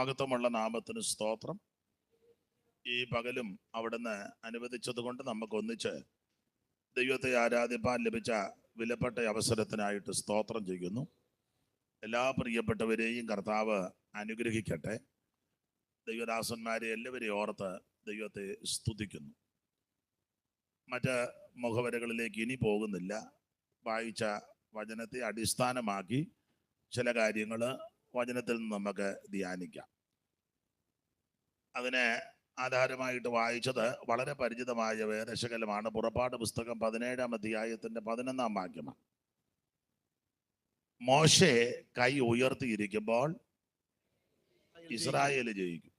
മഹത്വമുള്ള നാമത്തിന് സ്തോത്രം. ഈ പകലും അവിടുന്ന് അനുവദിച്ചത് കൊണ്ട് നമുക്ക് ഒന്നിച്ച് ദൈവത്തെ ആരാധിപ്പാൻ ലഭിച്ച വിലപ്പെട്ട അവസരത്തിനായിട്ട് സ്തോത്രം ചെയ്യുന്നു. എല്ലാ പ്രിയപ്പെട്ടവരെയും കർത്താവ് അനുഗ്രഹിക്കട്ടെ. ദൈവദാസന്മാരെ എല്ലാവരെയും ഓർത്ത് ദൈവത്തെ സ്തുതിക്കുന്നു. മറ്റ് മുഖവരകളിലേക്ക് ഇനി പോകുന്നില്ല. വായിച്ച വചനത്തെ അടിസ്ഥാനമാക്കി ചില കാര്യങ്ങൾ വചനത്തിൽ നിന്ന് നമുക്ക് ധ്യാനിക്കാം. അതിനെ ആധാരമായിട്ട് വായിച്ചത് വളരെ പരിചിതമായ വേദശകലമാണ്. പുറപ്പാട് പുസ്തകം 17-ാം അധ്യായത്തിന്റെ 11-ാം വാക്യമാണ്. മോശെ കൈ ഉയർത്തിയിരിക്കുമ്പോൾ ഇസ്രായേൽ ജയിക്കും.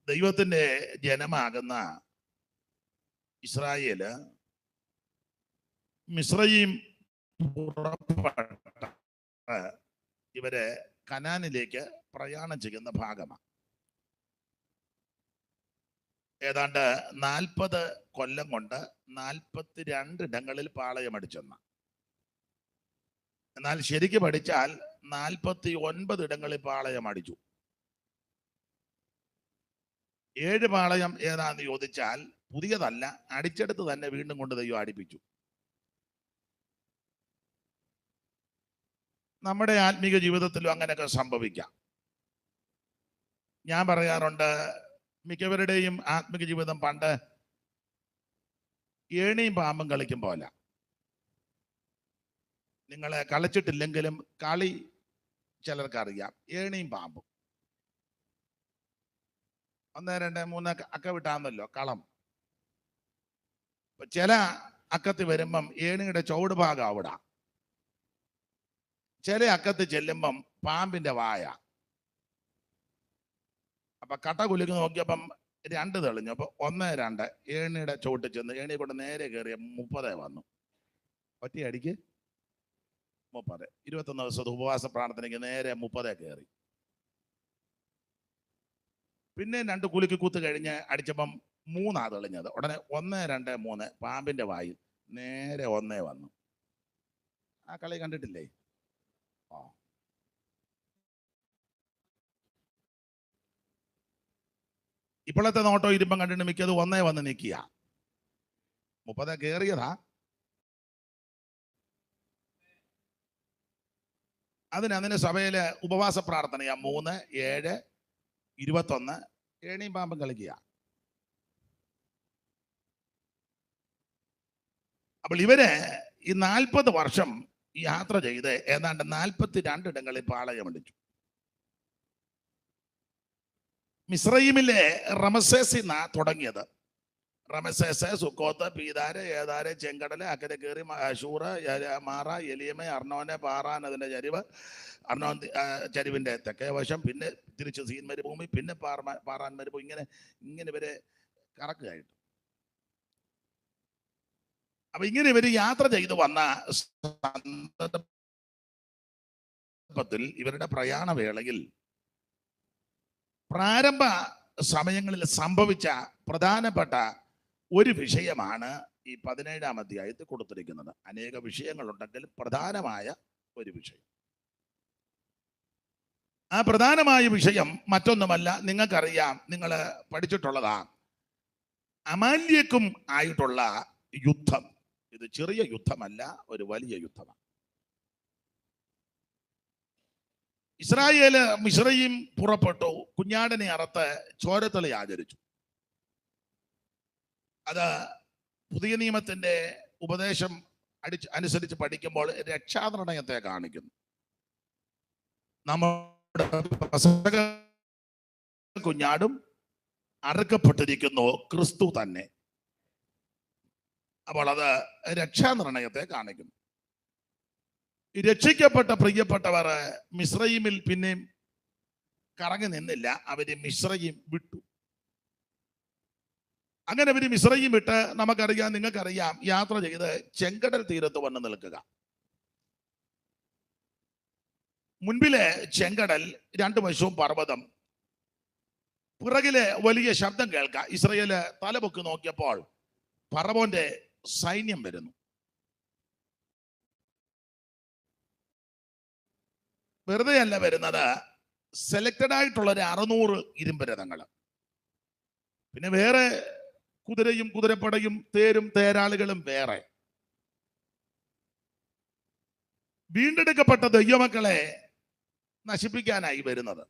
ദൈവത്തിന്റെ ജനമാകുന്ന ഇസ്രായേല് മിസ്രയീം പുറപ്പെട്ട ഇവരെ കനാനിലേക്ക് പ്രയാണം ചെയ്യുന്ന ഭാഗമാണ്. ഏതാണ്ട് 40 കൊല്ലം കൊണ്ട് 42 ഇടങ്ങളിൽ പാളയമടിച്ചെന്ന. എന്നാൽ ശരിക്ക് പഠിച്ചാൽ 49 ഇടങ്ങളിൽ പാളയമടിച്ചു. 7 പാളയം ഏതാന്ന് ചോദിച്ചാൽ പുതിയതല്ല, അടിച്ചെടുത്ത് തന്നെ വീണ്ടും കൊണ്ട് ദൈവം അടിപ്പിച്ചു. നമ്മുടെ ആത്മീക ജീവിതത്തിലും അങ്ങനെയൊക്കെ സംഭവിക്കാം. ഞാൻ പറയാറുണ്ട്, മിക്കവരുടെയും ആത്മീക ജീവിതം പണ്ട് ഏണിയും പാമ്പും കളിക്കും പോലെ. നിങ്ങളെ കളിച്ചിട്ടില്ലെങ്കിലും കളി ചിലർക്കറിയാം. ഏണിയും പാമ്പും 1, 2, 3 അക്ക വിട്ടാന്നല്ലോ കളം. ചില അക്കത്ത് വരുമ്പം ഏണിയുടെ ചുവട് ഭാഗം അവിടെ, ചില അക്കത്ത് ചെല്ലുമ്പം പാമ്പിന്റെ വായ. അപ്പൊ കട്ട കുലുക്കി നോക്കിയപ്പം 2 തെളിഞ്ഞു. അപ്പൊ 1, 2 ഏണിയുടെ ചുവട്ടിൽ ചെന്ന് ഏണിയെ കൊണ്ട് നേരെ കയറിയ 30 വന്നു. ഒറ്റയടിക്ക് 30. 21 ദിവസത്തെ ഉപവാസ പ്രാർത്ഥനയ്ക്ക് നേരെ 30 കയറി. പിന്നെ 2 കുലുക്കി കൂത്ത് കഴിഞ്ഞ് അടിച്ചപ്പം 3 തെളിഞ്ഞത്. ഉടനെ 1, 2, 3 പാമ്പിന്റെ വായിൽ നേരെ 1 വന്നു. ആ കളി കണ്ടിട്ടില്ലേ? ഇപ്പോഴത്തെ നോട്ടോ ഇരുമ്പം കണ്ടിട്ട് മിക്കത് 1 വന്ന് നിൽക്കുക. 30 കയറിയതാ. അതിന് സഭയിലെ ഉപവാസ പ്രാർത്ഥനയാ. 3, 7, 21 ഏണിയും പാമ്പും കളിക്കുക. അപ്പോൾ ഇവര് ഈ 40 വർഷം യാത്ര ചെയ്ത് ഏതാണ്ട് 42 ഇടങ്ങളിൽ പാളയമടിച്ചു. മിസ്രയീമിലെ റമസേസിൽ തുടങ്ങിയത്. റമസേസ്, സുക്കോത്ത്, പീതാര്, ഏതാര്, ചെങ്കടല്, അക്കരെ കയറി ഷൂറ്, മാറ, എലിയമ, അർണോന്, പാറാൻ അതിന്റെ ചരിവ്, അർണോൻ ചരിവിന്റെ തെക്കേ വശം, പിന്നെ തിരിച്ച് സീൻ മരുഭൂമി, പിന്നെ പാറാൻ മരുഭൂമി. ഇങ്ങനെ ഇവരെ കറക്കുകയായിട്ട്. അപ്പൊ ഇങ്ങനെ ഇവര് യാത്ര ചെയ്തു വന്ന സന്ദർഭത്തിൽ ഇവരുടെ പ്രയാണവേളയിൽ പ്രാരംഭ സമയങ്ങളിൽ സംഭവിച്ച പ്രധാനപ്പെട്ട ഒരു വിഷയമാണ് ഈ 17-ാം അധ്യായത്തിൽ കൊടുത്തിരിക്കുന്നത്. അനേക വിഷയങ്ങളുണ്ടെങ്കിൽ പ്രധാനമായ ഒരു വിഷയം. ആ പ്രധാനമായ വിഷയം മറ്റൊന്നുമല്ല, നിങ്ങൾക്കറിയാം, നിങ്ങൾ പഠിച്ചിട്ടുള്ളതാ, അമാല്യക്കും ആയിട്ടുള്ള യുദ്ധം. ഇത് ചെറിയ യുദ്ധമല്ല, ഒരു വലിയ യുദ്ധമാണ്. ഇസ്രായേല് മിസ്രയീം പുറപ്പെട്ടു, കുഞ്ഞാടിനെ അറുത്ത് ചോരത്തളി ആചരിച്ചു. അത് പുതിയ നിയമത്തിന്റെ ഉപദേശം അനുസരിച്ച് പഠിക്കുമ്പോൾ രക്ഷാനിർണയത്തെ കാണിക്കുന്നു. നമ്മുടെ കുഞ്ഞാടും അറുക്കപ്പെട്ടിരിക്കുന്നു ക്രിസ്തു തന്നെ. അപ്പോൾ അത് രക്ഷാനിർണയത്തെ കാണിക്കുന്നു. രക്ഷിക്കപ്പെട്ട പ്രിയപ്പെട്ടവർ മിസ്രയീമിൽ പിന്നെയും കറങ്ങി നിന്നില്ല. അവര് മിസ്രയീം വിട്ടു. അങ്ങനെ അവര് മിസ്രയീം വിട്ട്, നമുക്കറിയാം, നിങ്ങൾക്കറിയാം, യാത്ര ചെയ്ത് ചെങ്കടൽ തീരത്ത് വന്ന് നിൽക്കുക. മുൻപിലെ ചെങ്കടൽ, 2 വശവും പർവ്വതം, പിറകിലെ വലിയ ശബ്ദം കേൾക്കാം. ഇസ്രായേല് തലപൊക്കി നോക്കിയപ്പോൾ ഫറവോന്റെ സൈന്യം വരുന്നു. വെറുതെ അല്ല വരുന്നത്, സെലക്റ്റഡ് ആയിട്ടുള്ള ഒരു 600 ഇരുമ്പ് രഥങ്ങൾ, പിന്നെ വേറെ കുതിരയും കുതിരപ്പടയും തേരും തേരാളികളും വേറെ. വീണ്ടെടുക്കപ്പെട്ട ദൈവമക്കളെ നശിപ്പിക്കാനായി വരുന്നത്.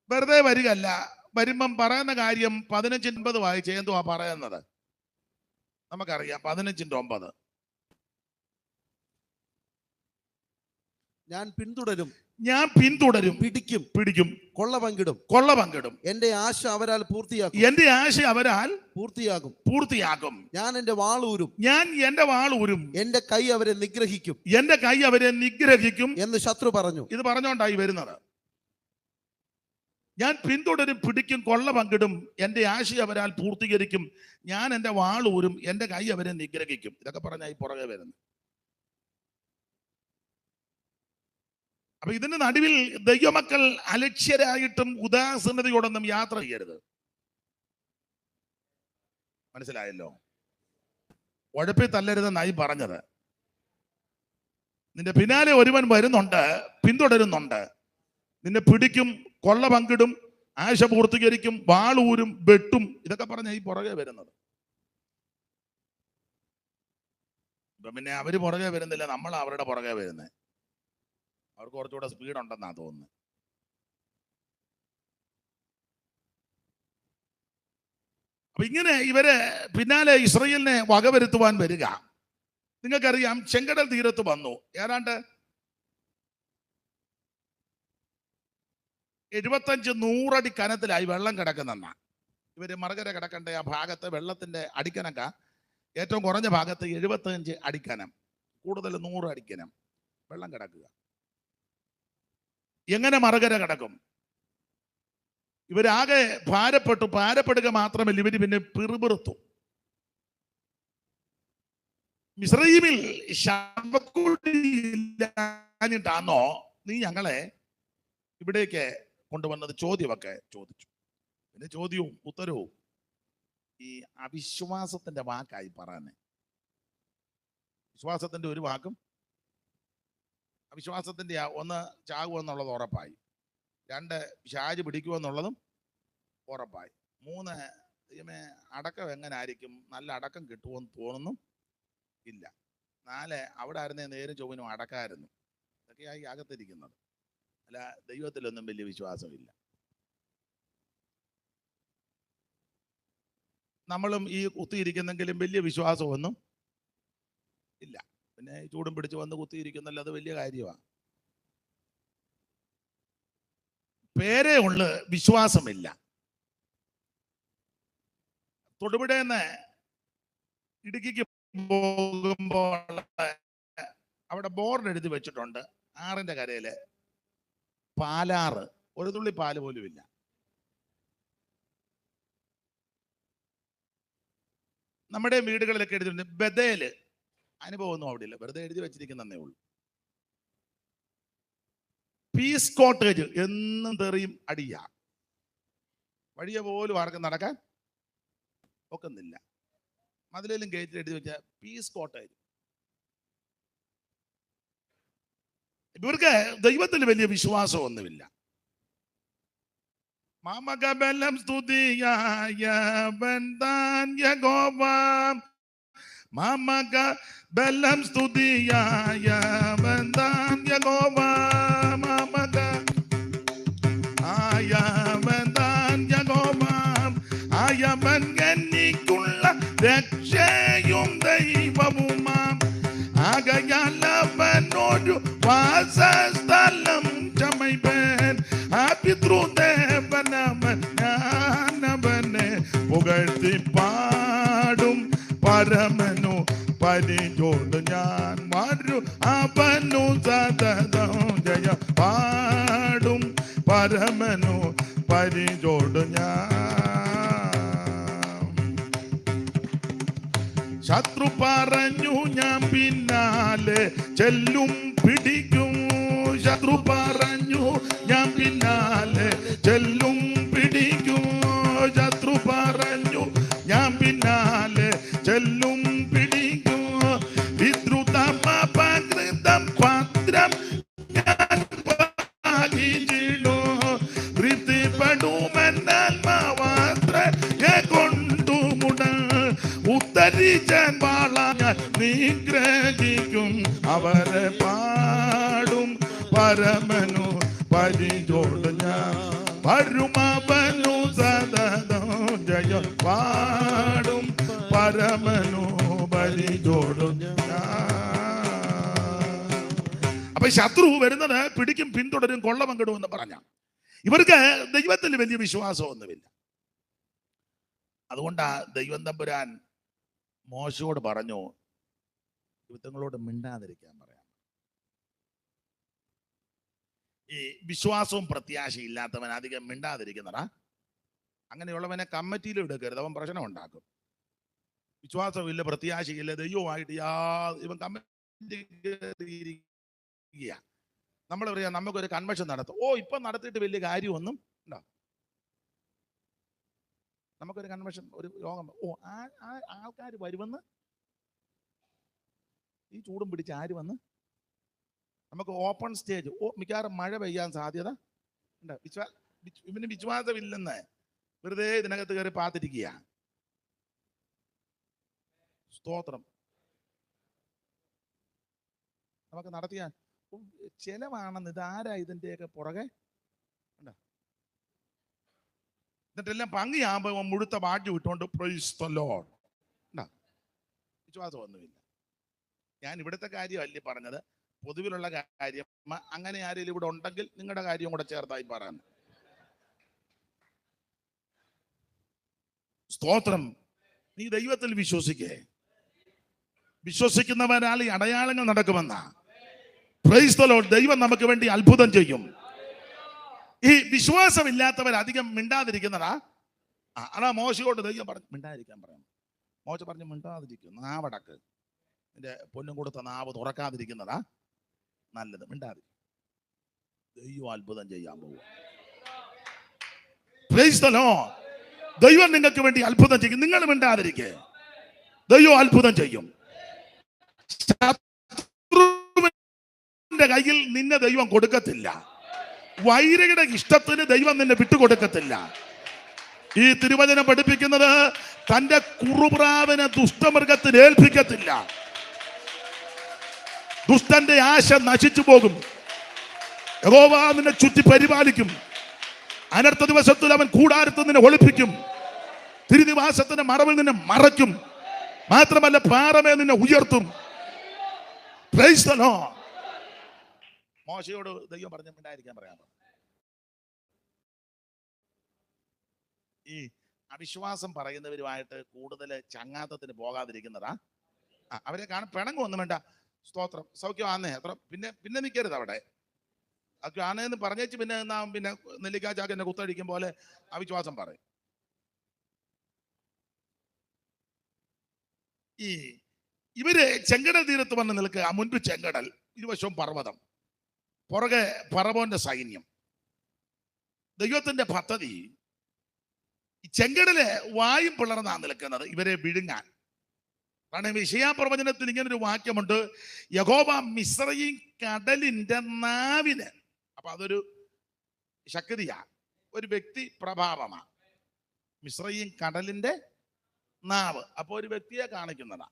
വെറുതെ വരികയല്ല. വരുമ്പം പറയുന്ന കാര്യം 15:9 വായിച്ച് എന്തുവാ പറയുന്നത് നമുക്കറിയാം. 15:9 ഞാൻ പിന്തുടരും, പിടിക്കും, കൊള്ള പങ്കിടും. എന്റെ ആശ അവരാൽ പൂർത്തിയാകും. ഞാൻ എന്റെ വാൾ ഊരും, എന്റെ കൈ അവരെ നിഗ്രഹിക്കും എന്ന് ശത്രു പറഞ്ഞു. ഇത് പറഞ്ഞുകൊണ്ടായി വരുന്നത്. ഞാൻ പിന്തുടരും, പിടിക്കും, കൊള്ള പങ്കിടും, എന്റെ ആശ അവരാൽ പൂർത്തീകരിക്കും, ഞാൻ എന്റെ വാൾ ഊരും, എന്റെ കൈ അവരെ നിഗ്രഹിക്കും. ഇതൊക്കെ പറഞ്ഞായി പുറകെ വരുന്നു. അപ്പൊ ഇതിന്റെ നടുവിൽ ദൈവമക്കൾ അലക്ഷ്യരായിട്ടും ഉദാസീനതയോടൊന്നും യാത്ര ചെയ്യരുത്. മനസ്സിലായല്ലോ? ഉഴപ്പി തല്ലരുതെന്നായി പറഞ്ഞത്. നിന്റെ പിന്നാലെ ഒരുവൻ വരുന്നുണ്ട്, പിന്തുടരുന്നുണ്ട്, നിന്നെ പിടിക്കും, കൊള്ള പങ്കിടും, ആശ പൂർത്തീകരിക്കും, വാളൂരും, വെട്ടും. ഇതൊക്കെ പറഞ്ഞ ഈ പുറകെ വരുന്നത്. ഇപ്പൊ പിന്നെ അവര് പുറകെ വരുന്നില്ല, നമ്മൾ അവരുടെ പുറകെ വരുന്നത്. അവർക്ക് കുറച്ചുകൂടെ സ്പീഡ് ഉണ്ടെന്നാ തോന്നുന്നത്. അപ്പൊ ഇങ്ങനെ ഇവര് പിന്നാലെ ഇസ്രായേലിനെ വകവരുത്തുവാൻ വരിക. നിങ്ങൾക്കറിയാം, ചെങ്കടൽ തീരത്ത് വന്നു. ഏതാണ്ട് 75-100 അടി കനത്തിലായി വെള്ളം കിടക്കുന്ന. ഇവര് മറുകര കിടക്കേണ്ട ആ ഭാഗത്ത് വെള്ളത്തിന്റെ അടിക്കനക്ക ഏറ്റവും കുറഞ്ഞ ഭാഗത്ത് 75 അടിക്കനം, കൂടുതൽ 100 അടിക്കനം വെള്ളം കിടക്കുക. എങ്ങനെ മറുകര കിടക്കും? ഇവരാകെ ഭാരപ്പെടുക മാത്രമല്ല, ഇവര് പിന്നെ പിറുപിറുത്തു. മിസ്രയീമിൽ ശവക്കുഴിയില്ലാഞ്ഞിട്ടാണോ നീ ഞങ്ങളെ ഇവിടേക്ക് കൊണ്ടുവന്നത്? ചോദ്യമൊക്കെ ചോദിച്ചു. പിന്നെ ചോദ്യവും ഉത്തരവും ഈ അവിശ്വാസത്തിന്റെ വാക്കായി പറയാനേ. വിശ്വാസത്തിന്റെ ഒരു വാക്കും അവിശ്വാസത്തിന്റെ ഒന്ന് ചാകുമെന്നുള്ളത് ഉറപ്പായി, 2 ഷാജ് പിടിക്കുമെന്നുള്ളതും ഉറപ്പായി, 3 അടക്കം എങ്ങനെ ആയിരിക്കും, നല്ല അടക്കം കിട്ടുമെന്ന് തോന്നുന്നു ഇല്ല, 4 അവിടെ ആയിരുന്നേ നേരും ചൊവ്വനും അടക്കായിരുന്നു. ഇതൊക്കെയായി അകത്തിരിക്കുന്നത്. അല്ല, ദൈവത്തിലൊന്നും വലിയ വിശ്വാസമില്ല. നമ്മളും ഈ കുത്തിയിരിക്കുന്നെങ്കിലും വലിയ വിശ്വാസമൊന്നും ഇല്ല. പിന്നെ ചൂടും പിടിച്ച് വന്ന് കുത്തിയിരിക്കുന്നല്ലോ, അത് വലിയ കാര്യമാണ്. പേരേ ഉള്ളു, വിശ്വാസമില്ല. തൊടുപുഴേന്ന് ഇടുക്കിക്ക് പോകുമ്പോൾ അവിടെ ബോർഡ് എഴുതി വെച്ചിട്ടുണ്ട്, 6ന്റെ കരയില് പാലാറ്, ഒരു തുള്ളി പാല് പോലും ഇല്ല. നമ്മുടെ വീടുകളിലൊക്കെ എഴുതിയിട്ടുണ്ട് ബദേല്. അനുഭവമൊന്നും അവിടെ ഇല്ല, വെറുതെ എഴുതി വെച്ചിരിക്കുന്നേ ഉള്ളൂ. പീസ് കോട്ടേജ് എന്നും തെറിയും അടിയ, വഴിയെ പോലും ആർക്കും നടക്കാൻ ഒക്കുന്നില്ല. മതിലേലും ഗേറ്റിൽ എഴുതി വെച്ച പീസ് കോട്ടേജ്. ഇവർക്ക് ദൈവത്തിൽ വലിയ വിശ്വാസമൊന്നുമില്ല. മാമകബലം സ്തുതിയായ മാമകബലം സ്തുതിയായ മാമക ആയവൻ എനിക്കുള്ള രക്ഷയും ദൈവവുമാം, ആകയാലവനൊരു വാസസ്ഥലം ചമയ്പൻ, ആ പിതൃദേവനവൻ ഞാനവനെ പുകഴ്ത്തി പാടും, പരമനു പരിചോട് ഞാൻ വരും, അവനു സതതം ജയ പാടും, പരമനു പരിചോട് ഞാൻ. ശത്രു പറഞ്ഞു ഞാൻ പിന്നാലെ ചെല്ലും പിടിക്കും, ശത്രു പറഞ്ഞു ഞാൻ പിന്നാലെ ചെല്ലും പിടിക്കും, ശത്രു പറഞ്ഞു ഞാൻ പിന്നാലെ ചെല്ലും പിടിക്കും, വിദ്രുതമപകൃതം പത്രം നീച്ചൻ വാളാൽ നിഗ്രഹിക്കും. അവരെ പാടും പരമനു പരിചോട് ഞാൻ വരുമവനു സതതം ജയം പാടും പരമനു പരിചോട് ഞാൻ. അപ്പൊ ശത്രു വരുന്നത് പിടിക്കും, പിന്തുടരും, കൊള്ള പങ്കിടും എന്ന് പറഞ്ഞ ഇവർക്ക് ദൈവത്തിൽ വലിയ വിശ്വാസമൊന്നുമില്ല. അതുകൊണ്ടാ ദൈവം തമ്പുരാൻ മോശയോട് പറഞ്ഞു, യുദ്ധങ്ങളോട് മിണ്ടാതിരിക്കാൻ പറയാം. ഈ വിശ്വാസവും പ്രത്യാശയും ഇല്ലാത്തവൻ അധികം മിണ്ടാതിരിക്കുന്നതാ. അങ്ങനെയുള്ളവനെ കമ്മിറ്റിയിലും എടുക്കരുത്, അവൻ പ്രശ്നം ഉണ്ടാക്കും. വിശ്വാസമില്ല, പ്രത്യാശയില്ല, ദൈവമായിട്ട് ഇവൻ കമ്മിറ്റി നമ്മൾ പറയാം നമുക്കൊരു കൺവെൻഷൻ നടത്തും. ഇപ്പം നടത്തിയിട്ട് വലിയ കാര്യമൊന്നും ഉണ്ടോ? നമുക്കൊരു കൺവെൻഷൻ, ഒരു യോഗം, ആൾക്കാർ വരുമെന്ന് ഈ ചൂടും പിടിച്ച് ആര് വന്ന് നമുക്ക് ഓപ്പൺ സ്റ്റേജ്, മിക്കവാറും മഴ പെയ്യാൻ സാധ്യത ഉണ്ട്. ഇവന് വിശ്വാസമില്ലെന്ന് വെറുതെ ഇതിനകത്ത് കയറി പാത്തിരിക്കുക. സ്തോത്രം. നമുക്ക് നടത്തിയ ചെലവാണെന്ന്, ഇതാരാ ഇതിൻ്റെയൊക്കെ പുറകെ ഉണ്ടോ? എന്നിട്ടെല്ലാം ഭംഗിയാകുമ്പോൾ മുഴുത്ത വാട്ടി വിട്ടുകൊണ്ട് പ്രൈസ് ദി ലോർഡ് ഉണ്ടോ? വിശ്വാസമൊന്നുമില്ല. ഞാൻ ഇവിടുത്തെ കാര്യമല്ല പറഞ്ഞത്, പൊതുവിലുള്ള കാര്യം. അങ്ങനെ ആരെങ്കിലും ഇവിടെ ഉണ്ടെങ്കിൽ നിങ്ങളുടെ കാര്യം കൂടെ ചേർത്തായി പറയാൻ. സ്തോത്രം. നീ ദൈവത്തിൽ വിശ്വസിക്കേ. വിശ്വസിക്കുന്നവരാൽ ഈ അടയാളങ്ങൾ നടക്കുമെന്നാ. Price the Lord. ദൈവം നമുക്ക് വേണ്ടി അത്ഭുതം ചെയ്യും. ഈ വിശ്വാസമില്ലാത്തവർ അധികം മിണ്ടാതിരിക്കുന്നതാ. അതാ മോശയോട് ദൈവം പറഞ്ഞു മിണ്ടാതിരിക്കാൻ പറയാം. മോശ പറഞ്ഞു മിണ്ടാതിരിക്കും, നാവടക്ക്, നിന്റെ പൊന്നും കൊടുത്ത നാവ് തുറക്കാതിരിക്കുന്നതാ നല്ലത്. മിണ്ടാതിരിക്കും, ദൈവം അത്ഭുതം ചെയ്യാൻ പോവുക. Price the Lord. ദൈവം നിങ്ങൾക്ക് വേണ്ടി അത്ഭുതം ചെയ്യും. നിങ്ങൾ മിണ്ടാതിരിക്കേ, ദൈവം അത്ഭുതം ചെയ്യും. ശത്രുവിന്റെ കയ്യിൽ നിന്നെ ദൈവം കൊടുക്കത്തില്ല. വൈരിയുടെ ഇഷ്ടത്തിന് ദൈവം നിന്നെ വിട്ടുകൊടുക്കത്തില്ല. ഈ തിരുവചനം പഠിപ്പിക്കുന്നത് തന്റെ കുറുപ്രാവിനെ ദുഷ്ടമൃഗത്തിന് ഏൽപ്പിക്കത്തില്ല. ദുഷ്ടന്റെ ആശ നശിച്ചു പോകും. യഹോവ നിന്നെ ചുറ്റി പരിപാലിക്കും. അനർത്ഥ ദിവസത്തിൽ അവൻ കൂടാരത്തിൽ നിന്നെ ഒളിപ്പിക്കും. തിരുനിവാസത്തിന്റെ മറവിൽ നിന്നെ മറയ്ക്കും. മാത്രമല്ല പാറമേ നിന്നെ ഉയർത്തും. Price the Lord. മോശയോട് ദൈവം പറഞ്ഞിട്ടുണ്ടായിരിക്കാൻ പറയാം. ഈ അവിശ്വാസം പറയുന്നവരുമായിട്ട് കൂടുതൽ ചങ്ങാത്തത്തിന് പോകാതിരിക്കുന്നതാ. അവരെ കാണാൻ പിണങ്ങൊന്നും വേണ്ട. സ്തോത്രം. സൗഖ്യം ആന്നേ അത്ര പിന്നെ പിന്നെ നിൽക്കരുത് അവിടെ. അതൊക്കെ ആന്നേന്ന് പറഞ്ഞേച്ച് പിന്നെ പിന്നെ നെല്ലിക്കാ ചാക്കന്നെ കുത്തടിക്കും പോലെ അവിശ്വാസം പറയും. ഈ ഇവര് ചെങ്കടൽ തീരത്ത് വന്ന് നിൽക്കുക. മുൻപ് ചെങ്കടൽ, ഇരുവശവും പർവ്വതം, പുറകെ ഫറവോന്റെ സൈന്യം. ദൈവത്തിന്റെ പദ്ധതി ചെങ്കടല് വായും പിളർന്നാ നിൽക്കുന്നത് ഇവരെ വിഴുങ്ങാൻ. കാരണം യെശയ്യാ പ്രവചനത്തിൽ ഇങ്ങനൊരു വാക്യമുണ്ട്, യഹോവ മിസ്രയീം കടലിന്റെ നാവിന്. അപ്പൊ അതൊരു ശക്തിയാ, ഒരു വ്യക്തി പ്രഭാവമാ. മിസ്രയീം കടലിന്റെ നാവ്, അപ്പൊ ഒരു വ്യക്തിയെ കാണിക്കുന്നതാ.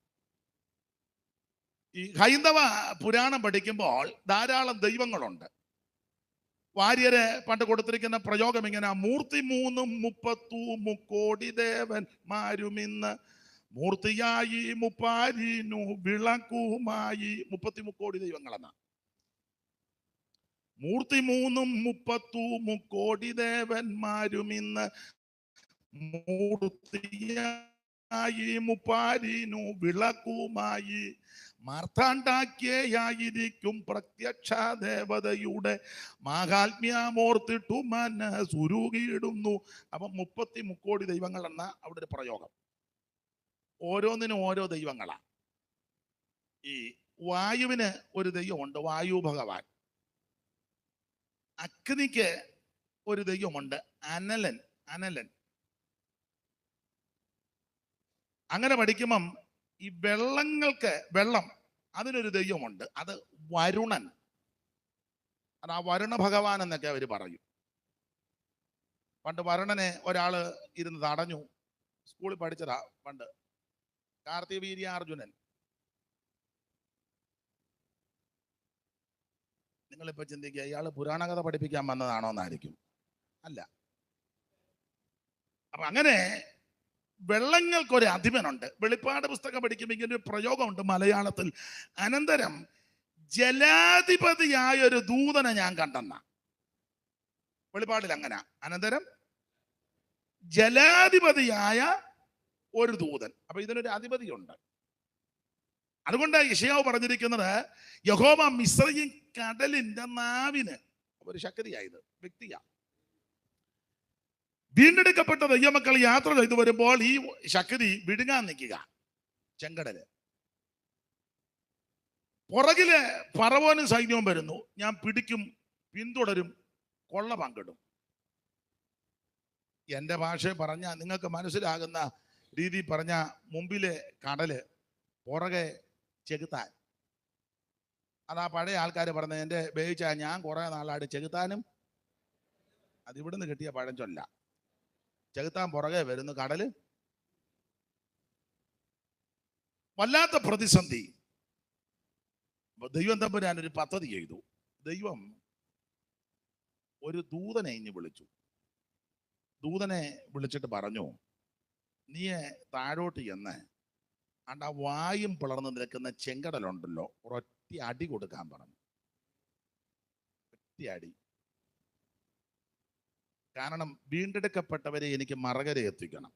ഈ ഹൈന്ദവ പുരാണം പഠിക്കുമ്പോൾ ധാരാളം ദൈവങ്ങളുണ്ട്. വാര്യരെ പണ്ട് കൊടുത്തിരിക്കുന്ന പ്രയോഗം ഇങ്ങനെ, മൂർത്തി 3 കോടി ദേവന്മാരുമിന്ന് മൂർത്തിയായി മുപ്പാരിനു വിളക്കുമായി. 33 കോടി ദൈവങ്ങളെന്നാ. മൂർത്തി 3 കോടി ദേവന്മാരുമിന്ന് മൂർത്തിയായി മുപ്പാരിനു വിളക്കുമായി. മാർത്താണ്ഡാഖ്യയായിരിക്കും പ്രത്യക്ഷ ദേവതയുടെ മാഹാത്മ്യമോർത്തിട്ടു മനസ്സുരുകിയിടുന്നു. അപ്പം 33 കോടി ദൈവങ്ങൾ എന്ന അവിടെ ഒരു പ്രയോഗം. ഓരോന്നിനും ഓരോ ദൈവങ്ങളാ. ഈ വായുവിന് ഒരു ദൈവമുണ്ട്, വായു ഭഗവാൻ. അഗ്നിക്ക് ഒരു ദൈവമുണ്ട്, അനലൻ. അങ്ങനെ പഠിക്കുമ്പം ഈ വെള്ളം അതിനൊരു ദൈവമുണ്ട്, അത് വരുണൻ. അത് ആ വരുണ ഭഗവാൻ എന്നൊക്കെ അവർ പറയും. പണ്ട് വരുണനെ ഒരാള് ഇരുന്ന് തടഞ്ഞു. സ്കൂളിൽ പഠിച്ചതാ പണ്ട്. കാർത്തികവീര്യാർജുനൻ. നിങ്ങളിപ്പോ ചിന്തിക്കുക ഇയാള് പുരാണ കഥ പഠിപ്പിക്കാൻ വന്നതാണോ എന്നായിരിക്കും. അല്ല. അപ്പൊ അങ്ങനെ വെള്ളങ്ങൾക്കൊരു അധിപനുണ്ട്. വെളിപ്പാട് പുസ്തകം പഠിക്കുമ്പോൾ ഇങ്ങനെ ഒരു പ്രയോഗമുണ്ട് മലയാളത്തിൽ. അനന്തരം ജലാധിപതിയായ ഒരു ദൂതനെ ഞാൻ കണ്ടെന്ന. വെളിപ്പാടിൽ അങ്ങനെ. അനന്തരം ജലാധിപതിയായ ഒരു ദൂതൻ. അപ്പൊ ഇതിനൊരു അധിപതിയുണ്ട്. അതുകൊണ്ട് യെശയ്യാവ് പറഞ്ഞിരിക്കുന്നത് യഹോവ മിസ്രയീം കടലിന്റെ നാവിന് ഒരു ശക്തിയായത് വ്യക്തിയാ. വീണ്ടെടുക്കപ്പെട്ട ദൈവമക്കൾ യാത്ര ചെയ്തു വരുമ്പോൾ ഈ ശക്തി വിഴുങ്ങാൻ നിൽക്കുക. ചെങ്കടല് പുറകില് ഫറവോനും സൈന്യവും വരുന്നു. ഞാൻ പിടിക്കും, പിന്തുടരും, കൊള്ള പങ്കിടും. എൻ്റെ ഭാഷ പറഞ്ഞ നിങ്ങൾക്ക് മനസ്സിലാകുന്ന രീതി പറഞ്ഞ മുമ്പിലെ കടല്, പുറകെ ചെകുത്താൻ. അതാ പഴയ ആൾക്കാർ പറഞ്ഞത്. എൻ്റെ ബേയിച്ച ഞാൻ കുറെ നാളായിട്ട് ചെകുത്താനും, അതിവിടുന്ന് കിട്ടിയ പഴഞ്ചൊല്ല. ചെകുത്താൻ പുറകെ വരുന്നു, കടല്. വല്ലാത്ത പ്രതിസന്ധി. ദൈവം തമ്പുരാൻ ഒരു പദ്ധതി ചെയ്തു. ദൈവം ഒരു ദൂതനെ ഇഞ്ഞ് വിളിച്ചു. ദൂതനെ വിളിച്ചിട്ട് പറഞ്ഞു, നീ താഴോട്ട് ചെന്ന് ആ വായും പിളർന്ന് നിൽക്കുന്ന ചെങ്കടലുണ്ടല്ലോ, ഒരൊറ്റ അടി കൊടുക്കാൻ പറഞ്ഞു. ഒറ്റ അടി. കാരണം വീണ്ടെടുക്കപ്പെട്ടവരെ എനിക്ക് മറകര എത്തിക്കണം.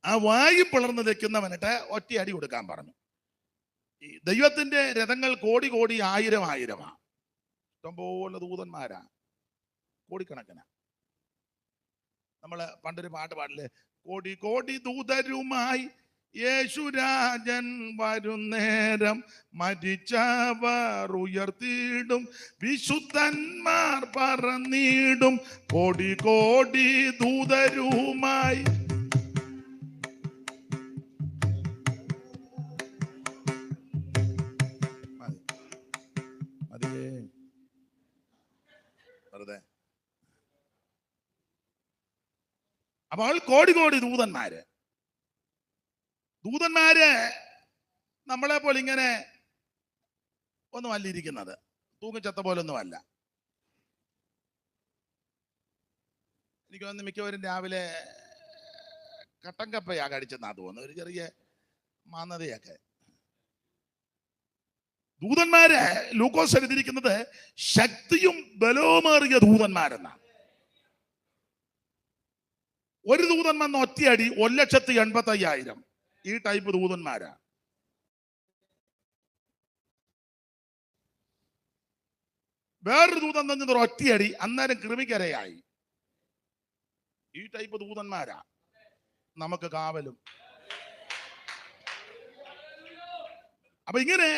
ആ വായും പിളർന്ന് നിൽക്കുന്നവനിട്ട് ഒറ്റ അടി കൊടുക്കാൻ പറഞ്ഞു. ഈ ദൈവത്തിന്റെ രഥങ്ങൾ കോടി കോടി ആയിരം ആയിരമാ. ഇഷ്ടംപോലെ ദൂതന്മാരാ, കോടിക്കണക്കിനാ. നമ്മള് പണ്ടൊരു പാട്ട് പാടില്ലേ, കോടി കോടി ദൂതരുമായി യേശുരാജൻ വരുന്നേരം മരിച്ചവർ ഉയർത്തിയിടും, വിശുദ്ധന്മാർ പറന്നിടും, കോടി കോടി ദൂതരുമായി. അപ്പോൾ കോടി കോടി ദൂതന്മാര് നമ്മളെ പോലെ ഇങ്ങനെ ഒന്നും അല്ല ഇരിക്കുന്നത്. തൂങ്ങിച്ചത്ത പോലൊന്നും അല്ല. എനിക്ക് തോന്നുന്നു മിക്കവരും രാവിലെ കട്ടൻ കപ്പയാ കടിച്ചെന്നാ തോന്നുന്നു, ഒരു ചെറിയ മാന്നതയൊക്കെ. ദൂതന്മാരെ ലൂക്കോസ് എഴുതിയിരിക്കുന്നത് ശക്തിയും ബലവുമേറിയ ദൂതന്മാരെന്നാണ്. ഒരു ദൂതൻ വന്ന ഒറ്റയടി 1,85,000. ഈ ടൈപ്പ് ദൂതന്മാരാ. വേറൊരു ദൂതൻ തന്നത് ഒറ്റയടി, അന്നേരം കൃമിക്കരയായി. ഈ ടൈപ്പ് ദൂതന്മാരാ നമുക്ക് കാവലും. അപ്പൊ ഇങ്ങനെ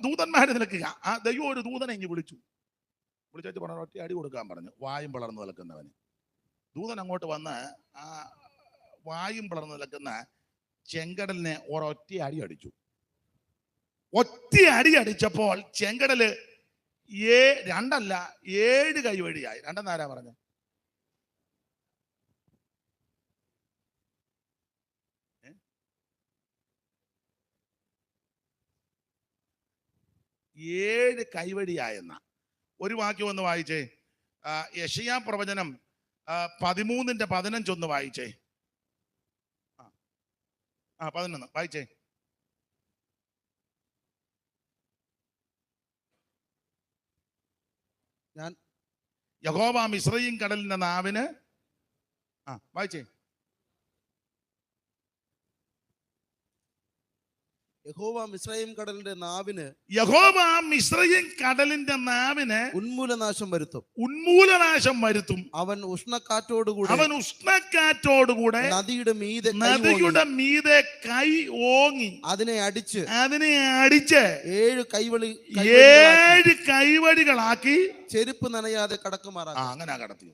ദൂതന്മാരെ നിൽക്കുക. ആ ദൈവം ഒരു ദൂതനെ ഇങ്ങ് വിളിച്ചിട്ട് പറഞ്ഞു ഒറ്റ അടി കൊടുക്കാൻ പറഞ്ഞു, വായും പിളർന്നു നിൽക്കുന്നവന്. ദൂതൻ അങ്ങോട്ട് വന്ന് ആ വായും പിളർന്നു നിൽക്കുന്ന ചെങ്കടലിനെ ഒരൊറ്റ അടി അടിച്ചു. ഒറ്റ അടി അടിച്ചപ്പോൾ ചെങ്കടല് 2 അല്ല 7 കൈവഴിയായി. 2 ആരാ പറഞ്ഞു? ഏഴ് കൈവഴിയായെന്ന ഒരു വാക്യം ഒന്ന് വായിച്ചേ. യെശയ്യാ പ്രവചനം 13:15 ഒന്ന് വായിച്ചേ. 11 വായിച്ചേ. ഞാൻ യഹോവ മിസ്രയീം കടലിന്റെ നാവിന് വായിച്ചേ. യഹോവ മിസ്രയീം കടലിന്റെ നാവിന് ഉന്മൂലനാശം വരുത്തും. അവൻ ഉഷ്ണക്കാറ്റോടുകൂടെ നദിയുടെ മീതെ കൈ ഓങ്ങി അതിനെ അടിച്ച് 7 കൈവഴികളാക്കി ചെരുപ്പ് നനയാതെ കടക്കുമാറാക്കി. അങ്ങനെ കടത്തി.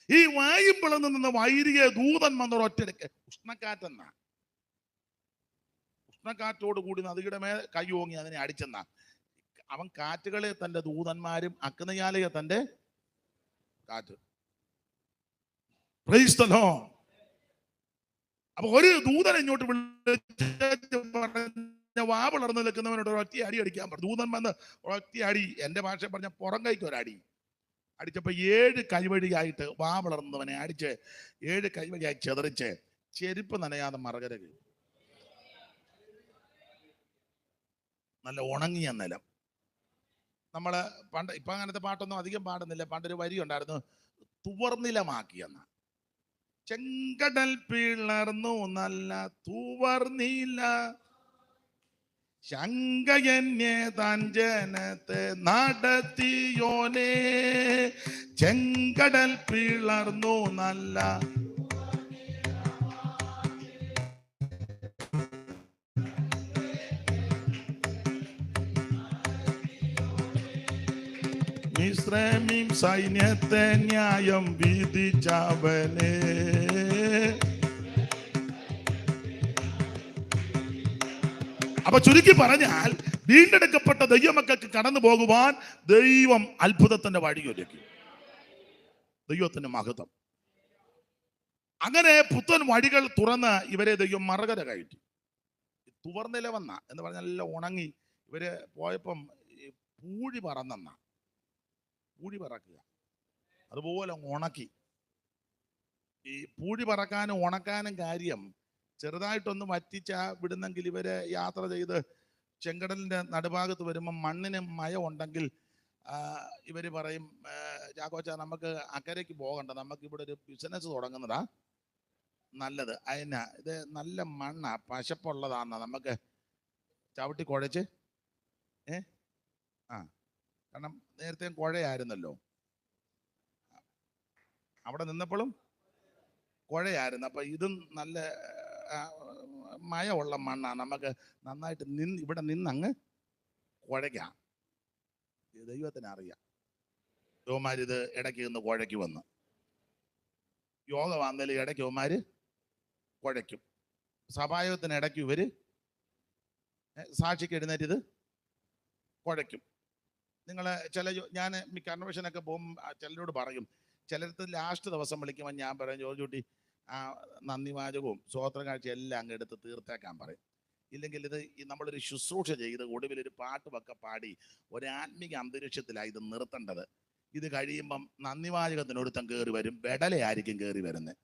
ഈ വായും പിളർന്നു നിന്ന് വൈരിക ദൂതൻ വന്നൊരു ഒറ്റയ്ക്ക് ഉഷ്ണക്കാറ്റെന്ന ഉഷ്ണക്കാറ്റോട് കൂടി നദിയുടെ മേൽ കൈ ഓങ്ങി അതിനെ അടിച്ചെന്ന. അവൻ കാറ്റുകളെ തന്റെ ദൂതന്മാരും അഗ്നിയാലയെ തന്റെ കാറ്റ്. Price the Lord. അപ്പൊ ഒരു ദൂതൻ ഇങ്ങോട്ട് വിളിച്ച് പറഞ്ഞ വാ വളർന്ന് നിൽക്കുന്നവനോട് ഒറ്റ അടി അടിക്കാൻ പറഞ്ഞു. ദൂതൻ വന്ന് ഒറ്റ അടി, എന്റെ ഭാഷ പറഞ്ഞ പുറം കൈക്ക് ഒരടി അടിച്ചപ്പോ 7 കൈവഴിയായിട്ട് വാ വളർന്നവനെ അടിച്ച് 7 കൈവഴിയായി ചെതറിച്ച് ചെരുപ്പ് നനയാതെ മറകര കീറി. നല്ല ഉണങ്ങിയ നിലം. നമ്മള് പണ്ട്, ഇപ്പൊ അങ്ങനത്തെ പാട്ടൊന്നും അധികം പാടുന്നില്ല. പണ്ടൊരു വരി ഉണ്ടായിരുന്നു, തുവർനിലമാക്കിയെന്ന. ചെങ്കടൽ പിളർന്നു നല്ല തുവർനില, ശങ്കയന്യെ താൻ ജനത്തെ നടത്തിയോനെ. ചെങ്കടൽ പിളർന്നു നല്ല മിസ്രയീം സൈന്യത്തെ ന്യായം വിധിച്ചവനെ. അപ്പൊ ചുരുക്കി പറഞ്ഞാൽ, വീണ്ടെടുക്കപ്പെട്ട ദൈവമക്കൾക്ക് കടന്നു പോകുവാൻ ദൈവം അത്ഭുതത്തിന്റെ വഴിയൊരുക്കി. ദൈവത്തിന്റെ മഹത്വം. അങ്ങനെ പുത്തൻ വഴികൾ തുറന്ന് ഇവരെ ദൈവം മറകര കയറ്റി. തുവർനില വന്ന എന്ന് പറഞ്ഞാൽ എല്ലാം ഉണങ്ങി. ഇവര് പോയപ്പം പൂഴി പറന്നെന്ന, പൂഴി പറക്കുക അതുപോലെ ഉണക്കി. ഈ പൂഴി പറക്കാനും ഉണക്കാനും കാര്യം, ചെറുതായിട്ടൊന്ന് വറ്റിച്ച വിടുന്നെങ്കിൽ ഇവര് യാത്ര ചെയ്ത് ചെങ്കടലിന്റെ നടുഭാഗത്ത് വരുമ്പോൾ മണ്ണിന് മയം ഉണ്ടെങ്കിൽ ഇവര് പറയും, ചാക്കോച്ച നമുക്ക് അക്കരയ്ക്ക് പോകണ്ട, നമുക്ക് ഇവിടെ ഒരു ബിസിനസ് തുടങ്ങുന്നതാ നല്ലത്. അതിനാ ഇത് നല്ല മണ്ണാ, പശപ്പുള്ളതാന്ന, നമുക്ക് ചവിട്ടി കുഴച്ച് കാരണം നേരത്തെ കുഴയായിരുന്നല്ലോ, അവിടെ നിന്നപ്പോഴും കുഴയായിരുന്നു. അപ്പൊ ഇതും നല്ല മയമുള്ള മണ്ണാണ്, നമുക്ക് നന്നായിട്ട് ഇവിടെ നിന്നങ്ങ് കുഴയ്ക്കാം. ദൈവത്തിന് അറിയാം. യോമാരിത് ഇടയ്ക്ക് നിന്ന് കുഴയ്ക്ക് വന്ന് യോഗ വന്നതിൽ ഇടയ്ക്ക് യോമാര് കുഴയ്ക്കും. സഭായോഗത്തിന് ഇടയ്ക്ക് ഇവര് സാക്ഷിക്ക് എഴുന്നേറ്റ് ഇത് കുഴയ്ക്കും. നിങ്ങളെ ഞാൻ കൺവെൻഷനൊക്കെ പോകുമ്പോൾ ചിലരോട് പറയും, ചിലർക്ക് ലാസ്റ്റ് ദിവസം വിളിക്കുമ്പോൾ ഞാൻ പറയും, ജോർജ് കുട്ടി നന്ദി വാചകവും സ്വോത്ര കാഴ്ച എല്ലാം അങ്ങ് എടുത്ത് തീർത്തേക്കാൻ പറയും. ഇല്ലെങ്കിൽ ഇത് നമ്മളൊരു ശുശ്രൂഷ ചെയ്ത് ഒടുവിലൊരു പാട്ടുമൊക്കെ പാടി ഒരു ആത്മീക അന്തരീക്ഷത്തിലാണ് ഇത് നിർത്തേണ്ടത്. ഇത് കഴിയുമ്പം നന്ദി വാചകത്തിന് ഒരുത്തം കയറി വരും, ബെടലയായിരിക്കും കയറി വരുന്നത്.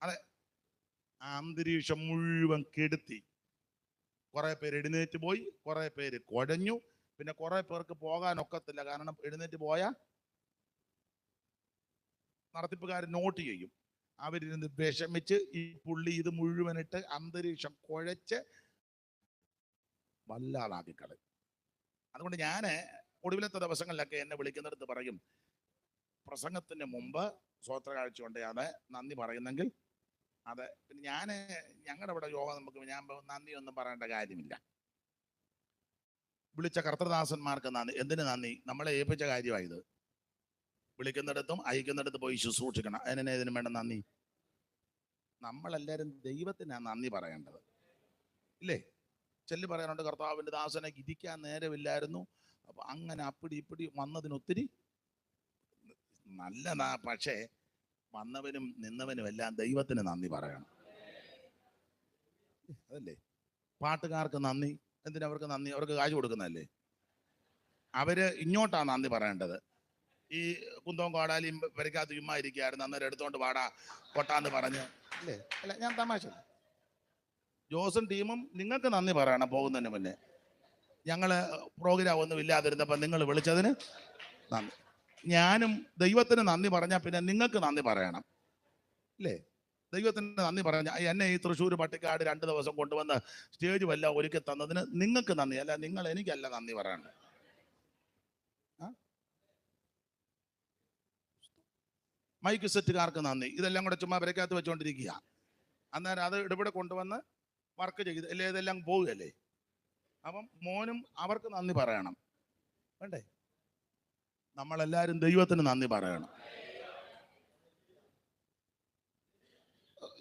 അതെ, ആ അന്തരീക്ഷം മുഴുവൻ കെടുത്തി. കുറെ പേര് എഴുന്നേറ്റ് പോയി, കുറെ പേര് കുഴഞ്ഞു, പിന്നെ കുറെ പേർക്ക് പോകാനൊക്കത്തില്ല. കാരണം എഴുന്നേറ്റ് പോയാൽ നടത്തിപ്പുകാരൻ നോട്ട് ചെയ്യും. അവരിരുന്ന് വിഷമിച്ച് ഈ പുള്ളി ഇത് മുഴുവനിട്ട് അന്തരീക്ഷം കുഴച്ച് വല്ലാതാക്കി കളയും. അതുകൊണ്ട് ഞാൻ ഒടുവിലത്തെ ദിവസങ്ങളിലൊക്കെ എന്നെ വിളിക്കുന്നിടത്ത് പറയും, പ്രസംഗത്തിന് മുമ്പ് സ്വോത്ര കാഴ്ച കൊണ്ടാണ് നന്ദി പറയുന്നെങ്കിൽ അതെ. പിന്നെ ഞങ്ങളുടെ ഇവിടെ യോഗ നമുക്ക് ഞാൻ നന്ദി ഒന്നും പറയേണ്ട കാര്യമില്ല. വിളിച്ച കർത്തൃദാസന്മാർക്ക് നന്ദി. എന്തിനു നന്ദി? നമ്മളെ ഏൽപ്പിച്ച കാര്യമായത്. വിളിക്കുന്നിടത്തും അയക്കുന്നിടത്ത് പോയി ശുശ്രൂഷിക്കണം. ഇതിനു വേണ്ട നന്ദി. നമ്മളെല്ലാവരും ദൈവത്തിനാണ് നന്ദി പറയേണ്ടത്, ഇല്ലേ? ചെല്ലി പറയാനുണ്ട്, കർത്താവിൻ്റെ ദാസനെ ഇരിക്കാൻ നേരമില്ലായിരുന്നു, അപ്പൊ അങ്ങനെ അപ്പിടി ഇപ്പിടി വന്നതിനൊത്തിരി നല്ലതാ. പക്ഷേ വന്നവനും നിന്നവനും എല്ലാം ദൈവത്തിന് നന്ദി പറയണം, അതല്ലേ? പാട്ടുകാർക്ക് നന്ദി. എന്തിനവർക്ക് നന്ദി? അവർക്ക് കാശ് കൊടുക്കുന്നതല്ലേ. അവര് ഇങ്ങോട്ടാണ് നന്ദി പറയേണ്ടത്. ഈ കുന്തവും കോടാലിയും വരയ്ക്കാത്ത ചുമ്മാ ഇരിക്കുകയായിരുന്നു, അന്നേരം എടുത്തോണ്ട് പാടാ കൊട്ടാന്ന് പറഞ്ഞ്, അല്ലേ? അല്ല, ഞാൻ തമാശ. ജോസും ടീമും നിങ്ങൾക്ക് നന്ദി പറയണം പോകുന്നതിന് മുന്നേ. ഞങ്ങള് പ്രോഗ്രാം ഒന്നും ഇല്ലാതിരുന്നപ്പോൾ നിങ്ങൾ വിളിച്ചതിന് നന്ദി. ഞാനും ദൈവത്തിന് നന്ദി പറഞ്ഞാൽ പിന്നെ നിങ്ങൾക്ക് നന്ദി പറയണം, ഇല്ലേ? ദൈവത്തിന് നന്ദി പറഞ്ഞാൽ എന്നെ ഈ തൃശ്ശൂർ പട്ടിക്കാട് 2 ദിവസം കൊണ്ടുവന്ന് സ്റ്റേജ് വല്ല ഒരുക്കി തന്നതിന് നിങ്ങൾക്ക് നന്ദി. അല്ല, നിങ്ങൾ എനിക്കല്ല നന്ദി പറയണ്ട. മൈക്ക് സെറ്റുകാർക്ക് നന്ദി. ഇതെല്ലാം കൂടെ ചുമ്മാ വരയ്ക്കകത്ത് വെച്ചുകൊണ്ടിരിക്കുക. അന്നേരം അത് ഇവിടെ കൊണ്ടുവന്ന് വർക്ക് ചെയ്ത് അല്ലേ, ഇതെല്ലാം പോവുകയല്ലേ. അപ്പം മോനും അവർക്ക് നന്ദി പറയണം, വേണ്ടേ? നമ്മളെല്ലാവരും ദൈവത്തിന് നന്ദി പറയണം.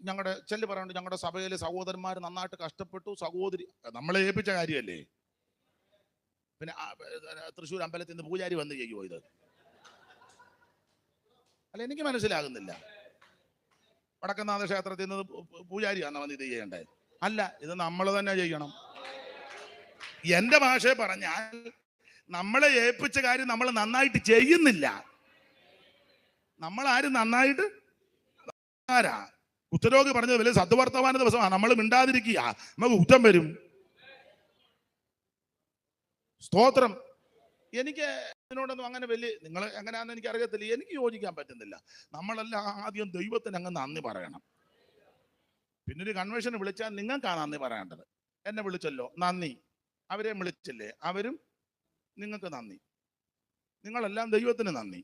ഞങ്ങളുടെ ചെല്ലി പറയാനുണ്ട്, ഞങ്ങളുടെ സഭയിലെ സഹോദരന്മാർ നന്നായിട്ട് കഷ്ടപ്പെട്ടു. സഹോദരി നമ്മളെ ഏൽപ്പിച്ച കാര്യമല്ലേ. പിന്നെ തൃശ്ശൂർ അമ്പലത്തിൽ നിന്ന് പൂജാരി വന്ന് ചെയ്യുമോ ഇത്? അല്ല, എനിക്ക് മനസ്സിലാകുന്നില്ല. വടക്കനാഥ ക്ഷേത്രത്തിൽ നിന്ന് പൂജാരിയാണോ വന്ന് ഇത് ചെയ്യണ്ടേ? അല്ല, ഇത് നമ്മൾ തന്നെ ചെയ്യണം. എന്റെ ഭാഷയെ പറഞ്ഞാൽ നമ്മളെ ഏൽപ്പിച്ച കാര്യം നമ്മൾ നന്നായിട്ട് ചെയ്യുന്നില്ല. നമ്മളാരും നന്നായിട്ട് ആരാ കുറ്റരോഗി പറഞ്ഞത് വലിയ സദ്വർത്തമാന ദിവസമാണ്. നമ്മൾ മിണ്ടാതിരിക്കുക, നമുക്ക് കുറ്റം വരും. സ്തോത്രം. എനിക്ക് ഇതിനോടൊന്നും അങ്ങനെ വലിയ, നിങ്ങൾ എങ്ങനെയാണെന്ന് എനിക്ക് അറിയത്തില്ല, എനിക്ക് യോജിക്കാൻ പറ്റുന്നില്ല. നമ്മളെല്ലാം ആദ്യം ദൈവത്തിന് അങ്ങ് നന്ദി പറയണം. പിന്നെ ഒരു കൺവെൻഷന് വിളിച്ചാൽ നിങ്ങൾക്കാണ് നന്ദി പറയേണ്ടത്. എന്നെ വിളിച്ചല്ലോ, നന്ദി. അവരെ വിളിച്ചില്ലേ, അവരും നിങ്ങൾക്ക് നന്ദി. നിങ്ങളെല്ലാം ദൈവത്തിന് നന്ദി.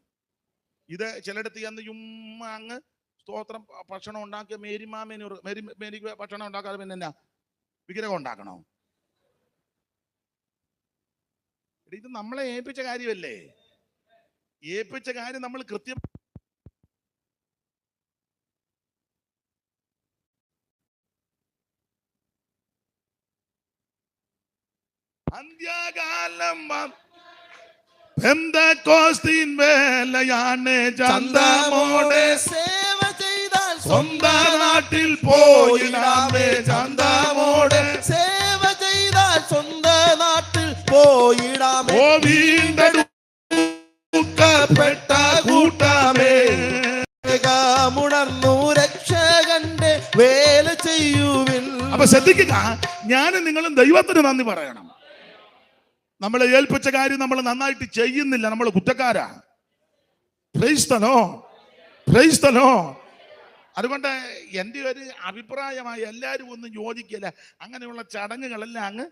ഇത് ചിലയിടത്ത് ചെന്ന് ചുമ്മാ അങ്ങ് സ്തോത്രം ഭക്ഷണം ഉണ്ടാക്കിയ മേരിക്ക് ഭക്ഷണം ഉണ്ടാക്കാതെ പിന്നെ എന്നാ വിഗ്രഹം ഉണ്ടാക്കണോ? ഇത് നമ്മളെ ഏൽപ്പിച്ച കാര്യമല്ലേ? ഏൽപ്പിച്ച കാര്യം നമ്മൾ കൃത്യം അന്ത്യകാലം പെന്തക്കോസ്തിൻ വേലയാണ്. ചന്തമോടെ സേവ ചെയ്താൽ സ്വന്തം നാട്ടിൽ പോയിടാമേ. ചന്തമോടെ സേവ ചെയ്താൽ സ്വന്തം നാട്ടിൽ പോയിടാമേ. ഓ വീണ്ടെടുക്കപ്പെട്ട കൂട്ടമേ, മുണർന്നു രക്ഷകന്റെ വേല ചെയ്യുവിൻ. അപ്പൊ ശ്രദ്ധിക്കുക, ഞാനും നിങ്ങളും ദൈവത്തിന് നന്ദി പറയണം. നമ്മളെ ഏൽപ്പിച്ച കാര്യം നമ്മൾ നന്നായിട്ട് ചെയ്യുന്നില്ല, നമ്മൾ കുറ്റക്കാരാ. Praise the Lord, praise the Lord. അതുകൊണ്ട് എൻ്റെ ഒരു അഭിപ്രായമായി എല്ലാവരും ഒന്നും യോജിക്കില്ല. അങ്ങനെയുള്ള ചടങ്ങുകളെല്ലാം അങ്ങ്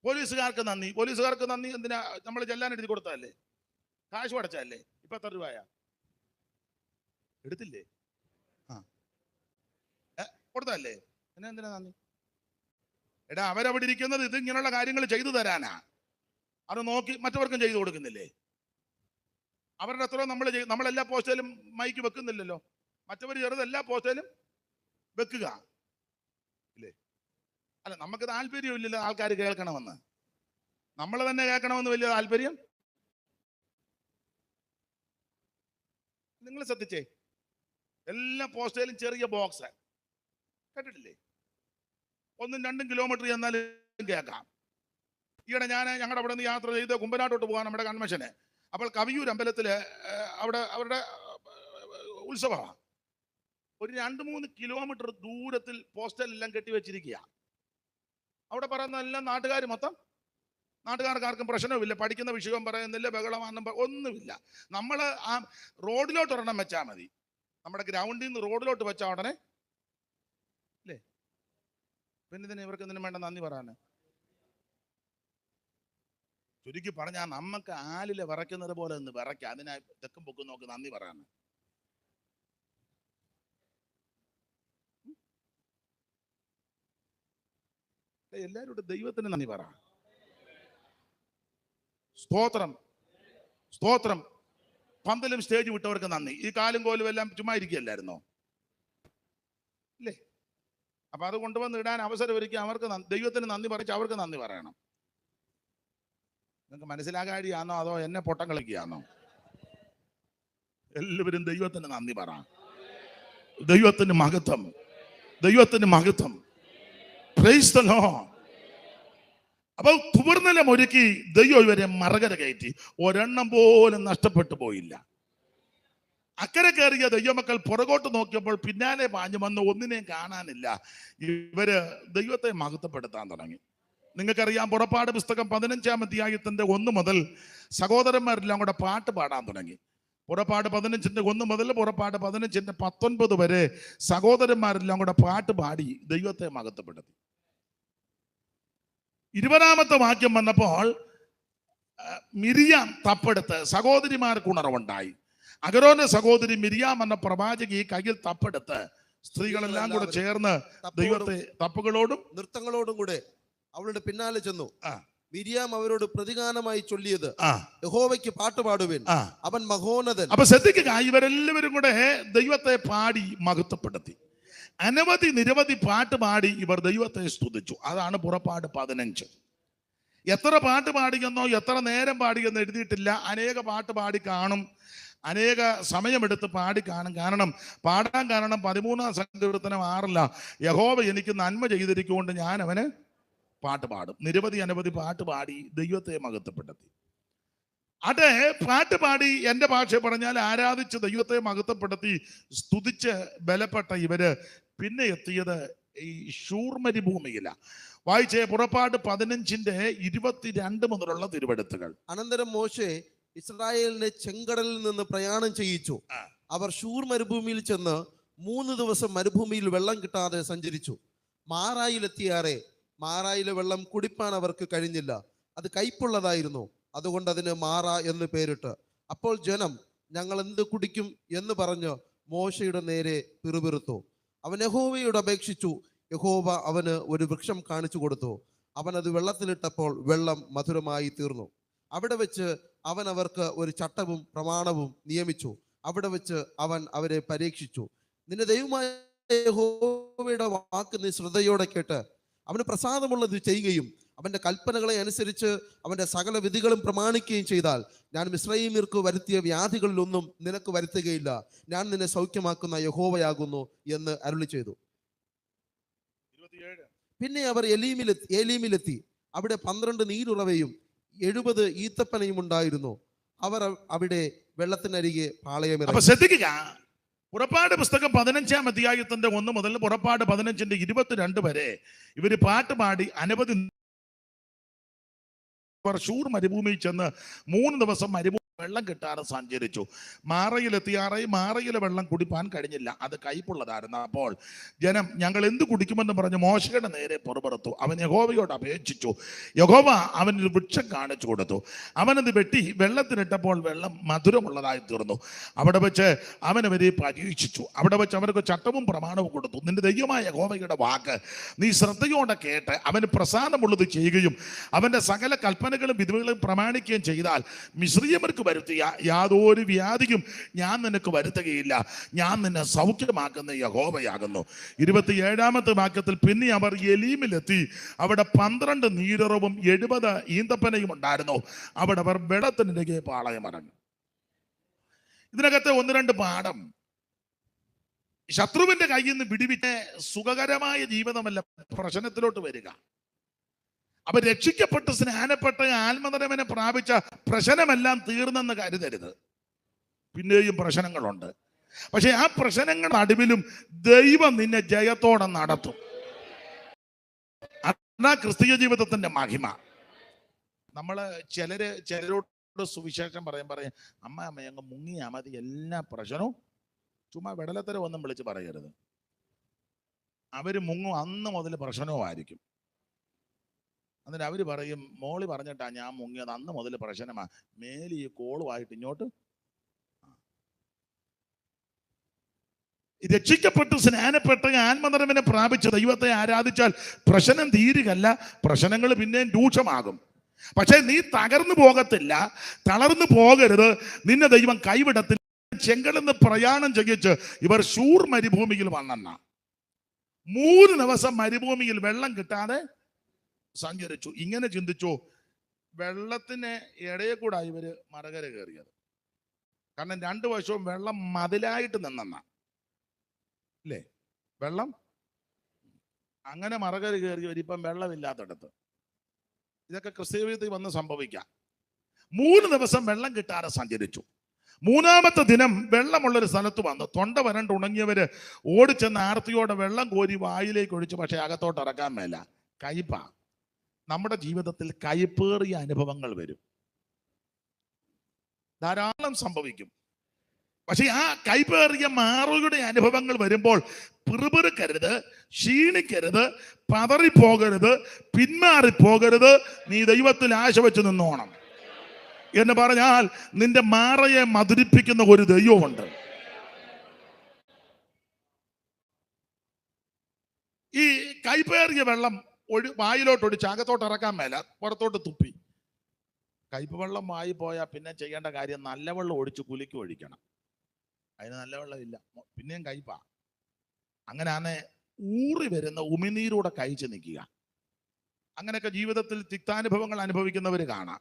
പോലീസുകാർക്ക് നന്ദി. പോലീസുകാർക്ക് നന്ദി എന്തിനാ? നമ്മൾ ചെല്ലാൻ എഴുതി കൊടുത്തതല്ലേ, കാശ് അടച്ചല്ലേ. ഇപ്പൊ എത്ര രൂപയാ എടുത്തില്ലേ? കൊടുത്തല്ലേ, പിന്നെ എന്തിനാ നന്ദി? എടാ, അവരവിടെ ഇരിക്കുന്നത് ഇത് ഇങ്ങനെയുള്ള കാര്യങ്ങൾ ചെയ്തു തരാനാ. അത് നോക്കി മറ്റവർക്കും ചെയ്തു കൊടുക്കുന്നില്ലേ? അവരുടെ അത്ര നമ്മളെല്ലാ പോസ്റ്റേലും മൈക്ക് വെക്കുന്നില്ലല്ലോ. മറ്റവർ ചെറുത് എല്ലാ പോസ്റ്റേലും വെക്കുക ഇല്ലേ? അല്ല, നമുക്ക് താല്പര്യമില്ലല്ലോ ആൾക്കാർ കേൾക്കണമെന്ന്. നമ്മൾ തന്നെ കേൾക്കണമെന്ന് വലിയ താല്പര്യം. നിങ്ങൾ ശ്രദ്ധിച്ചേ, എല്ലാ പോസ്റ്റേലും ചെറിയ ബോക്സ് കേട്ടിട്ടില്ലേ? 1-2 കിലോമീറ്റർ ചെന്നാലും കേൾക്കാം. ഈയിടെ ഞങ്ങളുടെ അവിടെ നിന്ന് യാത്ര ചെയ്ത് കുമ്പനാട്ടോട്ട് പോകാൻ നമ്മുടെ കൺവെൻഷന്. അപ്പോൾ കവിയൂർ അമ്പലത്തില് അവിടെ അവരുടെ ഉത്സവമാണ്. ഒരു 2-3 കിലോമീറ്റർ ദൂരത്തിൽ പോസ്റ്റലെല്ലാം കെട്ടിവെച്ചിരിക്കുക. അവിടെ പറയുന്ന എല്ലാം നാട്ടുകാർ മൊത്തം, നാട്ടുകാർക്ക് ആർക്കും പ്രശ്നവുമില്ല, പഠിക്കുന്ന വിഷയം പറയുന്നില്ല, ബഹളമാണെന്നും ഒന്നുമില്ല. നമ്മൾ ആ റോഡിലോട്ട് ഒരെണ്ണം വെച്ചാൽ മതി. നമ്മുടെ ഗ്രൗണ്ടിൽ നിന്ന് റോഡിലോട്ട് വെച്ചാൽ ഉടനെ അല്ലേ? പിന്നെ ഇതിന് ഇവർക്ക് എന്തിനും വേണ്ട നന്ദി പറയാന്? ചുരുക്കി പറഞ്ഞാൽ നമുക്ക് ആലിലെ വിറയ്ക്കുന്നത് പോലെ ഒന്ന് വിറയ്ക്കുക. അതിനായി തെക്കും പൊക്കും നോക്കി നന്ദി പറയാന്. എല്ലാവരും ദൈവത്തിന് നന്ദി പറ. സ്തോത്രം, സ്തോത്രം. പന്തലും സ്റ്റേജ് വിട്ടവർക്ക് നന്ദി. ഈ കാലും കോലും എല്ലാം ചുമ്മാ ഇരിക്കുകയല്ലായിരുന്നോ അല്ലേ? അപ്പൊ അത് കൊണ്ടുവന്ന് ഇടാൻ അവസരം ഒരുക്കി അവർക്ക് ദൈവത്തിന് നന്ദി പറയിച്ച് അവർക്ക് നന്ദി പറയണം. നിങ്ങൾക്ക് മനസ്സിലാകാഴിയാണോ അതോ എന്നെ പൊട്ടം കളിക്കുകയാണോ? എല്ലാവരും ദൈവത്തിന് നന്ദി പറ. ദൈവത്തിന് മഹത്വം, ദൈവത്തിന് മഹത്വം. Price the Lord. അപ്പൊ തുവർനിലം ഒരുക്കി ദൈവം ഇവരെ മറകര കയറ്റി. ഒരെണ്ണം പോലും നഷ്ടപ്പെട്ടു പോയില്ല. അക്കരെ കയറിയ ദൈവമക്കൾ പുറകോട്ട് നോക്കിയപ്പോൾ പിന്നാലെ പാഞ്ഞു വന്ന് ഒന്നിനെയും കാണാനില്ല. ഇവര് ദൈവത്തെ മഹത്വപ്പെടുത്താൻ തുടങ്ങി. നിങ്ങൾക്കറിയാം, പുറപ്പാട് പുസ്തകം 15-ാം അധ്യായത്തിന്റെ 1 മുതൽ സഹോദരന്മാരെല്ലാം കൂടെ പാട്ട് പാടാൻ തുടങ്ങി. പുറപ്പാട് 15-ന്റെ 1 മുതൽ പുറപ്പാട് 15-ന്റെ 19 വരെ സഹോദരന്മാരെല്ലാം കൂടെ പാട്ട് പാടി ദൈവത്തെ മഹത്വപ്പെടുത്തി. 20-ാമത്തെ വാക്യം വന്നപ്പോൾ മിരിയാം തപ്പെടുത്ത് സഹോദരിമാർക്ക് ഉണർവുണ്ടായി. അഹരോന്റെ സഹോദരി മിരിയാം എന്ന പ്രവാചകി കയ്യിൽ തപ്പെടുത്ത് സ്ത്രീകളെല്ലാം കൂടെ ചേർന്ന് ദൈവത്തെ തപ്പുകളോടും നൃത്തങ്ങളോടും കൂടെ അവളുടെ പിന്നാലെ ചെന്നു. മിരിയാം അവരോട് പ്രതിഗാനമായി ചൊല്ലിയത്, യഹോവയ്ക്ക് പാട്ടുപാടുവിൻ, അവൻ മഹോന്നതൻ. അപ്പൊ ശ്രദ്ധിക്കുക, ഇവരെല്ലാവരും കൂടെ ദൈവത്തെ പാടി മഹത്വപ്പെടുത്തി. നിരവധി പാട്ട് പാടി ഇവർ ദൈവത്തെ സ്തുതിച്ചു. അതാണ് പുറപ്പാട് 15. എത്ര പാട്ട് പാടിയെന്നോ എത്ര നേരം പാടിയെന്നോ എഴുതിയിട്ടില്ല. അനേക പാട്ട് പാടി കാണും. അനേക സമയമെടുത്ത് പാടി കാണും. പാടാൻ കാരണം 13-ാം സങ്കീർത്തനം 6 യഹോവ എനിക്ക് നന്മ ചെയ്തിരിക്കൊണ്ട് ഞാൻ അവന് പാട്ട് പാടും. അനവധി പാട്ട് പാടി ദൈവത്തെ മഹത്വപ്പെടുത്തി. അത് പാട്ട് പാടി, എൻ്റെ ഭാഷ പറഞ്ഞാൽ ആരാധിച്ച് ദൈവത്തെ മഹത്വപ്പെടുത്തി സ്തുതിച്ച് ബലപ്പെട്ട ഇവര് പിന്നെ എത്തിയത് ഈ ശൂർ മരുഭൂമിയില. വായിച്ചേ പുറപ്പാട് 15:22 മുതലുള്ള തിരുവെടുത്തുകൾ. അനന്തരം മോശെ ഇസ്രായേലിനെ ചെങ്കടലിൽ നിന്ന് പ്രയാണം ചെയ്യിച്ചു. അവർ ശൂർ മരുഭൂമിയിൽ ചെന്ന് 3 ദിവസം മരുഭൂമിയിൽ വെള്ളം കിട്ടാതെ സഞ്ചരിച്ചു. മാറായിലെത്തിയാറെ മാറായിലെ വെള്ളം കുടിപ്പാൻ അവർക്ക് കഴിഞ്ഞില്ല. അത് കയ്പുള്ളതായിരുന്നു. അതുകൊണ്ട് അതിന് മാറ എന്ന് പേരിട്ട്. അപ്പോൾ ജനം ഞങ്ങൾ എന്ത് കുടിക്കും എന്ന് പറഞ്ഞ് മോശയുടെ നേരെ പിറുപിറുത്തു. അവൻ യഹോവയോട് അപേക്ഷിച്ചു. യഹോവ അവന് ഒരു വൃക്ഷം കാണിച്ചു കൊടുത്തു. അവൻ അത് വെള്ളത്തിലിട്ടപ്പോൾ വെള്ളം മധുരമായി തീർന്നു. അവിടെ വെച്ച് അവൻ അവർക്ക് ഒരു ചട്ടവും പ്രമാണവും നിയമിച്ചു. അവിടെ വെച്ച് അവൻ അവരെ പരീക്ഷിച്ചു. നിന്റെ ദൈവമായ യഹോവയുടെ വാക്ക് നീ ശ്രദ്ധയോടെ കേട്ട് അവന് പ്രസാദമുള്ളത് ചെയ്യുകയും അവന്റെ കൽപ്പനകളെ അനുസരിച്ച് അവന്റെ സകല വിധികളും പ്രമാണിക്കുകയും ചെയ്താൽ ഞാൻ മിസ്രയീമ്യർക്ക് വരുത്തിയ വ്യാധികളിലൊന്നും നിനക്ക് വരുത്തുകയില്ല. ഞാൻ നിന്നെ സൗഖ്യമാക്കുന്ന യഹോവയാകുന്നു എന്ന് അരുളി ചെയ്തു. പിന്നെ അവർ ഏലീമിലെത്തി. അവിടെ 12 നീരുറവയും 70 ഈത്തപ്പനയും ഉണ്ടായിരുന്നു. അവർ അവിടെ വെള്ളത്തിനരികെ പാളയമിറങ്ങി. ശ്രദ്ധിക്കുക, പുറപ്പാട് പുസ്തകം 15-ാം അധ്യായത്തിന്റെ 1 മുതൽ പുറപ്പാട് 15-22 വരെ ഇവര് പാട്ട് പാടി അനവധി ശൂർ മരുഭൂമിയിൽ ചെന്ന് 3 ദിവസം മരുഭൂമി വെള്ളം കിട്ടാതെ സഞ്ചരിച്ചു. മാറയിലെത്തിയാറായി മാറയിലെ വെള്ളം കുടിപ്പാൻ കഴിഞ്ഞില്ല. അത് കയ്പുള്ളതായിരുന്നു. അപ്പോൾ ജനം ഞങ്ങൾ എന്ത് കുടിക്കുമെന്ന് പറഞ്ഞ് മോശയുടെ നേരെ പുറപ്പെടുത്തു. അവൻ യഹോവയോട് അപേക്ഷിച്ചു. യഹോവ അവനൊരു വൃക്ഷം കാണിച്ചു കൊടുത്തു. അവനത് വെട്ടി വെള്ളത്തിലിട്ടപ്പോൾ വെള്ളം മധുരമുള്ളതായി തീർന്നു. അവിടെ വെച്ച് അവനവരെ പരീക്ഷിച്ചു. അവിടെ വെച്ച് അവർക്ക് ചട്ടവും പ്രമാണവും കൊടുത്തു. നിന്റെ ദൈവമായ യഹോവയുടെ വാക്ക് നീ ശ്രദ്ധയോടെ കേട്ട് അവന് പ്രസാദമുള്ളത് ചെയ്യുകയും അവന്റെ സകല കൽപ്പനകളും വിധികളും പ്രമാണിക്കുകയും ചെയ്താൽ മിസ്രയീമ്യർക്ക് വരുത്തിയ യാതൊരു വ്യാധിയും ഞാൻ നിനക്ക് വരുത്തുകയില്ല. ഞാൻ നിന്നെ സൗഖ്യമാക്കുന്ന യഹോവയാകുന്നു. 27-ാമത്തെ വാക്യത്തിൽ പിന്നെ അവർ എലീമിലെത്തി. അവിടെ 12 നീരുറവും 70 ഈന്തപ്പനയും ഉണ്ടായിരുന്നു. അവിടെ അവർ വെള്ളത്തിനിടയ്ക്ക് പാളയമിറങ്ങി. ഇതിനകത്ത് 1-2 പാഠം. ശത്രുവിന്റെ കയ്യിൽ നിന്ന് വിടുവിച്ച് സുഖകരമായ ജീവിതമല്ല പ്രശ്നത്തിലോട്ട് വരിക. അപ്പൊ രക്ഷിക്കപ്പെട്ട് സ്നാനപ്പെട്ട് ആത്മനിറവിനെ പ്രാപിച്ച പ്രശ്നമെല്ലാം തീർന്നെന്ന് കരുതരുത്. പിന്നെയും പ്രശ്നങ്ങളുണ്ട്. പക്ഷെ ആ പ്രശ്നങ്ങളുടെ നടുവിലും ദൈവം നിന്നെ ജയത്തോടെ നടത്തും. അതാ ക്രിസ്തീയ ജീവിതത്തിന്റെ മഹിമ. നമ്മള് ചിലരോട് സുവിശേഷം പറയും അമ്മ അങ്ങ് മുങ്ങിയാ മതി, എല്ലാ പ്രശ്നവും. ചുമ്മാ വെടലത്തരം ഒന്നും വിളിച്ച് പറയരുത്. അവര് മുങ്ങും അന്ന് മുതൽ പ്രശ്നവും ആയിരിക്കും. എന്നിട്ട് അവര് പറയും മോളി പറഞ്ഞിട്ടാ ഞാൻ മുങ്ങിയത്, അന്ന് മുതൽ പ്രശ്നമാ, മേലി ഈ കോളുമായിട്ട് ഇങ്ങോട്ട്. രക്ഷിക്കപ്പെട്ട് സ്നാനപ്പെട്ട് ആത്മനിറവിനെ പ്രാപിച്ച് ദൈവത്തെ ആരാധിച്ചാൽ പ്രശ്നം തീരുകയല്ല, പ്രശ്നങ്ങൾ പിന്നെയും രൂക്ഷമാകും. പക്ഷെ നീ തകർന്നു പോകത്തില്ല, തളർന്നു പോകരുത്. നിന്നെ ദൈവം കൈവിടത്തില്ല. ചെങ്കടന്ന് പ്രയാണം ചെയ്യിച്ച് ഇവർ ശൂർ മരുഭൂമിയിൽ വന്നെന്ന 3 ദിവസം മരുഭൂമിയിൽ വെള്ളം കിട്ടാതെ സഞ്ചരിച്ചു. ഇങ്ങനെ ചിന്തിച്ചു, വെള്ളത്തിന് ഇടയെ കൂടെ ഇവര് മറകര കയറിയത്. കാരണം 2 വശവും വെള്ളം മതിലായിട്ട് നിന്നെന്ന അല്ലേ, വെള്ളം അങ്ങനെ മറകര കയറിയവർ ഇപ്പം വെള്ളമില്ലാത്തടത്ത്. ഇതൊക്കെ ക്രിസ്തീയതയിൽ വന്ന് സംഭവിക്കാം. 3 ദിവസം വെള്ളം കിട്ടാതെ സഞ്ചരിച്ചു. 3-ാമത്തെ ദിനം വെള്ളമുള്ളൊരു സ്ഥലത്ത് വന്നു. തൊണ്ട വരണ്ട് ഉണങ്ങിയവര് ഓടിച്ചെന്ന് ആർത്തിയോടെ വെള്ളം കോരി വായിലേക്ക് ഒഴിച്ചു. പക്ഷെ അകത്തോട്ട് ഇറക്കാൻ മേല, കയ്പ. നമ്മുടെ ജീവിതത്തിൽ കയ്പേറിയ അനുഭവങ്ങൾ വരും, ധാരാളം സംഭവിക്കും. പക്ഷെ ആ കയ്പേറിയ മാറുകളുടെ അനുഭവങ്ങൾ വരുമ്പോൾ പിറുപിറുക്കരുത്, ക്ഷീണിക്കരുത്, പതറിപ്പോകരുത്, പിന്മാറിപ്പോകരുത്. നീ ദൈവത്തിൽ ആശ വെച്ച് നിന്നോണം. എന്ന് പറഞ്ഞാൽ നിന്റെ മാറയെ മധുരിപ്പിക്കുന്ന ഒരു ദൈവമുണ്ട്. ഈ കയ്പേറിയ വെള്ളം വായിലോട്ട് ഒഴിച്ച് അകത്തോട്ട് ഇറക്കാൻ മേല, പുറത്തോട്ട് തുപ്പി. കയ്പ് വെള്ളം വായി പോയാൽ പിന്നെ ചെയ്യേണ്ട കാര്യം നല്ല വെള്ളം ഒഴിച്ച് കുലുക്കി ഒഴിക്കണം. അതിന് നല്ല വെള്ളമില്ല, പിന്നെയും കയ്പാ. അങ്ങനെയാണ് ഊറി വരുന്ന ഉമിനീരൂടെ കഴിച്ച് നിൽക്കുക. അങ്ങനെയൊക്കെ ജീവിതത്തിൽ തിക്താനുഭവങ്ങൾ അനുഭവിക്കുന്നവർ കാണാം.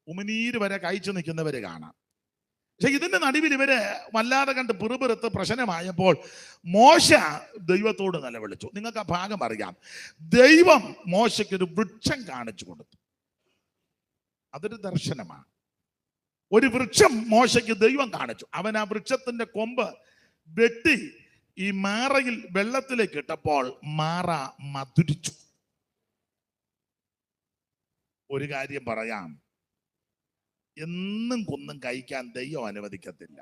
ഉമിനീര് വരെ കഴിച്ചു നിൽക്കുന്നവർ കാണാം. പക്ഷെ ഇതിന്റെ നടുവിൽ ഇവര് വല്ലാതെ കണ്ട് പിറുപിറുത്ത് പ്രശ്നമായപ്പോൾ മോശ ദൈവത്തോട് നിലവിളിച്ചു. നിങ്ങൾക്ക് ആ ഭാഗം അറിയാം. ദൈവം മോശയ്ക്ക് ഒരു വൃക്ഷം കാണിച്ചു കൊടുത്തു. അതൊരു ദർശനമാണ്. ഒരു വൃക്ഷം മോശയ്ക്ക് ദൈവം കാണിച്ചു. അവൻ ആ വൃക്ഷത്തിന്റെ കൊമ്പ് വെട്ടി ഈ മാറയിൽ വെള്ളത്തിലേക്ക് ഇട്ടപ്പോൾ മാറ മധുരിച്ചു. ഒരു കാര്യം പറയാം, എന്നും കൊന്നും കഴിക്കാൻ ദൈവം അനുവദിക്കത്തില്ല.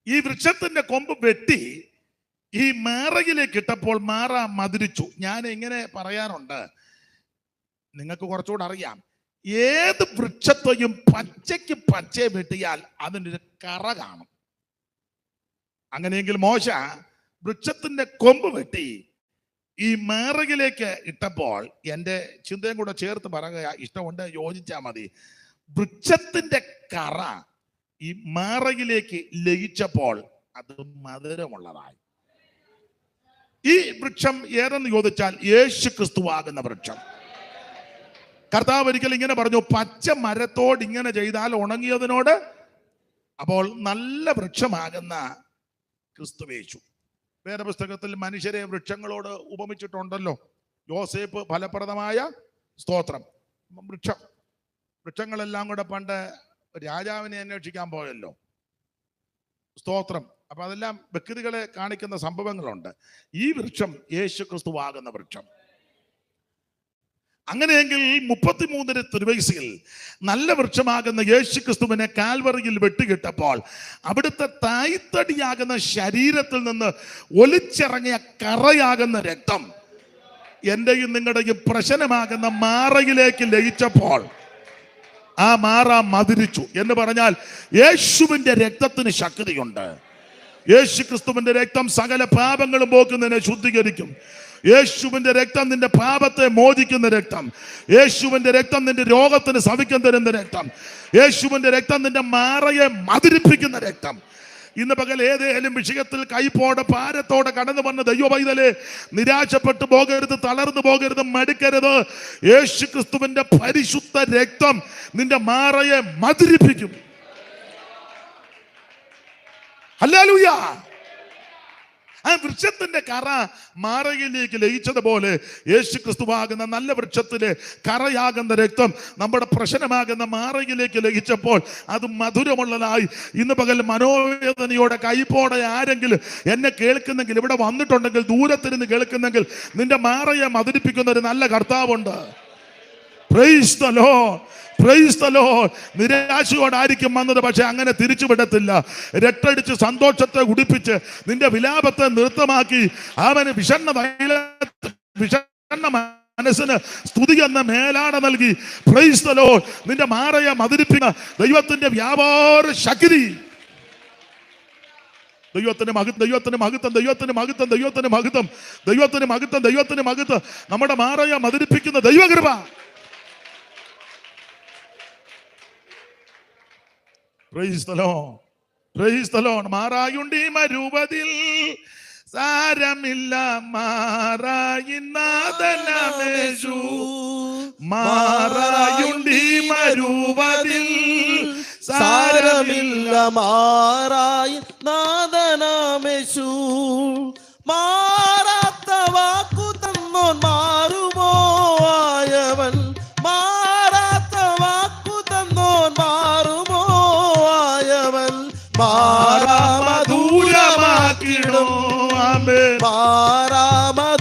ഈ വൃക്ഷത്തിന്റെ കൊമ്പ് വെട്ടി ഈ മാറയിലേക്ക് ഇട്ടപ്പോൾ മാറ മധുരിച്ചു. ഞാൻ ഇങ്ങനെ പറയാറുണ്ട്, നിങ്ങൾക്ക് കുറച്ചുകൂടെ അറിയാം. ഏത് വൃക്ഷത്തെയും പച്ചയ്ക്ക് പച്ചയെ വെട്ടിയാൽ അതിനൊരു കറ കാണും. അങ്ങനെയെങ്കിൽ മോശ വൃക്ഷത്തിന്റെ കൊമ്പ് വെട്ടി ഈ മാറയിലേക്ക് ഇട്ടപ്പോൾ, എൻ്റെ ചിന്തയും കൂടെ ചേർത്ത് പറയുക, ഇഷ്ടമുണ്ട് യോജിച്ചാൽ മതി, വൃക്ഷത്തിന്റെ കറ ഈ മാറയിലേക്ക് ലയിച്ചപ്പോൾ അത് മധുരമുള്ളതായി. ഈ വൃക്ഷം ഏതെന്ന് ചോദിച്ചാൽ യേശു ക്രിസ്തുവാകുന്ന വൃക്ഷം. കർത്താവ് ഒരിക്കൽ ഇങ്ങനെ പറഞ്ഞു, പച്ച മരത്തോട് ഇങ്ങനെ ചെയ്താൽ ഉണങ്ങിയതിനോട്. അപ്പോൾ നല്ല വൃക്ഷമാകുന്ന ക്രിസ്തുവേശു. വേദപുസ്തകത്തിൽ മനുഷ്യരെ വൃക്ഷങ്ങളോട് ഉപമിച്ചിട്ടുണ്ടല്ലോ. യോസേപ്പ് ഫലപ്രദമായ സ്തോത്രം, വൃക്ഷങ്ങളെല്ലാം കൂടെ പണ്ട് രാജാവിനെ അന്വേഷിക്കാൻ പോയല്ലോ, സ്തോത്രം. അപ്പൊ അതെല്ലാം വ്യക്തികളെ കാണിക്കുന്ന സംഭവങ്ങളുണ്ട്. ഈ വൃക്ഷം യേശു ക്രിസ്തുവാകുന്ന വൃക്ഷം. അങ്ങനെയെങ്കിൽ 33 തിരുവയസ്സിൽ നല്ല വൃക്ഷമാകുന്ന യേശു ക്രിസ്തുവിനെ കാൽവറിയിൽ വെട്ടുകിട്ടപ്പോൾ അവിടുത്തെ തായ്തടിയാകുന്ന ശരീരത്തിൽ നിന്ന് ഒലിച്ചിറങ്ങിയ കറയാകുന്ന രക്തം എന്റെയും നിങ്ങളുടെയും പ്രശ്നമാകുന്ന മാറയിലേക്ക് ലയിച്ചപ്പോൾ ആ മാറ മധുരിച്ചു. എന്ന് പറഞ്ഞാൽ യേശുവിന്റെ രക്തത്തിന് ശക്തിയുണ്ട്. യേശു ക്രിസ്തുവിന്റെ രക്തം സകല പാപങ്ങളും പോക്കുന്നതിനെ ശുദ്ധീകരിക്കും. യേശുവിന്റെ രക്തം നിന്റെ പാപത്തെ മോചിക്കുന്ന രക്തം. യേശുവിന്റെ രക്തം നിന്റെ രോഗത്തിന് സവിക്കം തരുന്ന രക്തം. യേശുവിന്റെ രക്തം നിന്റെ മാറയെ മധുരിപ്പിക്കുന്ന രക്തം. ഇന്ന് പകൽ ഏതേലും വിഷയത്തിൽ കൈപ്പോടെ ഭാരത്തോടെ കടന്നു വന്ന ദൈവ പൈതലേ, നിരാശപ്പെട്ടു പോകരുത്, തളർന്നു പോകരുത്, മടുക്കരുത്. യേശു ക്രിസ്തുവിന്റെ പരിശുദ്ധ രക്തം നിന്റെ മാറയെ മധുരിപ്പിക്കും. ഹല്ലേലൂയ. ആ വൃക്ഷത്തിന്റെ കറ മാറയിലേക്ക് ലയിച്ചതുപോലെ യേശു ക്രിസ്തുവാകുന്ന നല്ല വൃക്ഷത്തിലെ കറയാകുന്ന രക്തം നമ്മുടെ പ്രശ്നമാകുന്ന മാറയിലേക്ക് ലയിച്ചപ്പോൾ അത് മധുരമുള്ളതായി. ഇന്ന് പകൽ മനോവേദനയോടെ കൈപ്പോടെ ആരെങ്കിലും എന്നെ കേൾക്കുന്നെങ്കിൽ, ഇവിടെ വന്നിട്ടുണ്ടെങ്കിൽ, ദൂരത്തിരുന്ന് കേൾക്കുന്നെങ്കിൽ, നിന്റെ മാറയെ മധുരിപ്പിക്കുന്ന ഒരു നല്ല കർത്താവുണ്ട്. Praise the Lord, praise the Lord. നിരാശയോടായിരിക്കും വന്നത്, പക്ഷെ അങ്ങനെ തിരിച്ചു വിടത്തില്ല. രട്ടടിച്ച് സന്തോഷത്തെ ഉടിപ്പിച്ച് നിന്റെ വിലാപത്തെ നൃത്തമാക്കി അവന് വിഷണ്ണ മനസ്സിന് സ്തുതി എന്ന മേലാട നൽകി. Price the Lord. നിന്റെ മാറയെ മധുരിപ്പിക്കുന്ന ദൈവത്തിന്റെ വ്യാപാര ശക്തി. ദൈവത്തിന് മഹത്വം, ദൈവത്തിന് മഹത്വം, ദൈവത്തിന് മഹത്വം, ദൈവത്തിന് മഹത്വം, ദൈവത്തിന് മഹത്വം, ദൈവത്തിന് മഹത്വം. നമ്മുടെ മാറയെ മധുരിപ്പിക്കുന്ന ദൈവകൃപ. Praise the Lord, praise the Lord. മാറായുണ്ടി മരുവതിൽ സാരമില്ല, മാറായിനാഥനമേശു. മാറായുണ്ടി മരുവതിൽ സാരമില്ല, മാറായി നാഥനമേശു. മാറാത്ത വാക്കു തന്നോൻ മാറുമോ ആയവൻ. മാറാത്ത വാക്കു തന്നോൻ മാറുമോ ആയവൻ. മാറാമധുരമാക്കിടും, മാറാമധുരമാക്കിടും.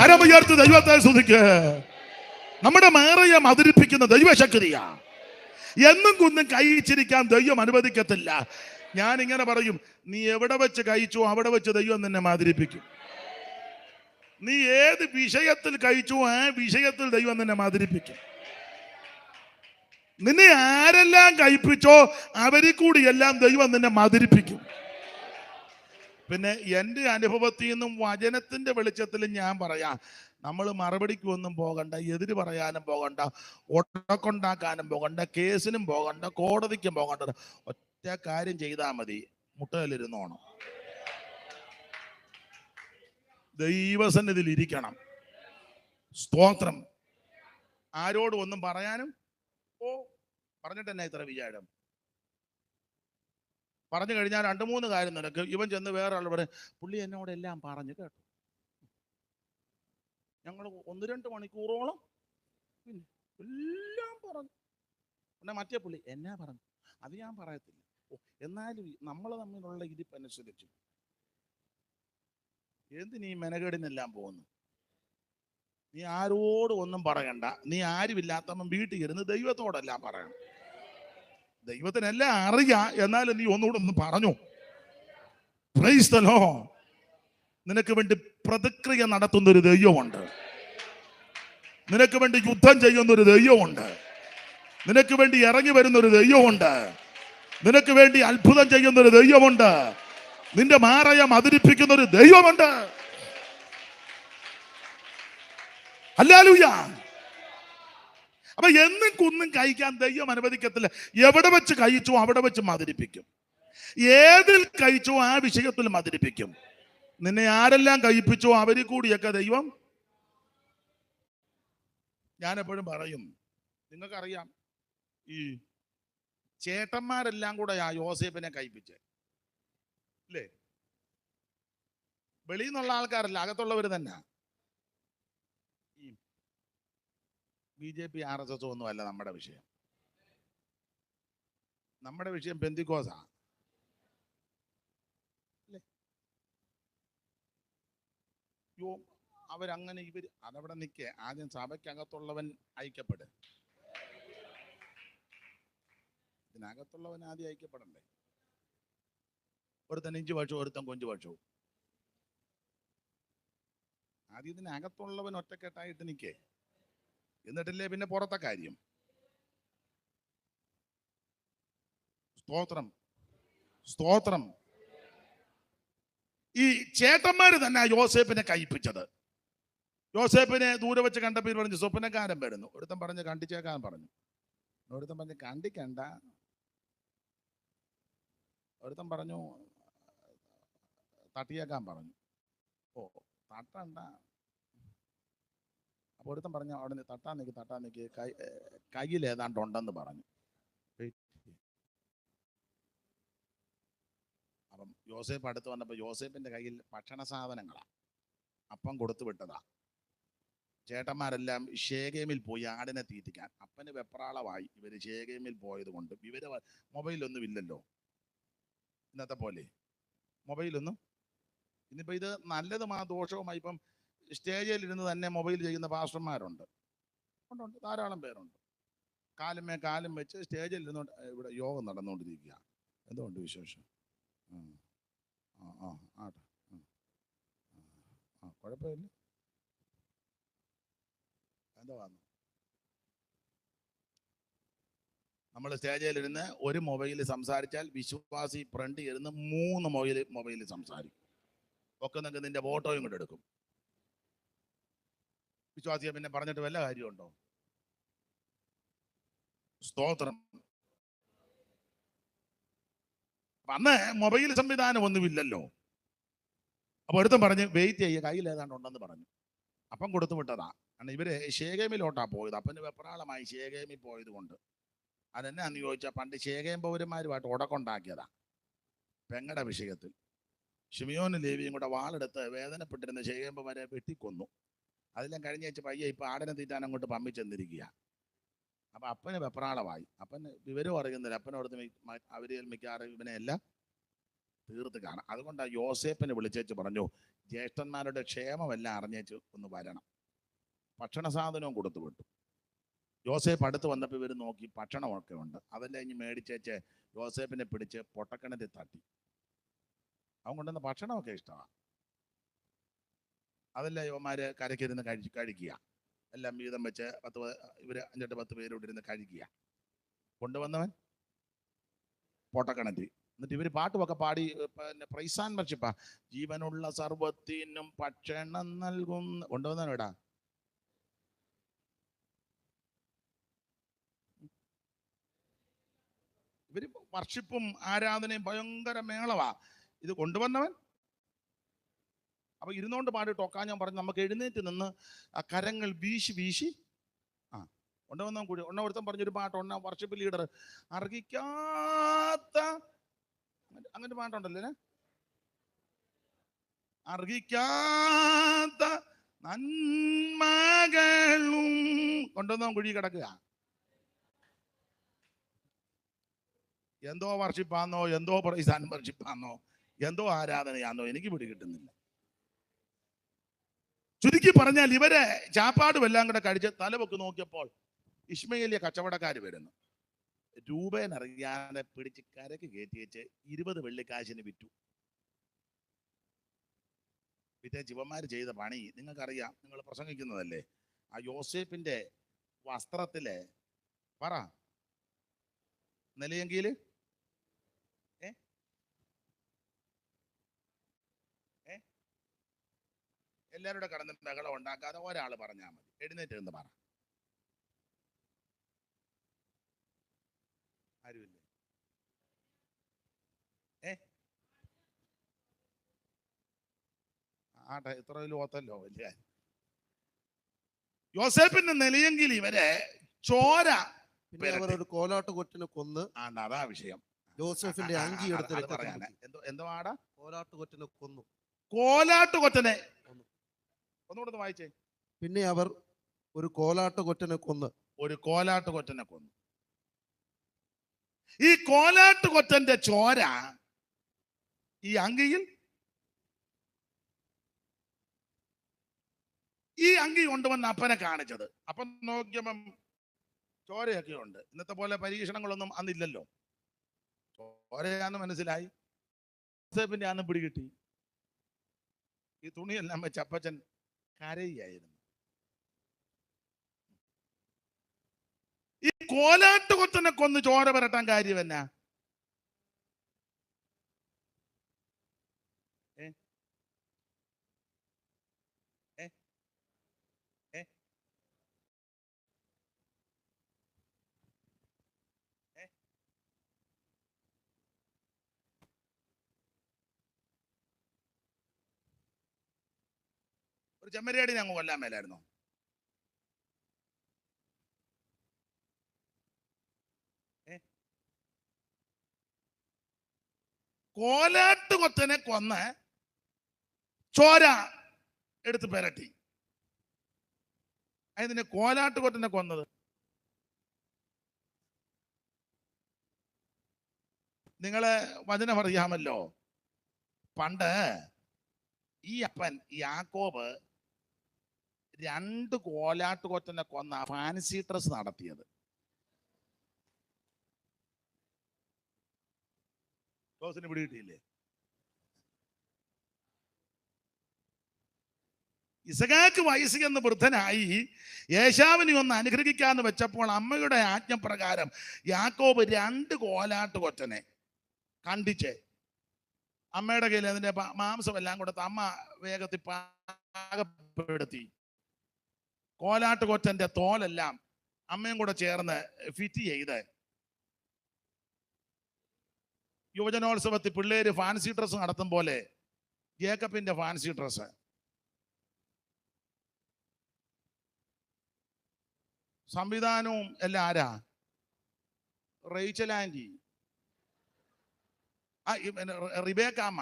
കരമുയർത്തി ദൈവത്തെ സ്തുതിക്ക്. നമ്മുടെ മാറയെ മധുരിപ്പിക്കുന്ന ദൈവശക്തിയാ. എന്നും കുന്നും കഴിച്ചിരിക്കാൻ ദൈവം അനുവദിക്കത്തില്ല. ഞാൻ ഇങ്ങനെ പറയും, നീ എവിടെ വെച്ച് കഴിച്ചോ അവിടെ വെച്ച് ദൈവം നിന്നെ മധുരിപ്പിക്കും. നീ ഏത് വിഷയത്തിൽ കഴിച്ചോ ആ വിഷയത്തിൽ ദൈവം നിന്നെ മധുരിപ്പിക്കും. നിന്നെ ആരെല്ലാം കഴിപ്പിച്ചോ അവരിൽ കൂടി എല്ലാം ദൈവം നിന്നെ മധുരിപ്പിക്കും. പിന്നെ എൻ്റെ അനുഭവത്തിൽ നിന്നും വചനത്തിന്റെ വെളിച്ചത്തിൽ ഞാൻ പറയാം, നമ്മൾ മറുപടിക്കൊന്നും പോകണ്ട, എതിര് പറയാനും പോകണ്ട, ഒട്ടക്കൊണ്ടാക്കാനും പോകണ്ട, കേസിനും പോകണ്ട, കോടതിക്കും പോകണ്ട. ഒറ്റ കാര്യം ചെയ്താൽ മതി, മുട്ടയിലിരുന്നോണം, ദൈവസന്നിധിയിൽ ഇരിക്കണം. സ്തോത്രം. ആരോടും ഒന്നും പറയാനും ഓ, പറഞ്ഞിട്ട് തന്നെ ഇത്ര വിചാരം. പറഞ്ഞു കഴിഞ്ഞാൽ 2-3 കാര്യം നിനക്ക്. ഇവൻ ചെന്ന് വേറെ ആൾ പറയും, പുള്ളി എന്നോട് എല്ലാം പറഞ്ഞു കേട്ടോ. ഞങ്ങൾ 1-2 മണിക്കൂറോളം പിന്നെ എല്ലാം പറഞ്ഞു. പിന്നെ മറ്റേ പുള്ളി എന്നാ പറഞ്ഞു അത് ഞാൻ പറയത്തില്ല. ഓ, എന്നാലും നമ്മൾ തമ്മിലുള്ള ഇരിപ്പനുസരിച്ച് എന്തിനീ മെനകേടിനെല്ലാം പോകുന്നു? നീ ആരോടും ഒന്നും പറയണ്ട. നീ ആരുമില്ലാത്തവൻ വീട്ടിൽ ഇരുന്ന് ദൈവത്തോടെല്ലാം പറയണം. ദൈവത്തിനെല്ലാം അറിയാം, എന്നാലും നീ ഒന്നുകൂടെ ഒന്ന് പറഞ്ഞു. Price the Lord. നിനക്ക് വേണ്ടി പ്രതിക്രിയ നടത്തുന്ന ഒരു ദൈവമുണ്ട്. നിനക്ക് വേണ്ടി യുദ്ധം ചെയ്യുന്ന ഒരു ദൈവമുണ്ട്. നിനക്ക് വേണ്ടി ഇറങ്ങി വരുന്ന ഒരു ദൈവമുണ്ട്. നിനക്ക് വേണ്ടി അത്ഭുതം ചെയ്യുന്ന ഒരു ദൈവമുണ്ട്. നിന്റെ മാറയെ മതിരിപ്പിക്കുന്ന ഒരു ദൈവമുണ്ട്. ഹല്ലേലൂയ. അപ്പൊ എന്നും കുന്നും കഴിക്കാൻ ദൈവം അനുവദിക്കത്തില്ല. എവിടെ വെച്ച് കഴിച്ചോ അവിടെ വെച്ച് മതിരിപ്പിക്കും. ഏതിൽ കഴിച്ചോ ആ വിഷയത്തിൽ മതിരിപ്പിക്കും. നിന്നെ ആരെല്ലാം കഴിപ്പിച്ചോ അവരിൽ കൂടിയൊക്കെ ദൈവം. ഞാൻ എപ്പോഴും പറയും, നിങ്ങൾക്കറിയാം, ഈ ചേട്ടന്മാരെല്ലാം കൂടെ ആ യോസേപ്പിനെ കഴിപ്പിച്ചേ അല്ലേ? വെളിയിൽ നിന്നുള്ള ആൾക്കാരല്ല, അകത്തുള്ളവർ തന്നെ. ഈ BJP RSS ഒന്നും അല്ല നമ്മുടെ വിഷയം. നമ്മുടെ വിഷയം പെന്തിക്കോസാ. അവരങ്ങനെ ഇവർ അതവിടെ നിൽക്കേ. ആദ്യം സഭയ്ക്കകത്തുള്ളവൻ ഐക്യപ്പെട്. ഇതിനകത്തുള്ളവൻ ആദ്യം ഐക്യപ്പെടണ്ടേ? ഒരുത്തൻ 5 വർഷവും ഒരുത്തൻ 5 വർഷവും. ആദ്യം ഇതിനകത്തുള്ളവൻ ഒറ്റക്കെട്ടായിട്ട് നിൽക്കേ, എന്നിട്ടില്ലേ പിന്നെ പുറത്തെ കാര്യം. സ്തോത്രം, സ്തോത്രം. ഈ ചേട്ടന്മാര് തന്നെ യോസേപ്പിനെ കഴിപ്പിച്ചത്. യോസേപ്പിനെ ദൂരെ വെച്ച് കണ്ടപ്പോൾ പറഞ്ഞു സ്വപ്നക്കാരൻ വരുന്നു. ഒരുത്തൻ പറഞ്ഞ് കണ്ടിച്ചേക്കാൻ പറഞ്ഞു. ഒരുത്തൻ പറഞ്ഞ് കണ്ടിക്കണ്ട. ഒരുത്തൻ പറഞ്ഞു തട്ടിയേക്കാൻ പറഞ്ഞു. ഓ, തട്ടണ്ട. അപ്പൊ ഒരുത്തൻ പറഞ്ഞു അവിടെ തട്ടാൻ നിൽക്ക് കയ്യിൽ ഏതാണ്ട് ഉണ്ടെന്ന് പറഞ്ഞു. അപ്പം യോസേപ്പ് അടുത്ത് വന്നപ്പോൾ യോസേപ്പിന്റെ കയ്യിൽ ഭക്ഷണ സാധനങ്ങളാ, അപ്പം കൊടുത്തു വിട്ടതാ. ചേട്ടന്മാരെല്ലാം ഷേഗേമിൽ പോയി ആടിനെ തീറ്റിക്കാൻ. അപ്പന് വെപ്രാളമായി. ഇവര് ഷേഗേമിൽ പോയത് കൊണ്ട്. ഇവര് മൊബൈലൊന്നും ഇല്ലല്ലോ ഇന്നത്തെ പോലെ. മൊബൈലൊന്നും ഇന്നിപ്പോ ഇത് നല്ലതും ആ ദോഷവുമായി. ഇപ്പം സ്റ്റേജിൽ ഇരുന്ന് തന്നെ മൊബൈൽ ചെയ്യുന്ന പാസ്റ്റർമാരുണ്ട്. ഉണ്ട്, ധാരാളം പേരുണ്ട്. കാലും വെച്ച് സ്റ്റേജിൽ ഇരുന്നുകൊണ്ട് ഇവിടെ യോഗം നടന്നുകൊണ്ടിരിക്കുക. എന്തുകൊണ്ട് വിശേഷം? കുഴപ്പമില്ല. എന്താ വന്നു? നമ്മൾ സ്റ്റേജിലിരുന്ന് ഒരു മൊബൈൽ സംസാരിച്ചാൽ വിശ്വാസി ഫ്രണ്ട് ഇരുന്ന് 3 മൊബൈൽ സംസാരിക്കും. ഒക്കെ നിങ്ങൾക്ക് നിന്റെ ഫോട്ടോയും കൂടെ എടുക്കും. വിശ്വാസിയെ പിന്നെ പറഞ്ഞിട്ട് വല്ല കാര്യമുണ്ടോ? സ്തോത്രം. അന്ന് മൊബൈൽ സംവിധാനം ഒന്നുമില്ലല്ലോ. അപ്പൊ ഒരുത്തൻ പറഞ്ഞ് വെയിറ്റ് ചെയ്യുക, കയ്യിൽ ഏതാണ്ട് ഉണ്ടെന്ന് പറഞ്ഞു. അപ്പം കൊടുത്തു വിട്ടതാ. കാരണം ഇവര് ഷേഗേമിലോട്ടാ പോയത്. അപ്പന് വെപ്രാളമായി ഷേഗേമിൽ പോയത് കൊണ്ട്. അതെന്നാന്ന് ചോദിച്ചാൽ പണ്ട് ഷേഗേം പൗരന്മാരുമായിട്ട് ഉടക്കുണ്ടാക്കിയതാ പെങ്ങടെ വിഷയത്തിൽ. ശിമിയോനും ലേവിയും കൂടെ വാളെടുത്ത് വേദനപ്പെട്ടിരുന്ന ഷേഗേം പൗരന്മാരെ വെട്ടിക്കൊന്നു. അതെല്ലാം കഴിഞ്ഞ വെച്ച് പയ്യെ ഇപ്പൊ ആടിനെ തീറ്റാൻ അങ്ങോട്ട് പമ്മിച്ചെന്നിരിക്കുക. അപ്പൊ അപ്പന് വെപ്രാളമായി. അപ്പന് വിവരം അറിയുന്നില്ല. അപ്പനോടത്ത് അവര് മിക്കവാറും ഇവനെ എല്ലാം തീർത്ത് കാണാം. അതുകൊണ്ടാണ് യോസേപ്പിനെ വിളിച്ചേച്ച് പറഞ്ഞു, ജ്യേഷ്ഠന്മാരുടെ ക്ഷേമമെല്ലാം അറിഞ്ഞേച്ച് ഒന്ന് വരണം. ഭക്ഷണ സാധനവും കൊടുത്തു വിട്ടു. യോസേപ്പ് അടുത്ത് വന്നപ്പോൾ ഇവർ നോക്കി ഭക്ഷണമൊക്കെ ഉണ്ട്. അതെല്ലാം ഇനി മേടിച്ചേച്ച് യോസേപ്പിനെ പിടിച്ച് പൊട്ടക്കിണറ്റിൽ തട്ടി. അവൻ കൊണ്ടുവന്ന ഭക്ഷണമൊക്കെ ഇഷ്ടമാണ്. അതെല്ലാം യുവമാര് കരക്കിരുന്ന് കഴിക്കുക. എല്ലാം വീതം വെച്ച് 5-10 പേരോട് ഇരുന്ന് കഴിക്കുക. കൊണ്ടുവന്നവൻ പൊട്ടക്കിണറ്റി. എന്നിട്ട് ഇവര് പാട്ടുമൊക്കെ പാടി പിന്നെ പ്രൈസ് ആൻഡ് വർഷിപ്പാ. ജീവനുള്ള സർവ്വത്തിനും ഭക്ഷണം നൽകുന്ന കൊണ്ടുവന്നവനോടാ. ഇവര് വർഷിപ്പും ആരാധനയും ഭയങ്കര മേളവാ. ഇത് കൊണ്ടുവന്നവൻ. അപ്പൊ ഇരുന്നോണ്ട് പാടിട്ട് ഒക്കാൻ ഞാൻ പറഞ്ഞു, നമുക്ക് എഴുന്നേറ്റ് നിന്ന് ആ കരങ്ങൾ വീശി ഒന്നൊന്നും കൂടി ഒരുത്തം പറഞ്ഞൊരു പാട്ട് വർഷിപ്പ് ലീഡർ അർഹിക്കാത്ത അങ്ങനെ പാട്ടുണ്ടല്ലേ, അർഹിക്കാത്ത നന്മകളും കൊണ്ടുവന്നോ കുഴി കിടക്കുക. എന്തോ വർഷിപ്പാന്നോ, എന്തോ പ്രൈസാൻ വർഷിപ്പാന്നോ, എന്തോ ആരാധനയാന്നോ എനിക്ക് പിടി കിട്ടുന്നില്ല. ചുരുക്കി പറഞ്ഞാൽ ഇവരെ ചാപ്പാടും എല്ലാം കൂടെ കഴിച്ച് തലവൊക്കെ നോക്കിയപ്പോൾ ഇശ്മയേലിയ കച്ചവടക്കാർ വരുന്നു. രൂപേനറിയാതെ പിടിച്ച് കരക്ക് കയറ്റി വെച്ച് 20 വെള്ളിക്കാശിന് വിറ്റു. ശിവന്മാർ ചെയ്ത പണി നിങ്ങൾക്കറിയാം, നിങ്ങൾ പ്രസംഗിക്കുന്നതല്ലേ. ആ യോസേപ്പിന്റെ വസ്ത്രത്തില് പറ നിലയെങ്കില് എല്ലാവരുടെ കടന്ന് ബഹളം ഉണ്ടാക്കാതെ ഒരാൾ പറഞ്ഞാൽ മതി. എഴുന്നേറ്റ് എന്ന് പറ. ആരുമില്ലേ? ആട്ടെ, ഇത്രയിലും ഓത്തല്ലോ വലിയ. യോസേപ്പിന്റെ നിലയെങ്കിൽ ഇവരെ ചോര. പിന്നെ അവർ ഒരു കോലാട്ട് കൊറ്റനെ കൊന്ന്. അതാ വിഷയം. യോസേഫിന്റെ അങ്കി എടുത്ത് എന്തോ ആടാ കോലാട്ട് കൊറ്റനെ കൊന്നു. കോലാട്ട് കൊറ്റനെ ഒന്നുകൂടെ വായിച്ചേ. പിന്നെ അവർ ഒരു കോലാട്ട് കൊറ്റനെ കൊന്ന്. ഒരു കോലാട്ട് കൊറ്റനെ കൊന്നു. ഈ കോലാട്ട് കൊറ്റന്റെ ചോര ഈ അങ്കിയിൽ, ഈ അങ്കി കൊണ്ടുവന്ന് അപ്പനെ കാണിച്ചത്. അപ്പം നോക്കിയപ്പം ചോരയൊക്കെ ഉണ്ട്. ഇന്നത്തെ പോലെ പരീക്ഷണങ്ങളൊന്നും അന്നില്ലല്ലോ. ചോരയാന്ന് മനസ്സിലായി. യോസേപ്പിന്റെ അന്ന് പിടികിട്ടി. ഈ തുണിയെല്ലാം വെച്ച് അപ്പച്ചൻ കരയായിരുന്നു. ഈ കോലാട്ട് കൊത്തനെ കൊന്ന് ചോര വരട്ടാൻ കാര്യം എന്നാ? ഒരു ചെമ്മരിയാടിനെ അങ്ങ് കൊല്ലാൻ മേലായിരുന്നോ? കോലാട്ട് കൊത്തനെ കൊന്ന് ചോര എടുത്ത് പെരട്ടി. അതിന് കോലാട്ട് കൊത്തനെ കൊന്നത്. നിങ്ങള് വചനം അറിയാമല്ലോ. പണ്ട് ഈ അപ്പൻ യാക്കോബ് 2 കോലാട്ട് കൊറ്റനെ കൊന്ന ഫാൻസി ഡ്രസ് നടത്തിയത്. ജോസിന് പിടികിട്ടിയില്ലേ? ഇസഹാക്ക് വയസ്സ് എന്ന് വൃദ്ധനായി യേശാവിനെ ഒന്ന് അനുഗ്രഹിക്കാന്ന് വെച്ചപ്പോൾ അമ്മയുടെ ആജ്ഞപ്രകാരം യാക്കോബ് 2 കോലാട്ട് കൊറ്റനെ കണ്ടിച്ച് അമ്മയുടെ കയ്യിൽ അതിന്റെ മാംസം എല്ലാം കൊടുത്ത് അമ്മ വേഗത്തിൽ പാകപ്പെടുത്തി. കോലാട്ട് കൊറ്റന്റെ തോലെല്ലാം അമ്മയും കൂടെ ചേർന്ന് ഫിറ്റ് ചെയ്ത് യുവജനോത്സവത്തിൽ പിള്ളേര് ഫാൻസി ഡ്രസ് നടത്തും പോലെ ജേക്കബിന്റെ ഫാൻസി ഡ്രസ്. സംവിധാനവും എല്ലാം ആരാ? റേച്ചൽ ആന്റി, റിബേക്കാമ്മ.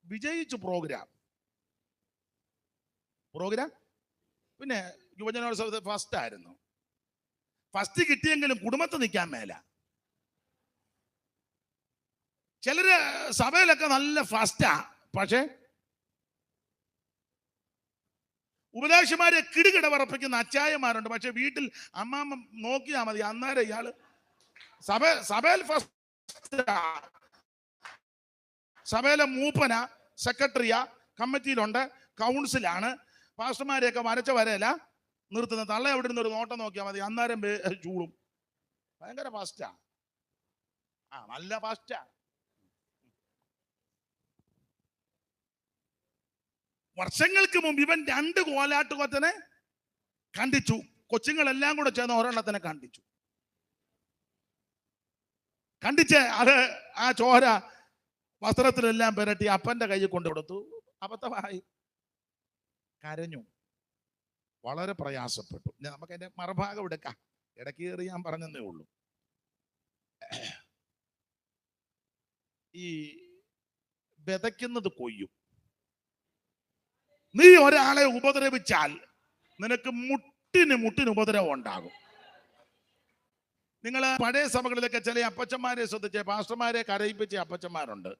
വിജയിച്ചു പ്രോഗ്രാം. പിന്നെ യുവജനോത്സവത്തിൽ ഫസ്റ്റ് ആയിരുന്നു. ഫസ്റ്റ് കിട്ടിയെങ്കിലും കുടുംബത്തിൽ നിൽക്കാൻ മേല. ചിലര് സഭയിലൊക്കെ നല്ല ഫസ്റ്റാ, പക്ഷെ ഉപദേശിമാരെ കിടുകിട പറപ്പിക്കുന്ന അച്ചായമാരുണ്ട്. പക്ഷെ വീട്ടിൽ അമ്മാമ്മ നോക്കിയാൽ മതി, അന്നേരം ഇയാള് സഭയിൽ ഫസ്റ്റ്. സഭയിലെ മൂപ്പന, സെക്രട്ടറിയാ, കമ്മിറ്റിയിലുണ്ട്, കൗൺസിലാണ്. പാസ്റ്റർമാരെയൊക്കെ വരച്ച വരയില നിർത്തുന്ന. തള്ള എവിടെ നിന്ന് ഒരു നോട്ടം നോക്കിയാൽ മതി, അന്നേരം ചൂടും. ഭയങ്കര ഫാസ്റ്റാ. നല്ല ഫാസ്റ്റാ. വർഷങ്ങൾക്ക് മുമ്പ് ഇവൻ 2 കോലാട്ട് കൊറ്റനെ കണ്ടിച്ചു. കൊച്ചുങ്ങളെല്ലാം കൂടെ ചേർന്ന് ഒരെണ്ണത്തിനെ കണ്ടിച്ച് അത് ആ ചോര വസ്ത്രത്തിലെല്ലാം പുരട്ടി അപ്പന്റെ കയ്യിൽ കൊണ്ടു കൊടുത്തു. അബദ്ധമായി. കരഞ്ഞു, വളരെ പ്രയാസപ്പെട്ടു. നമുക്ക് അതിന്റെ മറുഭാഗം എടുക്കാം, ഇടയ്ക്ക് കയറി ഞാൻ പറഞ്ഞതേ ഉള്ളൂ. ഈ വിതയ്ക്കുന്നത് കൊയ്യും. നീ ഒരാളെ ഉപദ്രവിച്ചാൽ നിനക്ക് മുട്ടിന് ഉപദ്രവം ഉണ്ടാകും. നിങ്ങൾ പഴയ സഭകളിലൊക്കെ ചില അപ്പച്ചന്മാരെ ശ്രദ്ധിച്ച്, പാസ്റ്റർമാരെ കരയിപ്പിച്ച അപ്പച്ചന്മാരുണ്ട്.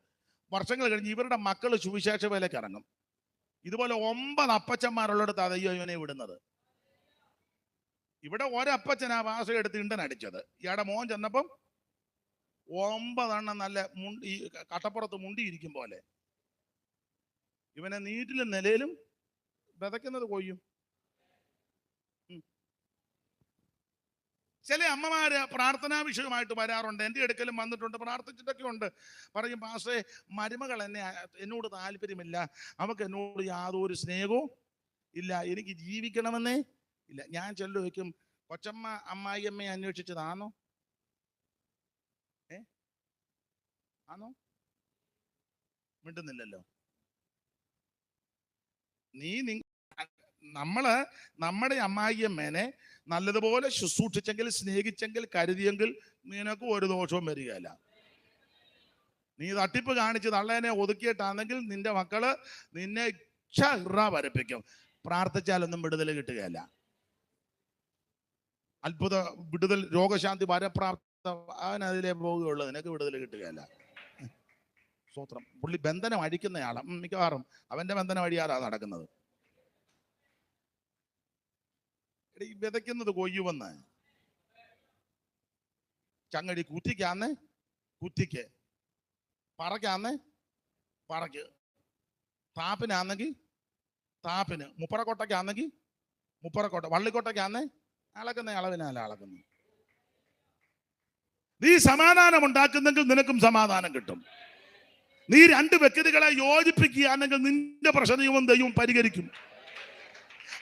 വർഷങ്ങൾ കഴിഞ്ഞ് ഇവരുടെ മക്കൾ സുവിശേഷ വേലയ്ക്ക് ഇറങ്ങും. ഇതുപോലെ 9 അപ്പച്ചന്മാരുള്ളിടത്ത് അയ്യോ ഇവനെ വിടുന്നത്. ഇവിടെ ഒരപ്പച്ചനാ ഭാഷ എടുത്ത് ഇണ്ടൻ അടിച്ചത്. ഇയാടെ മോൻ ചെന്നപ്പം 9 നല്ല ഈ കട്ടപ്പുറത്ത് മുണ്ടിയിരിക്കും പോലെ. ഇവനെ നീറ്റിലും നിലയിലും വിതയ്ക്കുന്നത് കൊയ്യും. ചില അമ്മമാര് പ്രാർത്ഥനാ വിഷയമായിട്ട് വരാറുണ്ട്, എൻ്റെ അടുക്കലും വന്നിട്ടുണ്ട്, പ്രാർത്ഥിച്ചിട്ടൊക്കെ ഉണ്ട്. പറയും, പാസ്റ്റേ മരുമകൾ എന്നോട് താല്പര്യമില്ല, അവൾക്ക് എന്നോട് യാതൊരു സ്നേഹവും ഇല്ല, എനിക്ക് ജീവിക്കണമെന്നേ ഇല്ല. ഞാൻ ചോദിക്കും, കൊച്ചമ്മ അമ്മായിയമ്മയെ അന്വേഷിച്ചതാണോ? ആണോ? മിണ്ടുന്നില്ലല്ലോ. നമ്മുടെ അമ്മായിയമ്മേനെ നല്ലതുപോലെ ശുശ്രൂഷിച്ചെങ്കിൽ, സ്നേഹിച്ചെങ്കിൽ, കരുതിയെങ്കിൽ നിനക്ക് ഒരു ദോഷവും വരികയില്ല. നീ തട്ടിപ്പ് കാണിച്ച് തള്ളേനെ ഒതുക്കിയിട്ടാണെങ്കിൽ നിന്റെ മക്കള് നിന്നെ വരപ്പിക്കും. പ്രാർത്ഥിച്ചാലൊന്നും വിടുതൽ കിട്ടുകയില്ല. അത്ഭുത വിടുതൽ, രോഗശാന്തി, വരപ്രാപ്ത, അവനതിലേ പോവുകയുള്ളൂ, നിനക്ക് വിടുതൽ കിട്ടുകയില്ല. സ്തോത്രം. പുള്ളി ബന്ധനം അഴിക്കുന്നയാളാ, മിക്കവാറും അവന്റെ ബന്ധനം അഴിയാറാ നടക്കുന്നത്. വിതയ്ക്കുന്നത് കൊയ്യുമെന്ന്. ചങ്ങടി കുറ്റിക്കാന്ന് കുറ്റിക്ക്, പറക്കാന്ന് പറക്ക്, താപ്പിനാന്നെങ്കിൽ താപ്പിന്, മുപ്പറക്കൊട്ടയ്ക്കാന്നെങ്കിൽ മുപ്പറക്കൊട്ട, വള്ളിക്കൊട്ടയ്ക്കാന്ന് അളക്കുന്ന അളവിനല്ല അളക്കുന്നു. നീ സമാധാനം ഉണ്ടാക്കുന്നെങ്കിൽ നിനക്കും സമാധാനം കിട്ടും. നീ 2 വ്യക്തികളെ യോജിപ്പിക്കുകയാണെങ്കിൽ നിന്റെ പ്രശ്നവും ദൈവം പരിഹരിക്കും.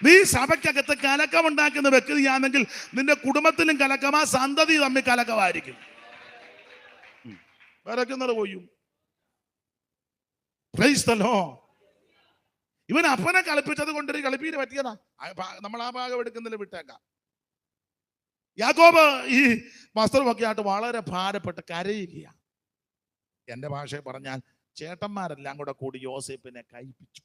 നീ സഭയ്ക്കകത്ത് കലക്കമുണ്ടാക്കുന്ന വ്യക്തിയാണെങ്കിൽ നിന്റെ കുടുംബത്തിലും കലക്കമാ, സന്തതി തമ്മിൽ കലക്കമായിരിക്കും. വരക്കുന്നത് കൊയ്യും. ഇവൻ അപ്പനെ കളിപ്പിച്ചത് കൊണ്ടൊരു കളിപ്പീര് പറ്റിയതാ. നമ്മൾ ആ ഭാഗം എടുക്കുന്നില്ല, വിട്ടേക്കാം. യാക്കോബ് ഈ വസ്ത്രമൊക്കെ ആയിട്ട് വളരെ ഭാരപ്പെട്ട് കരയുകയാണ്. എന്റെ ഭാഷയെ പറഞ്ഞാൽ ചേട്ടന്മാരെല്ലാം കൂടി യോസേപ്പിനെ കൈപ്പിച്ചു.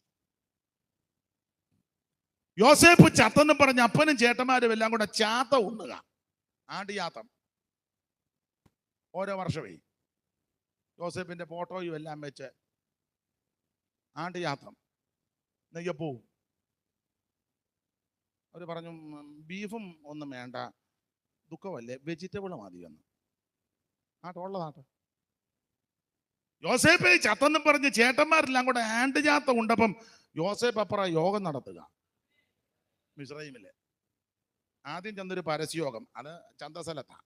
യോസേപ്പ് ചത്തെന്ന് പറഞ്ഞ അപ്പനും ചേട്ടന്മാരും എല്ലാം കൂടെ ചാത്ത ഉണ്ണുക, ആണ്ടിയാത്തം. ഓരോ വർഷമേ യോസേപ്പിന്റെ ഫോട്ടോയും എല്ലാം വെച്ച് ആണ്ടിയാത്തം, നെയ്യപ്പവും. അവർ പറഞ്ഞു, ബീഫും ഒന്നും വേണ്ട, ദുഃഖമല്ലേ, വെജിറ്റബിൾ മതി എന്ന്. ഉള്ളതാട്ടോ. യോസേപ്പ് ചത്തെന്ന് പറഞ്ഞ് ചേട്ടന്മാരെല്ലാം കൂടെ ആണ്ടിജാത്തം ഉണ്ടപ്പം യോസേപ്പ് അപ്പുറം യോഗം നടത്തുക മിസ്രൈമില്. ആദ്യം ചെന്നൊരു പരസ്യയോഗം, അത് ചന്തസ്ഥലത്താ.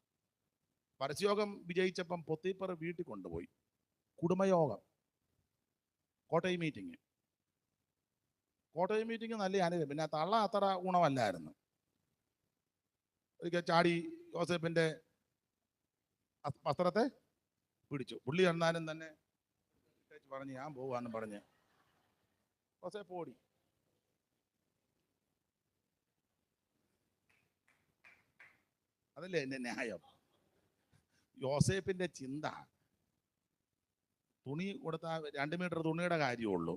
പരസ്യയോഗം വിജയിച്ചപ്പം പൊത്തിപ്പറ വീട്ടിൽ കൊണ്ടുപോയി. കുടുംബയോഗം, കോട്ടയം മീറ്റിംഗ്. കോട്ടയം മീറ്റിംഗ് നല്ല അനുഭവം. പിന്നെ തള്ള അത്ര ഗുണമല്ലായിരുന്നു. ഒരിക്കൽ ചാടി യോസേപ്പിന്റെ വസ്ത്രത്തെ പിടിച്ചു. പുള്ളി എന്നാലും തന്നെ പറഞ്ഞ് ഞാൻ പോവാന്ന് പറഞ്ഞ് യോസേപ്പ് ഓടി. അതല്ലേ എന്റെ ന്യായം. യോസേപ്പിന്റെ ചിന്ത, തുണി കൊടുത്താൽ 2 മീറ്റർ തുണിയുടെ കാര്യമുള്ളൂ,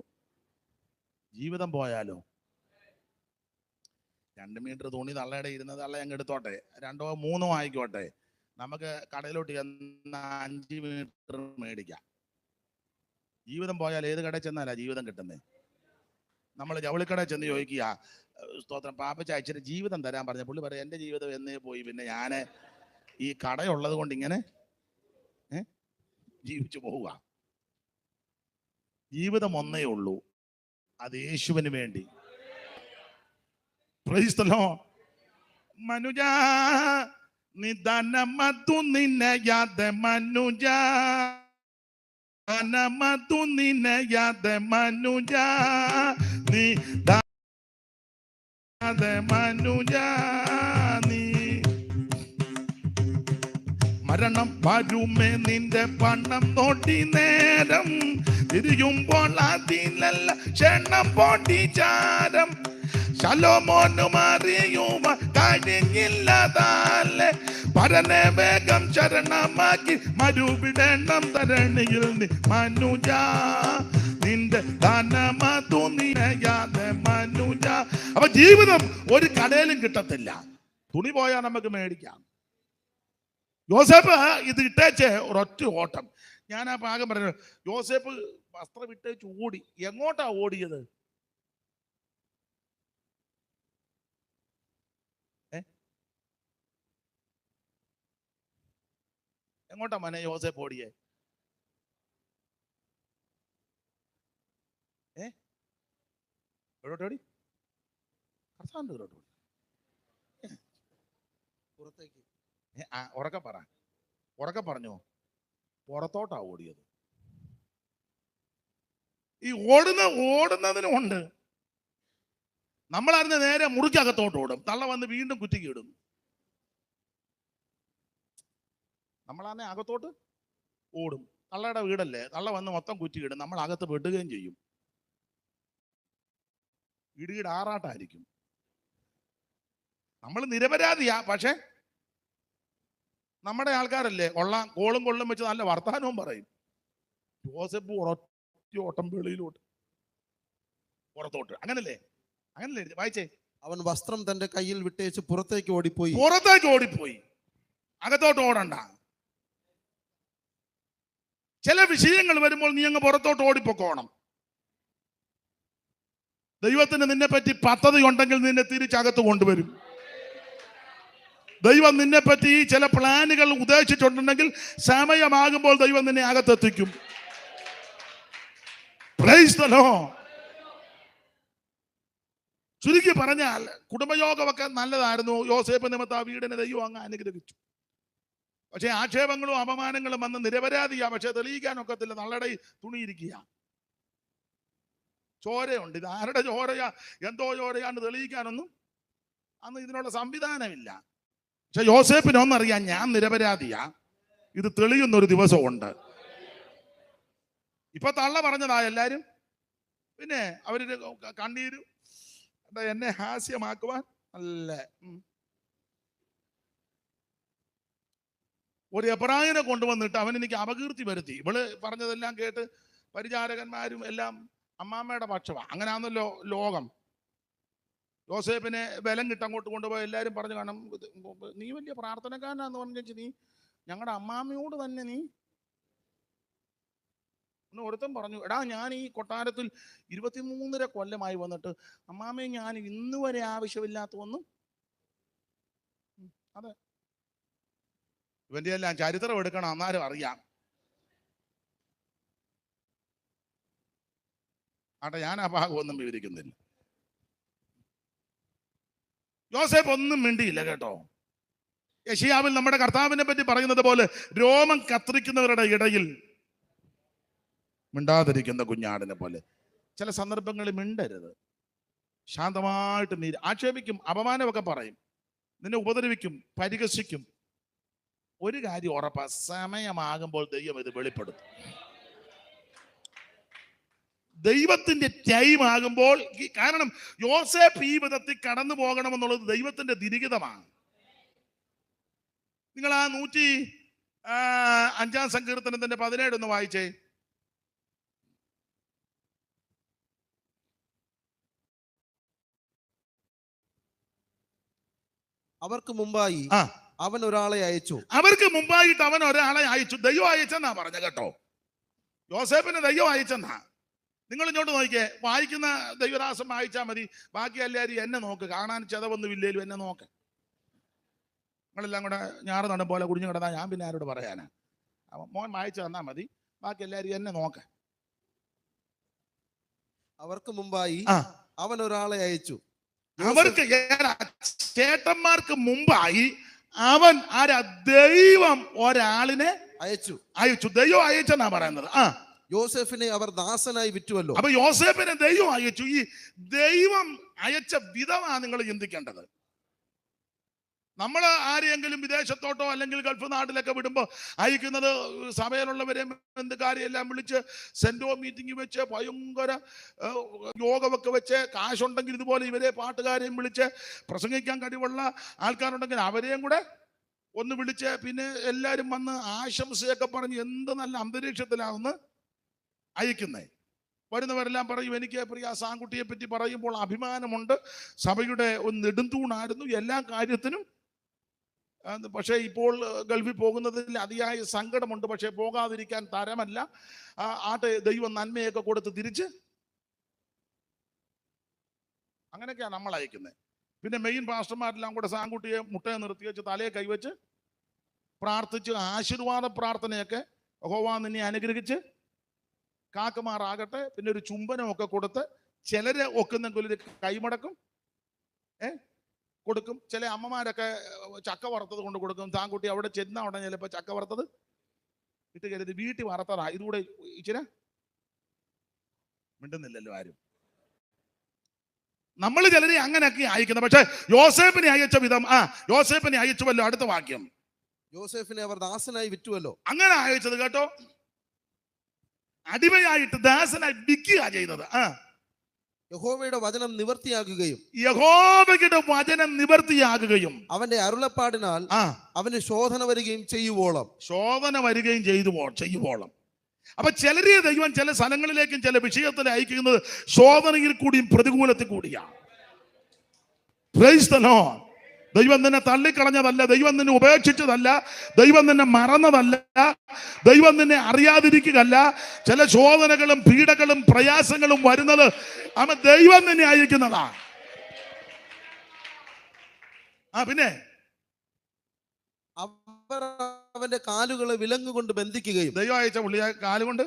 ജീവിതം പോയാലോ. 2 മീറ്റർ തുണി തള്ളയുടെ ഇരുന്നത് തള്ള അങ്ങ് എടുത്തോട്ടെ, 2ഓ 3ഓ ആയിക്കോട്ടെ, നമുക്ക് കടയിലോട്ട് ചെന്ന 5 മീറ്റർ മേടിക്കാം. ജീവിതം പോയാൽ ഏത് കടയിൽ ചെന്നാലാ ജീവിതം കിട്ടുന്നേ? നമ്മൾ ജവളിക്കടയിൽ ചെന്ന് ചോദിക്കുക, സ്തോത്രം പാപ്പച്ച അയച്ചിട്ട് ജീവിതം തരാൻ പറഞ്ഞ പുള്ളി പറയാം, എൻ്റെ ജീവിതം എന്നേ പോയി, പിന്നെ ഞാൻ ഈ കടയുള്ളത് കൊണ്ട് ഇങ്ങനെ ജീവിച്ചു പോവുക. ജീവിതം ഒന്നേ ഉള്ളൂ, അത് യേശുവിന് വേണ്ടി. Praise the Lord. മനുജ നിദാനമതു നിന്നയാതെ, മനുജ നിദാനമതു നിന്നയാതെ, മനുജ നിദാനമതു മനുജ നീ. മരണം വരുമേ നിന്റെ പണം നോട്ടി നേരം, തിരിയുമ്പോൾ അതിലല്ല ക്ഷണം പോട്ടി ചാരം. ശലോമോനും അറിയുമ കഴിഞ്ഞില്ലതാല്ലേ പരനെ വേഗം ശരണമാക്കി മരുവിടണം തരണിയിൽ മനുജ നിന്റെ ധനമതു നിനയാതെ മനുജ. അപ്പൊ ജീവിതം ഒരു കടയിലും കിട്ടത്തില്ല. തുണി പോയാൽ നമുക്ക് മേടിക്കാം. യോസേപ്പ് ഇത് ഇട്ടേച്ച് ഒരൊറ്റ ഓട്ടം. ഞാൻ ആ ഭാഗം പറഞ്ഞു. യോസേപ്പ് വസ്ത്രം ഇട്ടേച്ച് ഓടി. എങ്ങോട്ടാ ഓടിയത്? എങ്ങോട്ടാ മനെ യോസേപ്പ് ഓടിയേ? എവിടോട്ടോടി? പുറത്തേക്ക്. ഉറക്കെ പറ, ഉറക്കെ പറഞ്ഞോ. പുറത്തോട്ടാ ഓടിയത്. ഈ ഓടുന്നതിനുമുണ്ട്. നമ്മളറിഞ്ഞ നേരെ മുറിക്കകത്തോട്ട് ഓടും. തള്ള വന്ന് വീണ്ടും കുറ്റിക്ക് ഇടും. നമ്മളാന്നെ അകത്തോട്ട് ഓടും. തള്ളയുടെ വീടല്ലേ, തള്ള വന്ന് മൊത്തം കുറ്റിയിടും. നമ്മൾ അകത്ത് പെട്ടുകയും ചെയ്യും. ഇടിയുടെ ആറാട്ടായിരിക്കും. നമ്മൾ നിരപരാധിയാ, പക്ഷെ നമ്മുടെ ആൾക്കാരല്ലേ കൊള്ളാം, കോളും കൊള്ളും വെച്ച് നല്ല വർത്തമാനവും പറയും. യോസേപ്പ് ഓട്ടം വെളിയിലോട്ട്, പുറത്തോട്ട്. അങ്ങനല്ലേ വായിച്ചേ. അവൻ വസ്ത്രം തന്റെ കയ്യിൽ വിട്ടേച്ച് പുറത്തേക്ക് ഓടിപ്പോയി. അകത്തോട്ട് ഓടണ്ട. ചില വിഷയങ്ങൾ വരുമ്പോൾ നീ അങ്ങ് പുറത്തോട്ട് ഓടിപ്പോക്കോണം. ദൈവത്തിന് നിന്നെ പറ്റി പദ്ധതി ഉണ്ടെങ്കിൽ നിന്നെ തിരിച്ചകത്ത് കൊണ്ടുവരും. ദൈവം നിന്നെ പറ്റി ചില പ്ലാനുകൾ ഉദ്ദേശിച്ചിട്ടുണ്ടെങ്കിൽ സമയമാകുമ്പോൾ ദൈവം നിന്നെ അകത്തെത്തിക്കും. Price the Lord. ചുരുക്കി പറഞ്ഞാൽ കുടുംബയോഗമൊക്കെ നല്ലതായിരുന്നു. യോസേപ്പ് നിമിത്തം ആ വീടിനെ ദൈവം അങ്ങ് അനുഗ്രഹിച്ചു. പക്ഷെ ആക്ഷേപങ്ങളും അപമാനങ്ങളും വന്ന് നിരപരാധിയാ, പക്ഷെ തെളിയിക്കാനൊക്കത്തില്ല. നല്ലടെ തുണിയിരിക്കുക. ചോരയുണ്ട്. ഇത് ആരുടെ ചോരയാ, എന്തോ ചോരയാന്ന് തെളിയിക്കാനൊന്നും അന്ന് ഇതിനുള്ള സംവിധാനമില്ല. പക്ഷെ യോസേപ്പിന് ഒന്നറിയാം, ഞാൻ നിരപരാധിയാ, ഇത് തെളിയുന്നൊരു ദിവസമുണ്ട്. ഇപ്പൊ തള്ള പറഞ്ഞതാ എല്ലാരും. പിന്നെ അവര് കണ്ണീരും എന്നെ ഹാസ്യമാക്കുവാൻ അല്ല. ഒരു എബ്രായനെ കൊണ്ടുവന്നിട്ട് അവൻ എനിക്ക് അപകീർത്തി വരുത്തി. ഇവള് പറഞ്ഞതെല്ലാം കേട്ട് പരിചാരകന്മാരും എല്ലാം അമ്മാമ്മയുടെ പക്ഷമാണ്. അങ്ങനെയാണല്ലോ ലോകം. യോസേപ്പിനെ ബലം കിട്ടാൻ അങ്ങോട്ട് കൊണ്ടുപോയി എല്ലാവരും പറഞ്ഞു കാണും, നീ വലിയ പ്രാർത്ഥനക്കാരനാന്ന് പറഞ്ഞു, നീ ഞങ്ങളുടെ അമ്മാമ്മയോട് തന്നെ നീ. ഒരുത്തൻ പറഞ്ഞു, എടാ ഞാൻ ഈ കൊട്ടാരത്തിൽ 23 കൊല്ലമായി വന്നിട്ട് അമ്മാമ്മയെ ഞാൻ ഇന്ന് വരെ ആവശ്യമില്ലാത്ത ഒന്നും. അതെ, ഇവന്റെ എല്ലാം ചരിത്രം എടുക്കണം, അന്നാരും അറിയാം. ആട്ടെ, ഞാൻ ആ ഭാഗം ഒന്നും വിവരിക്കുന്നില്ല. യോസേപ്പ് ഒന്നും മിണ്ടിയില്ല കേട്ടോ. യെശയ്യാവിൽ നമ്മുടെ കർത്താവിനെ പറ്റി പറയുന്നത് പോലെ രോമം കത്രിക്കുന്നവരുടെ ഇടയിൽ മിണ്ടാതിരിക്കുന്ന കുഞ്ഞാടിനെ പോലെ. ചില സന്ദർഭങ്ങളിൽ മിണ്ടരുത്. ശാന്തമായിട്ട് നീ ആക്ഷേപിക്കും, അപമാനമൊക്കെ പറയും, നിന്നെ ഉപദ്രവിക്കും, പരിഹസിക്കും. ഒരു കാര്യം ഉറപ്പാ, സമയമാകുമ്പോൾ ദൈവം ഇത് വെളിപ്പെടുത്തും. ദൈവത്തിന്റെ ടൈം ആകുമ്പോൾ. കാരണം യോസേപ്പ് ഈ വിധത്തിൽ കടന്നു പോകണമെന്നുള്ളത് ദൈവത്തിന്റെ ദിരികിതമാണ്. നിങ്ങൾ ആ 105 സങ്കീർത്തനത്തിന്റെ 17 ഒന്ന് വായിച്ചേ. അവർക്ക് മുമ്പായി അവൻ ഒരാളെ അയച്ചു. ദൈവം അയച്ചെന്നാ പറഞ്ഞ കേട്ടോ. യോസേപ്പിനെ ദൈവം അയച്ചെന്നാ. നിങ്ങൾ ഇങ്ങോട്ട് നോക്കിയേ, വായിക്കുന്ന ദൈവദാസം വായിച്ചാൽ മതി. ബാക്കി എല്ലാവരും എന്നെ നോക്ക്, കാണാൻ ചെതവൊന്നും ഇല്ലേലും എന്നെ നോക്ക്. നിങ്ങളെല്ലാം കൂടെ ഞാറ് നടും പോലെ കുടിഞ്ഞു കിടന്നാ ഞാൻ പിന്നെ ആരോട് പറയാനാ? മോൻ വായിച്ചു തന്നാ മതി, ബാക്കി എല്ലാവരും എന്നെ നോക്ക്. അവർക്ക് മുമ്പായി അവൻ ഒരാളെ അയച്ചു. അവർക്ക് ചേട്ടന്മാർക്ക് മുമ്പായി അവൻ ദൈവം ഒരാളിനെ അയച്ചു. ദൈവം അയച്ചെന്നാ പറയുന്നത്. യോസേഫിനെ അവർ ദാസനായി വിറ്റുവല്ലോ. അപ്പൊ യോസേഫിനെ ദൈവം അയച്ചു. ഈ ദൈവം അയച്ച വിധമാണ് നിങ്ങൾ ചിന്തിക്കേണ്ടത്. നമ്മൾ ആരെയെങ്കിലും വിദേശത്തോട്ടോ അല്ലെങ്കിൽ ഗൾഫ് നാട്ടിലൊക്കെ വിടുമ്പോൾ അയക്കുന്നത് സഭയിലുള്ളവരെ ബന്ധുക്കാരെയെല്ലാം വിളിച്ച് സെന്റോ മീറ്റിംഗ് വെച്ച് ഭയങ്കര യോഗമൊക്കെ വെച്ച് കാശുണ്ടെങ്കിൽ ഇതുപോലെ ഇവരെ പാട്ടുകാരെയും വിളിച്ച് പ്രസംഗിക്കാൻ കഴിവുള്ള ആൾക്കാരുണ്ടെങ്കിൽ അവരെയും കൂടെ ഒന്ന് വിളിച്ച് പിന്നെ എല്ലാവരും വന്ന് ആശംസയൊക്കെ പറഞ്ഞ് എന്ത് നല്ല അന്തരീക്ഷത്തിലാണെന്ന് അയക്കുന്നേ. വരുന്നവരെല്ലാം പറയും, എനിക്ക് പ്രിയ സാങ്കുട്ടിയെ പറ്റി പറയുമ്പോൾ അഭിമാനമുണ്ട്, സഭയുടെ ഒരു നെടുന്തൂണായിരുന്നു, എല്ലാ കാര്യത്തിനും. പക്ഷേ ഇപ്പോൾ ഗൾഫിൽ പോകുന്നതിൽ അതിയായ സങ്കടമുണ്ട്, പക്ഷേ പോകാതിരിക്കാൻ തരമല്ല. ആട്ടെ, ദൈവം നന്മയൊക്കെ കൊടുത്ത് തിരിച്ച് അങ്ങനെയൊക്കെയാണ് നമ്മൾ അയക്കുന്നത്. പിന്നെ മെയിൻ പാസ്റ്റർമാരെല്ലാം കൂടെ സാങ്കുട്ടിയെ മുട്ടയെ നിർത്തി വെച്ച് തലയെ കൈവച്ച് പ്രാർത്ഥിച്ച് ആശീർവാദ പ്രാർത്ഥനയൊക്കെ യഹോവ നിന്നെ അനുഗ്രഹിച്ച് കാക്കുമാറാകട്ടെ, പിന്നെ ഒരു ചുംബനമൊക്കെ കൊടുത്ത് ചിലര് ഒക്കുന്നെങ്കിൽ ഒരു കൈമടക്കും കൊടുക്കും. ചില അമ്മമാരൊക്കെ ചക്ക വറുത്തത് കൊണ്ട് കൊടുക്കും. താങ്കുട്ടി അവിടെ ചെന്ന ഉടനെ ചിലപ്പോൾ ചക്ക വറുത്തത് ഇട്ട് കരുതി വീട്ടിൽ വറുത്തതാ, ഇതുകൂടെ ഇച്ചിരി മിണ്ടുന്നില്ലല്ലോ ആരും. നമ്മൾ ചിലരെ അങ്ങനെയൊക്കെ അയക്കുന്നത്. പക്ഷെ യോസേപ്പിനെ അയച്ച വിധം, യോസേപ്പിനെ അയച്ചുവല്ലോ. അടുത്ത വാക്യം, യോസേഫിനെ അവർ ദാസനായി വിറ്റുവല്ലോ. അങ്ങനെ അയച്ചത് കേട്ടോ, അടിമയായിട്ട് ദാസനായി വിൽക്കുക ചെയ്തത്. യഹോവയുടെ വചനം നിവർത്തിയാകുകയും, യഹോവയുടെ വചനം നിവർത്തിയാകുകയും അവന്റെ അരുളപ്പാടിനാൽ അവന് ശോധന വരികയും ചെയ്യുവോളം, ശോധന വരികയും ചെയ്യുവോളം. അപ്പൊ ചിലരെ ദൈവം ചില സ്ഥലങ്ങളിലേക്കും ചില വിഷയത്തിൽ അയക്കുന്നത് ശോധനയിൽ കൂടിയും പ്രതികൂലത്തിൽ കൂടിയാണ്. Price the Lord. ദൈവം നിന്നെ തള്ളിക്കളഞ്ഞതല്ല, ദൈവം നിന്നെ ഉപേക്ഷിച്ചതല്ല, ദൈവം നിന്നെ മറന്നതല്ല, ദൈവം നിന്നെ അറിയാതിരിക്കുകയല്ല. ചില ശോധനകളും പീഡകളും പ്രയാസങ്ങളും വരുന്നത് അവൻ ദൈവം നിന്നെ അയക്കുന്നതാ. പിന്നെ അവർ അവന്റെ കാലുകളെ വിലങ്ങുകൊണ്ട് ബന്ധിക്കുകയും, ദൈവം അയച്ച പുള്ളിയെ കാലുകൊണ്ട്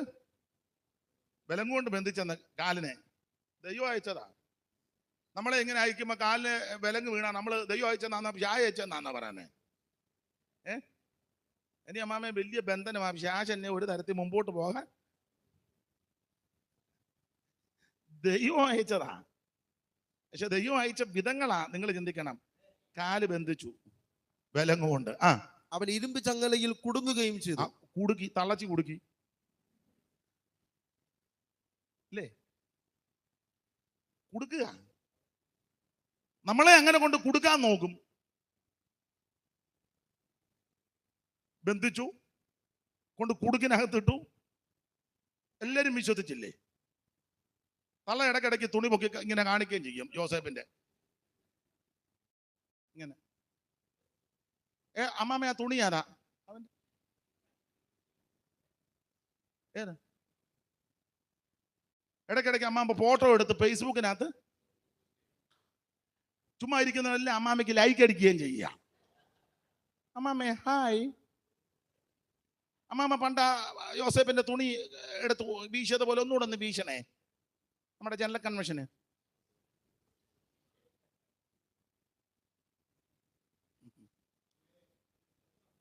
വിലങ്ങുകൊണ്ട് ബന്ധിച്ചെന്ന് കാലിനെ ദൈവം അയച്ചതാ. നമ്മളെ എങ്ങനെ അയക്കുമ്പോ കാലിന് വിലങ്ങ് വീണാ നമ്മൾ ദൈവം അയച്ചെന്നാ ഷായ അയച്ചെന്നാ പറയുന്നേ. ഇനി അമ്മാമെ വലിയ ബന്ധനമാ ഷാശ് എന്നെ ഒരു തരത്തിൽ മുമ്പോട്ട് പോകാൻ ദൈവം അയച്ചതാ. പക്ഷെ ദൈവം അയച്ച വിധങ്ങളാ നിങ്ങൾ ചിന്തിക്കണം. കാല് ബന്ധിച്ചു വിലങ്ങുകൊണ്ട്, അവൻ ഇരുമ്പ് ചങ്ങലയിൽ കുടുങ്ങുകയും ചെയ്തു. കുടുക്കി, തള്ളച്ചി കുടുക്കി അല്ലേ, കുടുക്കുക. നമ്മളെ അങ്ങനെ കൊണ്ട് കൊടുക്കാൻ നോക്കും. ബന്ധിച്ചു കൊണ്ട് കുടുക്കിനകത്തിട്ടു. എല്ലാരും വിശ്വസിച്ചില്ലേ? തള്ള ഇടയ്ക്കിടയ്ക്ക് തുണി പൊക്കി ഇങ്ങനെ കാണിക്കുകയും ചെയ്യും. യോസേപ്പിന്റെ ഇങ്ങനെ, അമ്മാമ ആ തുണി ആരാ? അവന്റെ ഇടയ്ക്കിടയ്ക്ക് അമ്മാമ്മ ഫോട്ടോ എടുത്ത് ഫേസ്ബുക്കിനകത്ത് ചുമ്മാ ഇരിക്കുന്നവരെല്ലാം അമ്മാമ്മയ്ക്ക് ലൈക്ക് അടിക്കുകയും ചെയ്യുക. അമ്മാമ്മേ ഹായ്. അമ്മാമ്മ പണ്ട യോസേപ്പിന്റെ തുണി എടുത്ത് വീശിയത് പോലെ ഒന്നുകൂടെ ഒന്ന് വീശണേ നമ്മുടെ ജനറൽ കൺവെൻഷന്.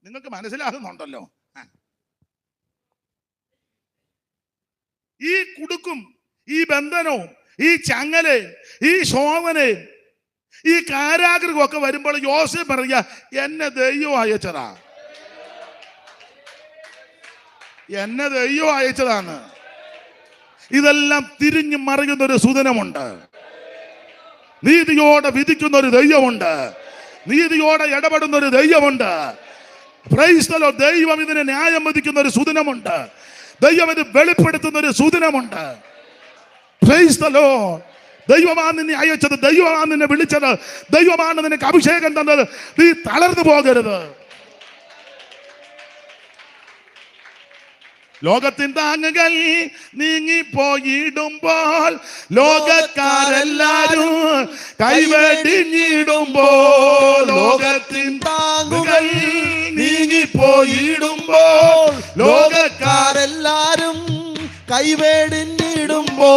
നിങ്ങൾക്ക് മനസ്സിലാകുന്നുണ്ടല്ലോ. ഈ കുടുക്കും, ഈ ബന്ധനവും, ഈ ചങ്ങലയും, ഈ ശോഭനയും, ഈ കാരാഗ്രഹവും ഒക്കെ വരുമ്പോൾ യോസേഫ് പറയുക, എന്നെ ദൈവം അയച്ചതാ, എന്നെ ദൈവം അയച്ചതാണ്. ഇതെല്ലാം തിരിഞ്ഞു മറിയുന്ന ഒരു സുദിനമുണ്ട്. നീതിയോടെ വിധിക്കുന്ന ഒരു ദൈവമുണ്ട്. നീതിയോടെ ഇടപെടുന്ന ഒരു ദൈവമുണ്ട്. Price the Lord. ദൈവം ഇതിനെ ന്യായം വിധിക്കുന്ന ഒരു സുദിനമുണ്ട്. ദൈവം ഇത് വെളിപ്പെടുത്തുന്ന ഒരു സുദിനമുണ്ട്. Price the Lord. ദൈവമാണ് നിന്നെ അയച്ചത്, ദൈവമാണ് നിന്നെ വിളിച്ചത്, ദൈവമാണ് നിനക്ക് അഭിഷേകം തന്നത്. നീ തളർന്നു പോകരുത്. ലോകത്തിൻ താങ്ങുകൾ നീങ്ങിപ്പോയിടുമ്പോൾ, ലോകക്കാരെല്ലാരും കൈവെടിഞ്ഞിടുമ്പോൾ, ലോകത്തിൻ താങ്ങുകൾ നീങ്ങിപ്പോയിടുമ്പോൾ, ലോകക്കാരെല്ലാരും കൈവെടിഞ്ഞിടുമ്പോൾ,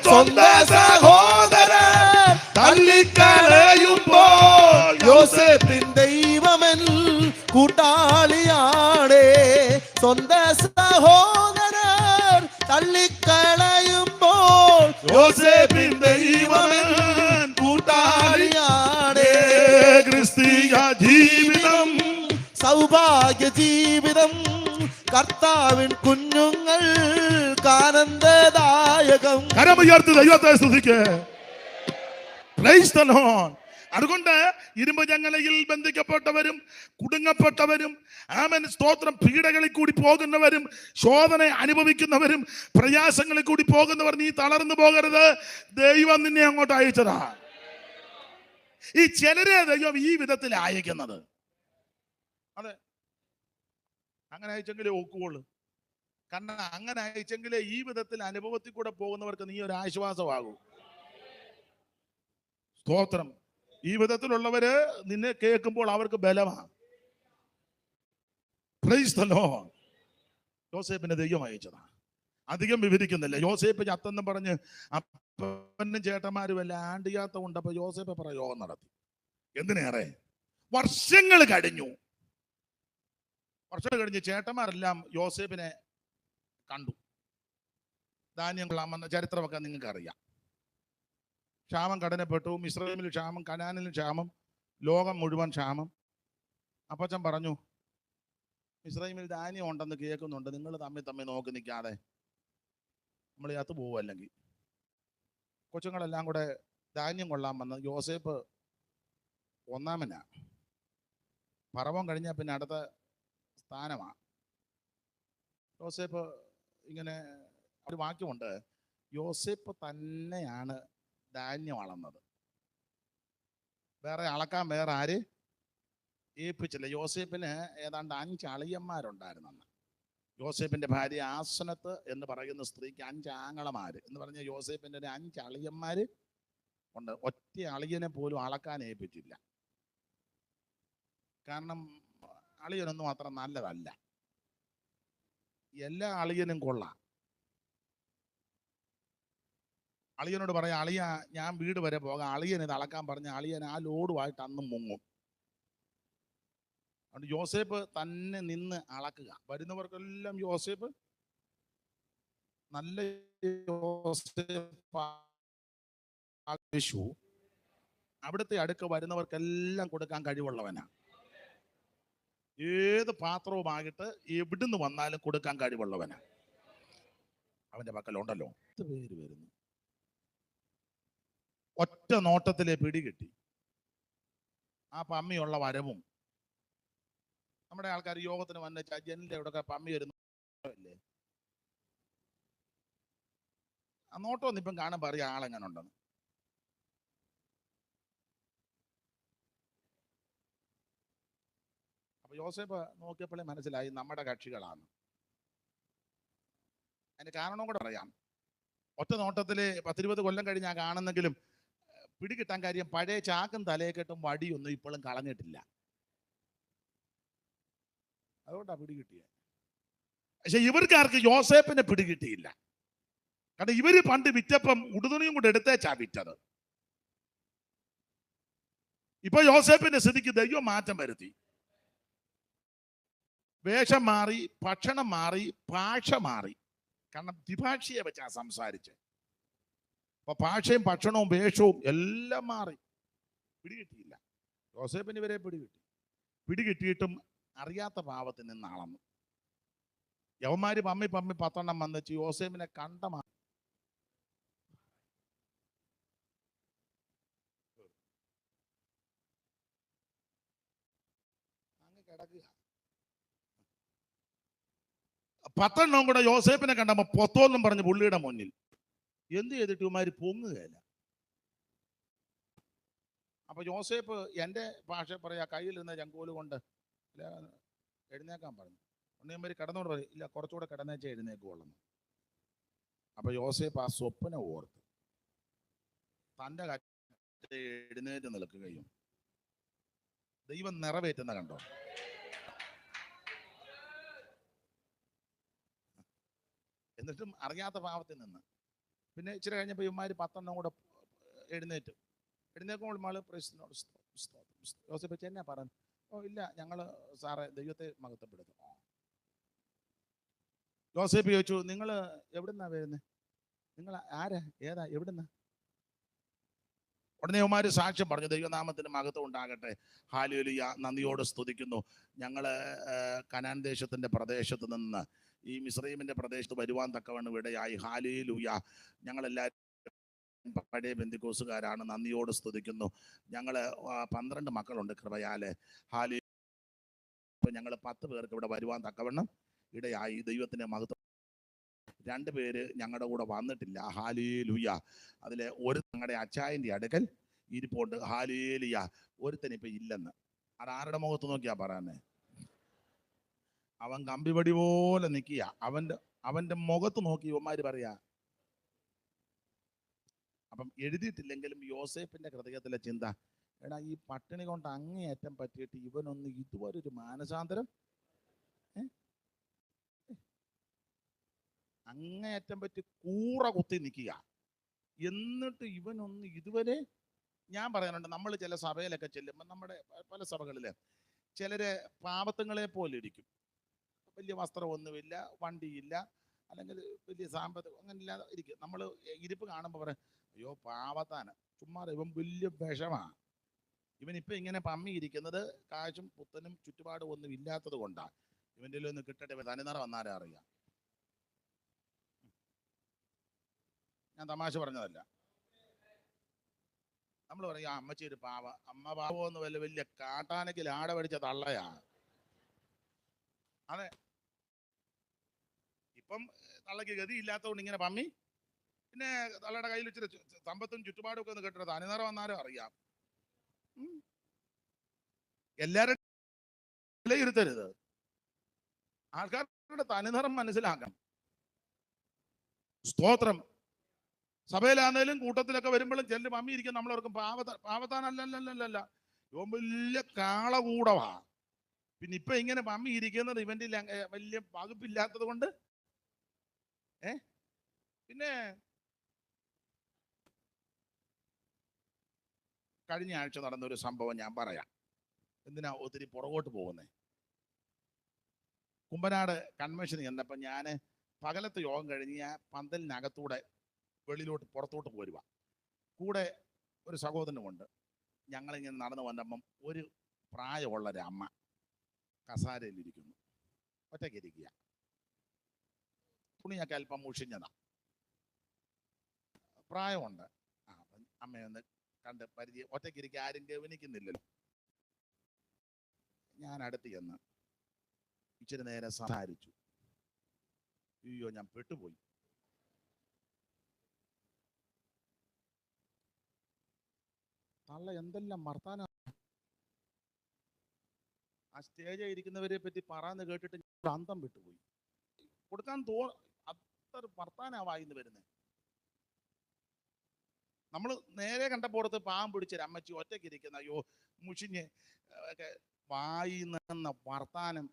സ്വന്തം സഹോദരൻ തള്ളിക്കളയുമ്പോൾ, യോസേപ്പിൻ ദൈവമൻ കൂട്ടാളിയാടേ. സ്വന്തം സഹോദരൻ തള്ളിക്കളയുമ്പോൾ, യോസേപ്പിൻ ദൈവമൻ കൂട്ടാളിയാടേ. ക്രിസ്തീയ ലൗകിക ജീവിതം സൗഭാഗ്യ ജീവിതം കർത്താവിൻ കുഞ്ഞുങ്ങൾ ആനന്ദദായകം. കരമുയർത്തി ദൈവത്തെ സ്തുതിക്ക്. Price the Lord. അതുകൊണ്ട് ഇരുമ്പ് ചങ്ങലയിൽ ബന്ധിക്കപ്പെട്ടവരും കുടുങ്ങപ്പെട്ടവരും ആമേൻ സ്തോത്രം പീഡകളിൽ കൂടി പോകുന്നവരും ശോധന അനുഭവിക്കുന്നവരും പ്രയാസങ്ങളിൽ കൂടി പോകുന്നവർ നീ തളർന്നു പോകരുത്. ദൈവം നിന്നെ അങ്ങോട്ട് അയച്ചതാ. ഈ ചിലരെ ദൈവം ഈ വിധത്തിൽ അയക്കുന്നത്. അതെ, അങ്ങനെ അയച്ചെങ്കിലേ ഒക്കുള്ളൂ. കാരണം അങ്ങനെ അയച്ചെങ്കിലേ ഈ വിധത്തിൽ അനുഭവത്തിൽ കൂടെ പോകുന്നവർക്ക് നീ ഒരു ആശ്വാസമാകൂ. സ്തോത്രം. ഈ വിധത്തിലുള്ളവര് നിന്നെ കേൾക്കുമ്പോൾ അവർക്ക് ബലമാണ്. Price the Lord. യോസേപ്പിനെ ദൈവം അയച്ചതാ. അധികം വിവരിക്കുന്നില്ല. യോസേപ്പ് ചത്തെന്നും പറഞ്ഞ് അപ്പനും ചേട്ടന്മാരും എല്ലാം ആണ്ടിയാത്ത കൊണ്ടപ്പോ യോസേപ്പ് പ്രയോഗം നടത്തി. എന്തിനേറെ വർഷങ്ങൾ കഴിഞ്ഞു. വർഷങ്ങൾ കഴിഞ്ഞ് ചേട്ടന്മാരെല്ലാം യോസേപ്പിനെ കണ്ടു. ധാന്യം കൊള്ളാമെന്ന ചരിത്രമൊക്കെ നിങ്ങൾക്ക് അറിയാം. ക്ഷാമം കടനപ്പെട്ടു. മിസ്രൈമിൽ ക്ഷാമം, കനാനിലും ക്ഷാമം, ലോകം മുഴുവൻ ക്ഷാമം. അപ്പച്ചൻ പറഞ്ഞു, മിസ്രൈമിൽ ധാന്യം ഉണ്ടെന്ന് കേൾക്കുന്നുണ്ട്, നിങ്ങൾ തമ്മിൽ നോക്കി നിൽക്കാതെ നമ്മൾ ചത്തു പോകും. അല്ലെങ്കിൽ കൊച്ചുങ്ങളെല്ലാം കൂടെ ധാന്യം കൊള്ളാൻ വന്ന് യോസേപ്പ് ഒന്നാമനാ. പറവം കഴിഞ്ഞാൽ പിന്നെ അടുത്ത സ്ഥാനമാണ്. യോസേപ്പ് ഇങ്ങനെ ഒരു വാക്യമുണ്ട്, യോസേപ്പ് തന്നെയാണ് ധാന്യം അളന്നത്. വേറെ അളക്കാൻ വേറെ ആര് ഏൽപ്പിച്ചില്ല. യോസേപ്പിന് ഏതാണ്ട് 5 അളിയന്മാരുണ്ടായിരുന്നു. യോസേപ്പിന്റെ ഭാര്യ ആസനത്ത് എന്ന് പറയുന്ന സ്ത്രീക്ക് 5 ആങ്ങളമാര് എന്ന് പറഞ്ഞ യോസേപ്പിന്റെ 5 അളിയന്മാര് ഉണ്ട്. ഒറ്റ അളിയനെ പോലും അളക്കാൻ ഏൽപ്പിച്ചില്ല. കാരണം അളിയനൊന്നും അത്ര നല്ലതല്ല. എല്ലാ അളിയനും കൊള്ളാം. അളിയനോട് പറയാം, അളിയ ഞാൻ വീട് വരെ പോകാം, അളിയൻ ഇത് അളക്കാൻ പറഞ്ഞ അളിയൻ ആ ലോഡുമായിട്ട് അന്നും മുങ്ങും. അതുകൊണ്ട് യോസേപ്പ് തന്നെ നിന്ന് അളക്കുക. വരുന്നവർക്കെല്ലാം യോസേപ്പ് നല്ല യേശു അവിടുത്തെ അടുക്ക വരുന്നവർക്കെല്ലാം കൊടുക്കാൻ കഴിവുള്ളവനാണ്. ഏത് പാത്രവുമായിട്ട് എവിടുന്ന് വന്നാലും കൊടുക്കാൻ കഴിവുള്ളവനാണ്. അവന്റെ പക്കലുണ്ടല്ലോ. പേര് വരുന്നു. ഒറ്റ നോട്ടത്തിലെ പിടികിട്ടി. ആ പമ്മിയുള്ള വരവും നമ്മുടെ ആൾക്കാർ യോഗത്തിന് വന്ന ജനലിന്റെ അവിടെ പമ്മി വരുന്നല്ലേ, ആ നോട്ടം ഒന്നും ഇപ്പം കാണാൻ പറയാ ആളെങ്ങനെ ഉണ്ടെന്ന്. അപ്പൊ യോസേപ്പ് നോക്കിയപ്പോഴേ മനസ്സിലായി നമ്മുടെ കക്ഷികളാണ്. അതിന്റെ കാരണവും കൂടെ പറയാം. ഒറ്റ നോട്ടത്തില് 10-20 കൊല്ലം കഴിഞ്ഞാൽ കാണുന്നെങ്കിലും പിടികിട്ടാൻ കാര്യം പഴയ ചാക്കും തലയെക്കെട്ടും വടിയൊന്നും ഇപ്പോഴും കളഞ്ഞിട്ടില്ല. അതുകൊണ്ടാ പിടികിട്ടിയത്. പക്ഷെ ഇവർക്കാർക്ക് യോസേപ്പിനെ പിടികിട്ടിയില്ല. കാരണം ഇവര് പണ്ട് വിറ്റപ്പം ഉടുതുണിയും കൂടെ എടുത്തേച്ചാ വിറ്റത്. ഇപ്പൊ യോസേപ്പിന്റെ സ്ഥിതിക്ക് ദൈവം മാറ്റം വരുത്തി. വേഷം മാറി, ഭക്ഷണം മാറി, ഭാഷ മാറി. കാരണം ദ്വിഭാഷിയെ വെച്ചാ സംസാരിച്ച്. അപ്പൊ ഭാഷയും ഭക്ഷണവും വേഷവും എല്ലാം മാറി. പിടികിട്ടിയില്ല. യോസേപ്പിന് ഇവരെ പിടികിട്ടിയിട്ടും അറിയാത്ത പാവത്തിൽ നിന്നാളെന്ന്. യവന്മാര് പമ്മി 10 എണ്ണം വന്നിച്ച് യോസേപ്പിനെ കണ്ട അങ്ങ് കിടക്കുക. 10 എണ്ണം കൂടെ യോസേപ്പിനെ കണ്ടപ്പോ പൊത്തോന്നും പറഞ്ഞ് പുള്ളിയുടെ മുന്നിൽ എന്ത് ചെയ്തിട്ട് ഇവന്മാര് പൊങ്ങുകയല്ല. അപ്പൊ യോസേപ്പ് എൻ്റെ ഭാഷ പറയാ, കയ്യിലിരുന്ന ചങ്കോല് കൊണ്ട് എഴുന്നേക്കാൻ പറഞ്ഞു. ഒന്നേമാര് കിടന്നോട് പറയും, ഇല്ല കുറച്ചുകൂടെ കിടന്നേച്ചേ എഴുന്നേക്കുള്ളൂ. അപ്പൊ യോസേപ്പ് ആ സ്വപ്നം ഓർത്ത് തൻ്റെ എഴുന്നേറ്റ് നിൽക്കുകയും ദൈവം നിറവേറ്റുന്ന കണ്ടോ. എന്നിട്ടും അറിയാത്ത പാവത്തിൽ നിന്ന് പിന്നെ ഇച്ചിരി കഴിഞ്ഞപ്പോൾ ഇവന്മാര് 10 എണ്ണം കൂടെ എഴുന്നേക്കുമ്പോൾ മാള് യോസേപ്പ് എന്നാ പറഞ്ഞു. ഓ ഇല്ല, ഞങ്ങള് സാറേ ദൈവത്തെ മഹത്വപ്പെടുത്തും. യോസേപ്പ് ചോദിച്ചു, നിങ്ങൾ എവിടുന്നാ വരുന്നത്? നിങ്ങൾ ആരാ, ഏതാ, എവിടുന്ന? ഉടനെ യവന്മാര് സാക്ഷ്യം പറഞ്ഞു, ദൈവനാമത്തിന് മഹത്വം ഉണ്ടാകട്ടെ, ഹല്ലേലൂയ, നന്ദിയോട് സ്തുതിക്കുന്നു. ഞങ്ങള് കനാൻ ദേശത്തിന്റെ പ്രദേശത്ത് നിന്ന് ഈ മിസ്രയീമിന്റെ പ്രദേശത്ത് വരുവാൻ തക്കവണ്ണം ഇടയായി. ഹല്ലേലൂയ, ഞങ്ങളെല്ലാവരും പഴയ പെന്തിക്കോസുകാരാണ്, നന്ദിയോട് സ്തുതിക്കുന്നു. ഞങ്ങള് 12 മക്കളുണ്ട് കൃപയാല്. ഹല്ലേലൂയ, ഞങ്ങൾ 10 പേർക്ക് ഇവിടെ വരുവാൻ തക്കവണ്ണം ഇടയായി. ദൈവത്തിന്റെ മഹത്വം. 2 പേര് ഞങ്ങളുടെ കൂടെ വന്നിട്ടില്ല. ഹല്ലേലൂയ. അതിലെ ഒരു ഞങ്ങളുടെ അച്ചായന്റെ അടുക്കൽ ഇരിപ്പുണ്ട്. ഹല്ലേലൂയ. ഒരുത്തൻ ഇപ്പൊ ഇല്ലെന്ന്. അത് ആരുടെ മുഖത്ത് നോക്കിയാ പറയാനേ? അവൻ കമ്പിപടി പോലെ നിൽക്കുക. അവന്റെ മുഖത്ത് നോക്കി ഇവന്മാര് പറയാ. അപ്പം എഴുതിയിട്ടില്ലെങ്കിലും യോസേഫിന്റെ ഹൃദയത്തിലെ ചിന്ത, എടാ ഈ പട്ടിണി കൊണ്ട് അങ്ങേയറ്റം പറ്റിയിട്ട് ഇവനൊന്ന് ഇതുവരെ ഒരു മാനസാന്തരം, അങ്ങേയറ്റം പറ്റി കൂറ കുത്തി നിൽക്കുക, എന്നിട്ട് ഇവനൊന്ന് ഇതുവരെ. ഞാൻ പറയാനുണ്ട്, നമ്മൾ ചില സഭയിലൊക്കെ ചെല്ലുമ്പോൾ, നമ്മുടെ പല സഭകളില് ചിലര് പാപത്തുങ്ങളെ പോലെ ഇരിക്കും. വലിയ വസ്ത്രമൊന്നുമില്ല, വണ്ടിയില്ല, അല്ലെങ്കിൽ വലിയ സാമ്പത്തികം അങ്ങനെ ഇല്ലാതെ ഇരിക്കും. നമ്മൾ ഇരിപ്പ് കാണുമ്പോൾ പറയാം, അയ്യോ പാവത്താന്, ചുമ്മാ ഇവൻ വലിയ വിഷമാണ്. ഇവനിപ്പോൾ ഇങ്ങനെ പമ്മി ഇരിക്കുന്നത് കാശും പുത്തനും ചുറ്റുപാടും ഒന്നും ഇല്ലാത്തത് കൊണ്ടാണ്. ഇവൻ്റെ ഒന്ന് കിട്ടട്ടെ, തനിനിറ വന്നാലേ അറിയാം. ഞാൻ തമാശ പറഞ്ഞതല്ല. നമ്മൾ പറയും അമ്മച്ചി ഒരു പാവ, അമ്മ പാവോ എന്ന് വലിയ കാട്ടാനയ്ക്ക് ലാട പഠിച്ച തള്ളയാ. അതെ, ഇപ്പം തള്ളയ്ക്ക് ഗതി ഇല്ലാത്തതുകൊണ്ട് ഇങ്ങനെ പമ്മി. പിന്നെ തള്ളയുടെ കയ്യിൽ ഇച്ചിരി സമ്പത്തും ചുറ്റുപാടും ഒക്കെ ഒന്ന് കെട്ടണം, തനിനിറ വന്നാലും അറിയാം. എല്ലാവരും വിലയിരുത്തരുത്, ആൾക്കാരുടെ തനിനിറം മനസ്സിലാക്കണം. സ്തോത്രം. സഭയിലാന്നേലും കൂട്ടത്തിലൊക്കെ വരുമ്പോഴും ചെല്ലും അമ്മി ഇരിക്കും, നമ്മളവർക്കും പാവത്താനല്ലല്ലല്ല, ഇവൻ വലിയ കാളകൂടവാ. പിന്നെ ഇപ്പൊ ഇങ്ങനെ പമ്മി ഇരിക്കുന്നത് ഇവന്റെ വലിയ വകുപ്പില്ലാത്തത് കൊണ്ട്. പിന്നെ കഴിഞ്ഞ ആഴ്ച നടന്നൊരു സംഭവം ഞാൻ പറയാം. എന്തിനാ ഒത്തിരി പുറകോട്ട് പോകുന്നേ? കുമ്പനാട് കൺവെൻഷൻ ചെന്നപ്പോൾ ഞാൻ പകലത്തെ യോഗം കഴിഞ്ഞ് പന്തലിനകത്തൂടെ വെളിയിലോട്ട് പുറത്തോട്ട് പോരുക. കൂടെ ഒരു സഹോദരനുമുണ്ട്. ഞങ്ങളിങ്ങനെ നടന്നു വന്നപ്പം ഒരു പ്രായമുള്ളൊരു അമ്മ കസാരയിലിരിക്കുന്നു, ഒറ്റയ്ക്കിരിക്കുക. തുണിയൊക്കെ അല്പം മുഷിഞ്ഞതാ, പ്രായമുണ്ട്. അമ്മയൊന്ന് കണ്ട് പരിചയം, ഒറ്റയ്ക്കിരിക്കുക, ആരും ഗവനിക്കുന്നില്ലല്ലോ. ഞാൻ അടുത്ത് ചെന്ന് ഇച്ചിരി നേരം സംസാരിച്ചു. അയ്യോ, ഞാൻ പെട്ടുപോയി. തള്ള എന്തെല്ലാം വർത്താനം. ആ സ്റ്റേജിൽ ഇരിക്കുന്നവരെ പറ്റി പറയാന്ന് കേട്ടിട്ട് ഞാൻ അന്തം വിട്ടുപോയി. കൊടുക്കാൻ അത്ര വർത്താനമായിന്ന് വരുന്നത്. നമ്മൾ നേരെ കണ്ടപ്പോഴത്ത് പാമ്പ് പിടിച്ചൊരു അമ്മച്ചി ഒറ്റയ്ക്കിരിക്കുന്ന, അയ്യോ മുഷിഞ്ഞ് ഒക്കെ വായി നിന്ന വർത്താനം.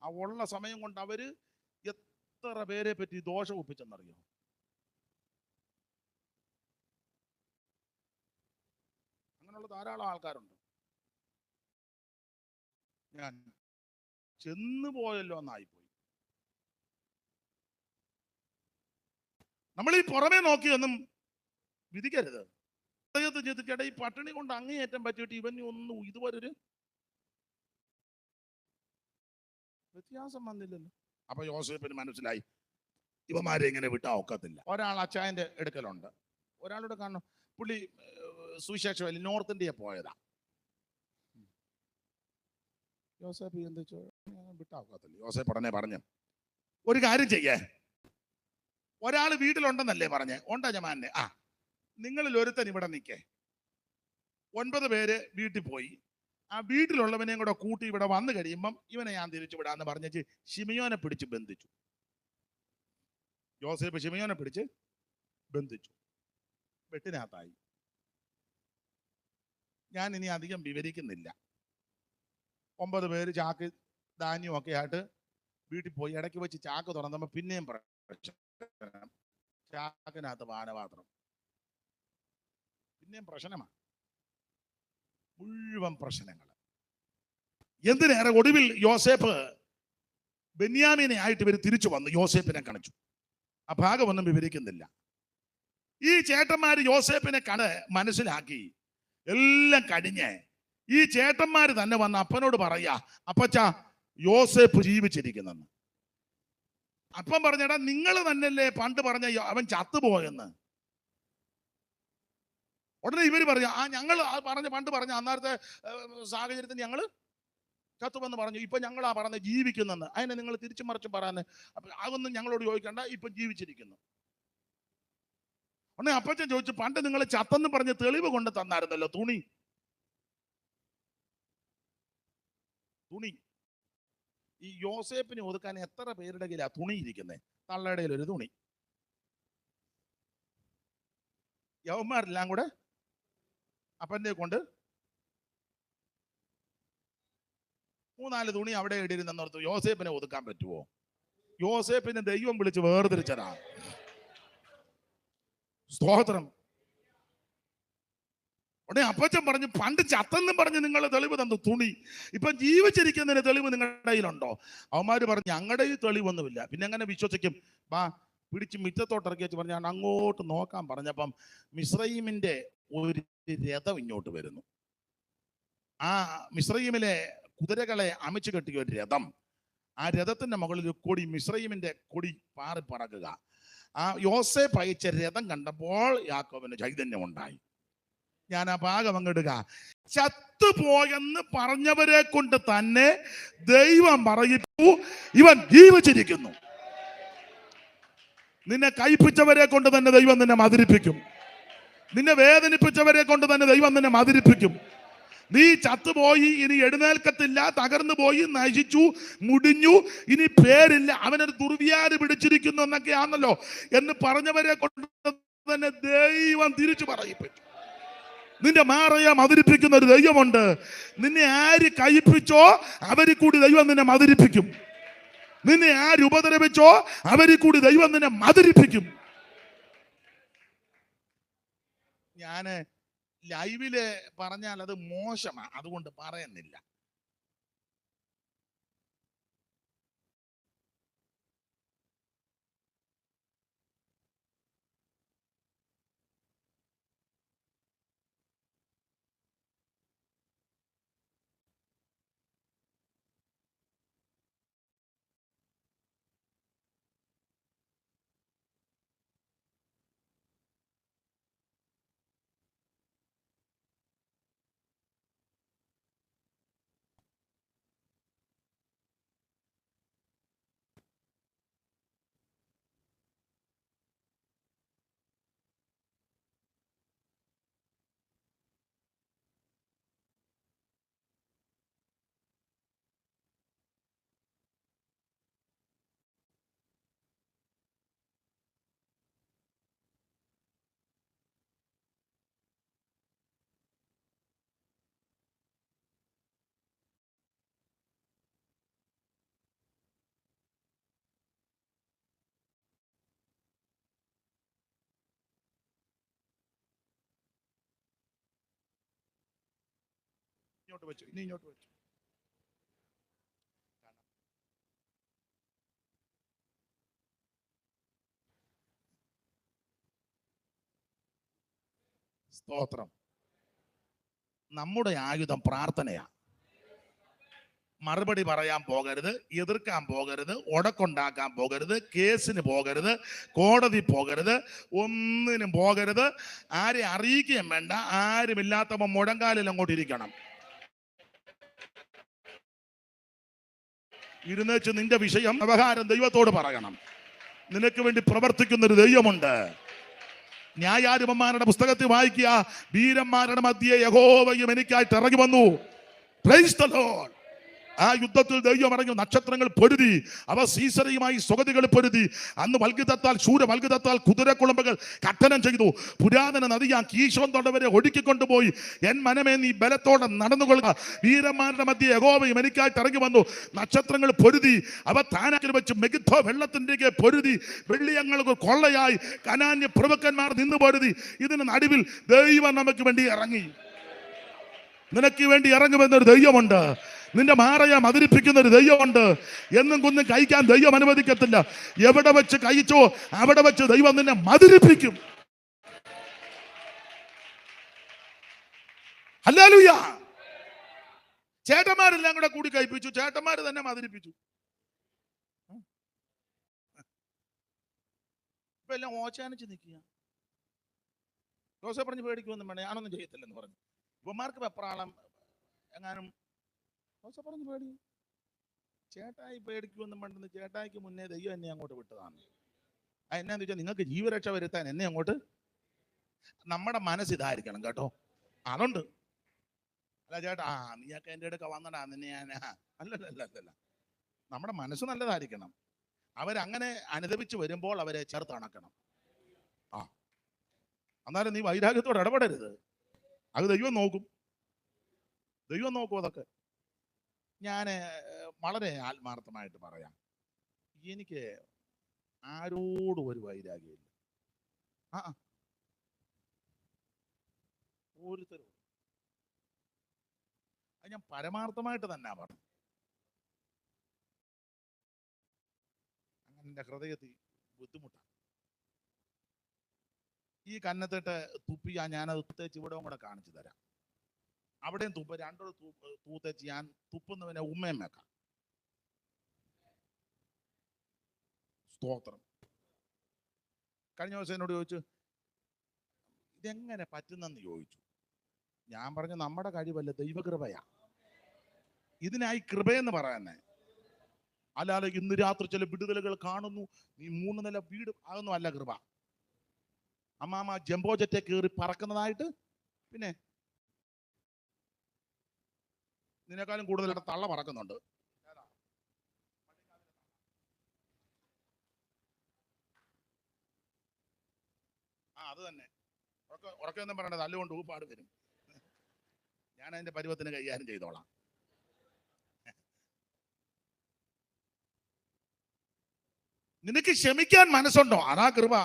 ആ ഉള്ള സമയം കൊണ്ട് അവര് എത്ര പേരെ പറ്റി ദോഷം ഒപ്പിച്ചെന്നറിയോ? അങ്ങനെയുള്ള ധാരാളം ആൾക്കാരുണ്ട്. ഞാൻ ചെന്നു പോയല്ലോ എന്നായിപ്പോയി. നമ്മൾ ഈ പുറമേ നോക്കിയൊന്നും വിധിക്കരുത്. ഈ പട്ടിണി കൊണ്ട് അങ്ങേയറ്റം പറ്റിയിട്ട് ഇവന് ഒന്നും ഇതുവരെ ഒരു വ്യത്യാസം വന്നില്ലല്ലോ. അപ്പൊ യോസേഫിന് മനസ്സിലായി, ഇവന്മാരെ ഇങ്ങനെ വിട്ടാ ഒക്കത്തില്ല. ഒരാൾ അച്ചായന്റെ എടുക്കലുണ്ട്, ഒരാളോട് കാണണം. പുള്ളി സുവിശേഷം നോർത്ത് ഇന്ത്യ പോയതാ. യോസേഫ് എന്ത് വിട്ടാ ഒക്കത്തില്ല. യോസേഫ് ഉടനെ പറഞ്ഞു, ഒരു കാര്യം ചെയ്യേ, ഒരാൾ വീട്ടിലുണ്ടെന്നല്ലേ പറഞ്ഞേ? ഉണ്ടാ ജമാനെ, നിങ്ങളിൽ ഒരുത്തൻ ഇവിടെ നിൽക്കേ. 9 പേര് വീട്ടിൽ പോയി. ആ വീട്ടിലുള്ളവനെയും കൂടെ കൂട്ടി ഇവിടെ വന്നു കഴിയുമ്പം ഇവനെ ഞാൻ തിരിച്ചു വിടാന്ന് പറഞ്ഞ് ശിമിയോനെ പിടിച്ച് ബന്ധിച്ചു. യോസേഫ് ശിമിയോനെ പിടിച്ച് ബന്ധിച്ചു, വെട്ടിനകത്തായി. ഞാൻ ഇനി അധികം വിവരിക്കുന്നില്ല. 9 പേര് ചാക്ക് ധാന്യം ഒക്കെ ആയിട്ട് വീട്ടിൽ പോയി. ഇടയ്ക്ക് വെച്ച് ചാക്ക് തുറന്നപ്പോൾ പിന്നെയും ചാക്കിനകത്ത് പാനപാത്രം. പിന്നെയും പ്രശ്നമാണ്, മുഴുവൻ പ്രശ്നങ്ങൾ. എന്തിനേറെ ഒടുവിൽ യോസേഫ് ബെന്യാമീനെ ആയിട്ട് ഇവർ തിരിച്ചു വന്നു. യോസേഫിനെ കാണിച്ചു. ആ ഭാഗമൊന്നും വിവരിക്കുന്നില്ല. ഈ ചേട്ടന്മാര് യോസേപ്പിനെ മനസ്സിലാക്കി. എല്ലാം കഴിഞ്ഞ് ഈ ചേട്ടന്മാര് തന്നെ വന്ന് അപ്പനോട് പറയാ, അപ്പച്ചാ യോസേപ്പ് ജീവിച്ചിരിക്കുന്നെന്ന്. അപ്പം പറഞ്ഞടാ, നിങ്ങൾ തന്നെയല്ലേ പണ്ട് പറഞ്ഞ അവൻ ചത്തുപോയെന്ന്. ഉടനെ ഇവര് പറഞ്ഞു, ഞങ്ങൾ പണ്ട് പറഞ്ഞ അന്നേരത്തെ സാഹചര്യത്തിന് ഞങ്ങള് ചത്തുവെന്ന് പറഞ്ഞു. ഇപ്പൊ ഞങ്ങളാ പറഞ്ഞ ജീവിക്കുന്നെന്ന്. അതിനെ നിങ്ങൾ തിരിച്ചും മറിച്ചും പറയാന്ന്. അതൊന്നും ഞങ്ങളോട് ചോദിക്കണ്ട, ഇപ്പൊ ജീവിച്ചിരിക്കുന്നു. ഉടനെ അപ്പച്ചൻ ചോദിച്ചു, പണ്ട് നിങ്ങൾ ചത്തെന്ന് പറഞ്ഞ് തെളിവ് കൊണ്ട് തന്നായിരുന്നല്ലോ, തുണി. ഈ യോസേപ്പിനെ ഒതുക്കാൻ എത്ര പേരുടെ കയ്യിലാ തുണി ഇരിക്കുന്നത്? തള്ളയുടെ ഒരു തുണി. യവന്മാരെല്ലാം കൂടെ അപ്പന്റെ കൊണ്ട് 3-4 തുണി അവിടെ ഇടിയിരുന്നോർത്തു. യോസേപ്പിനെ ഒതുക്കാൻ പറ്റുമോ? യോസേപ്പിനെ ദൈവം വിളിച്ച് വേർതിരിച്ചതാ. സ്തോത്രം. ഉടനെ അപ്പച്ചൻ പറഞ്ഞു, പണ്ട് ചത്തെന്നും പറഞ്ഞ് നിങ്ങൾ തെളിവ് തന്നു തുണി, ഇപ്പൊ ജീവിച്ചിരിക്കുന്നതിന് തെളിവ് നിങ്ങളുടെ കയ്യിലുണ്ടോ? അവന്മാര് പറഞ്ഞു, ഞങ്ങളുടെ ഈ തെളിവൊന്നുമില്ല. പിന്നെ എങ്ങനെ വിശ്വസിക്കും? പിടിച്ച് മിറ്റത്തോട്ടിറക്കി വെച്ച് പറഞ്ഞാൽ അങ്ങോട്ട് നോക്കാൻ പറഞ്ഞപ്പം മിസ്രയീമിന്റെ ഒരു രഥം ഇങ്ങോട്ട് വരുന്നു. ആ മിസ്രയീമിലെ കുതിരകളെ അമിച്ചു കെട്ടിയ ഒരു രഥം. ആ രഥത്തിന്റെ മുകളിൽ ഒരു കൊടി, മിസ്രയീമിന്റെ കൊടി പാറി പറക്കുക. ആ യോസേപ്പ് അയച്ച രഥം കണ്ടപ്പോൾ യാക്കോബിന് ചൈതന്യം ഉണ്ടായി. ഞാൻ ആ ഭാഗം അങ്ങിടുക. ചത്തുപോയെന്ന് പറഞ്ഞവരെ കൊണ്ട് തന്നെ ദൈവം പറയിച്ചു, ഇവൻ ജീവിച്ചിരിക്കുന്നു. നിന്നെ കയ്പിച്ചവരെ കൊണ്ട് തന്നെ ദൈവം നിന്നെ മധുരിപ്പിക്കും. നിന്നെ വേദനിപ്പിച്ചവരെ കൊണ്ട് തന്നെ ദൈവം നിന്നെ മധുരിപ്പിക്കും. നീ ചത്തുപോയി, ഇനി എഴുന്നേൽക്കത്തില്ല, തകർന്നു പോയി, നശിച്ചു, മുടിഞ്ഞു, ഇനി പേരില്ല, അവനൊരു ദുർവ്യാധി പിടിച്ചിരിക്കുന്നു എന്നൊക്കെയാണല്ലോ എന്ന് പറഞ്ഞവരെ കൊണ്ട് തന്നെ ദൈവം തിരിച്ചു പറയിപ്പിച്ചു. നിന്റെ മാറയെ മധുരിപ്പിക്കുന്ന ഒരു ദൈവമുണ്ട്. നിന്നെ ആര് കയ്പിച്ചോ അവരിൽ കൂടി ദൈവം നിന്നെ മധുരിപ്പിക്കും. നിന്നെ ആര് ഉപദ്രവിച്ചോ അവരിൽ കൂടി ദൈവം നിന്നെ മധുരിപ്പിക്കും. ഞാന് ലൈവില് പറഞ്ഞാൽ അത് മോശമാണ്, അതുകൊണ്ട് പറയുന്നില്ല. ഇങ്ങോട്ട് വെച്ചു, ഇനി ഇങ്ങോട്ട് വെച്ചു. സ്തോത്രം. നമ്മുടെ ആയുധം പ്രാർത്ഥനയാ. മറുപടി പറയാൻ പോകരുത്, എതിർക്കാൻ പോകരുത്, ഉടക്കുണ്ടാക്കാൻ പോകരുത്, കേസിന് പോകരുത്, കോടതി പോകരുത്, ഒന്നിനും പോകരുത്. ആരെ അറിയിക്കുകയും വേണ്ട. ആരുമില്ലാത്തവൻ മുഴങ്കാലിൽ അങ്ങോട്ട് ഇരിക്കണം. ഇരുന്നേച്ച് നിന്റെ വിഷയം വ്യവഹാരം ദൈവത്തോട് പറയണം. നിനക്ക് വേണ്ടി പ്രവർത്തിക്കുന്നൊരു ദൈവമുണ്ട്. ന്യായാധിപന്മാരുടെ പുസ്തകത്തിൽ വായിക്കുക, വീരന്മാരുടെ മധ്യേ യഹോവയും എനിക്കായിട്ട് ഇറങ്ങി വന്നു. Price the Lord. ആ യുദ്ധത്തിൽ ദൈവം ഇറങ്ങി, നക്ഷത്രങ്ങൾ പൊരുതി, അവ സീസരയുമായി സ്വഗതികൾ പൊരുതി. അന്ന് വൽഗിതത്താൽ ശൂരവൽഗിതത്താൽ കുതിരക്കുളമ്പുകൾ കട്ടനം ചെയ്തു. പുരാതന നദിയാൻ കീശോൻ തൊണ്ടവരെ ഒഴുക്കിക്കൊണ്ടുപോയി. എൻ മനമേ നീ ബലത്തോടെ നടന്നുകൊള്ളുക. വീരന്മാരുടെ മധ്യ യഹോവയും എനിക്കായിട്ട് ഇറങ്ങി വന്നു. നക്ഷത്രങ്ങൾ പൊരുതി, അവ താനാക്കിൽ വെച്ച് മെഗിദ്ധോ വെള്ളത്തിൻ്റെ പൊരുതി. വെള്ളിയങ്ങൾക്ക് കൊള്ളയായി കനാന്യ പ്രഭുക്കന്മാർ നിന്ന് പൊരുതി. ഇതിന് നടുവിൽ ദൈവം നമുക്ക് വേണ്ടി ഇറങ്ങി. നിനക്ക് വേണ്ടി ഇറങ്ങുമെന്നൊരു ദൈവമുണ്ട്. നിന്റെ മാറയെ മധുരിപ്പിക്കുന്ന ഒരു ദൈവമുണ്ട്. എന്നും കുന്നും കഴിക്കാൻ ദൈവം അനുവദിക്കത്തില്ല. എവിടെ വെച്ച് കഴിച്ചോ അവിടെ വെച്ച് ദൈവം നിന്നെ മധുരിപ്പിക്കും. ഹല്ലേലൂയ. ചേട്ടന്മാരെല്ലാം കൂടെ കൂടി കഴിപ്പിച്ചു, ചേട്ടന്മാര് തന്നെ മതിരിപ്പിച്ചു. ഇപ്പൊ എല്ലാം ഓച്ചാനിച്ച് നിൽക്കുക. ജോസഫ് പറഞ്ഞ് പേടിക്കുമെന്നും വേണേ, ഞാനൊന്നും ചെയ്യത്തില്ലെന്ന് പറഞ്ഞു. ഇവന്മാർക്ക് വെപ്രാളം എങ്ങാനും. ജോസഫ് പറഞ്ഞ് പേടി, ചേട്ടായി പേടിക്കുമെന്നും വേണ്ടെന്ന് ചേട്ടായിക്ക് മുന്നേ ദൈവം എന്നെ അങ്ങോട്ട് വിട്ടതാണ്. എന്നാന്ന് വെച്ചാൽ നിങ്ങൾക്ക് ജീവരക്ഷ വരുത്താൻ എന്നെ അങ്ങോട്ട്. നമ്മുടെ മനസ്സ് ഇതായിരിക്കണം കേട്ടോ. അതുണ്ട്. അല്ല ചേട്ടാ, നീയൊക്കെ എൻ്റെ അടുക്ക വന്നടാ നിന്നെ ഞാൻ അല്ലല്ല. നമ്മുടെ മനസ്സ് നല്ലതായിരിക്കണം. അവരങ്ങനെ അനുദപിച്ച് വരുമ്പോൾ അവരെ ചേർത്തണക്കണം. എന്നാലും നീ വൈരാഗ്യത്തോട് ഇടപെടരുത്. അത് ദൈവം നോക്കും. അതൊക്കെ. ഞാൻ വളരെ ആത്മാർത്ഥമായിട്ട് പറയാം, എനിക്ക് ആരോടും ഒരു വൈരാഗ്യമില്ല. ഓരോരുത്തരും അത് ഞാൻ പരമാർത്ഥമായിട്ട് തന്നെ പറഞ്ഞു. അങ്ങനെ എൻ്റെ ഹൃദയത്തിൽ ബുദ്ധിമുട്ടാണ്. ഈ കന്നത്തിട്ട് തുപ്പിയാ ഞാനത് തൂത്തേച്ച് ഇവിടവും കൂടെ കാണിച്ചു തരാം. അവിടെയും തുപ്പ്, രണ്ടോ തൂത്തേച്ച് ഞാൻ തുപ്പുന്നവനെ ഉമ്മയും വെക്കാം. സ്തോത്രം. കഴിഞ്ഞ ദിവസം എന്നോട് ചോദിച്ചു, ഇതെങ്ങനെ പറ്റുന്നെന്ന് ചോദിച്ചു. ഞാൻ പറഞ്ഞു, നമ്മുടെ കഴിവല്ല, ദൈവകൃപയാ. ഇതിനായി കൃപയെന്ന് പറയുന്നേ. അല്ലാതെ ഇന്ന് രാത്രി ചില വിടുതലുകൾ കാണുന്നു, നീ 3 നില വീട്, അതൊന്നും അല്ല കൃപ. അമ്മാമ ജംബോ ജെറ്റെ കയറി പറക്കുന്നതായിട്ട്, പിന്നെ നിന്നെക്കാളും കൂടുതൽ തള്ള പറക്കുന്നുണ്ട്. അത് തന്നെ. ഉറക്കൊന്നും പറയണത്, തല്ലുകൊണ്ട് ഊപ്പാട് വരും. ഞാൻ അതിന്റെ പരുവത്തിന് കൈകാര്യം ചെയ്തോളാം. നിനക്ക് ക്ഷമിക്കാൻ മനസ്സുണ്ടോ? അതാ കൃപ.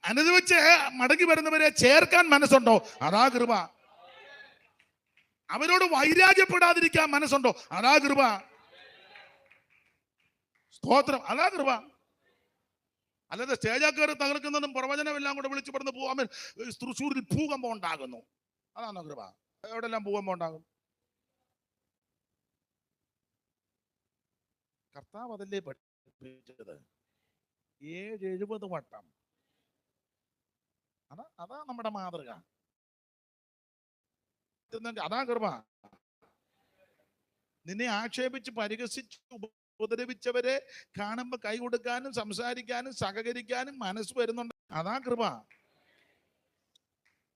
അനുദപിച്ച് മടങ്ങി വരുന്നവരെ ചേർക്കാൻ മനസ്സുണ്ടോ? അതാ കൃപ. അവരോട് വൈരാഗ്യപ്പെടാതിരിക്കാൻ മനസ്സുണ്ടോ? അതാ കൃപ. സ്തോത്രം. അതാ കൃപ. അല്ലാതെ സ്റ്റേജാ കയറി തകർക്കുന്നതും പ്രവചനമെല്ലാം കൂടെ വിളിച്ചു പറഞ്ഞ് പോകാൻ തൃശ്ശൂരിൽ ഭൂകമ്പം ഉണ്ടാകുന്നു, അതാണോ കൃപ? എവിടെല്ലാം ഭൂകമ്പം ഉണ്ടാകും? കർത്താവ് അതല്ലേ പഠിപ്പിച്ചത്? 7-70 വട്ടം. അതാ നമ്മുടെ മാതൃക. അതാ കൃപ. നിന്നെ ആക്ഷേപിച്ച് പരിഹസിച്ച് ഉപദ്രവിച്ചവരെ കാണുമ്പോ കൈ കൊടുക്കാനും സംസാരിക്കാനും സഹകരിക്കാനും മനസ്സ് വരുന്നുണ്ട്. അതാ കൃപ.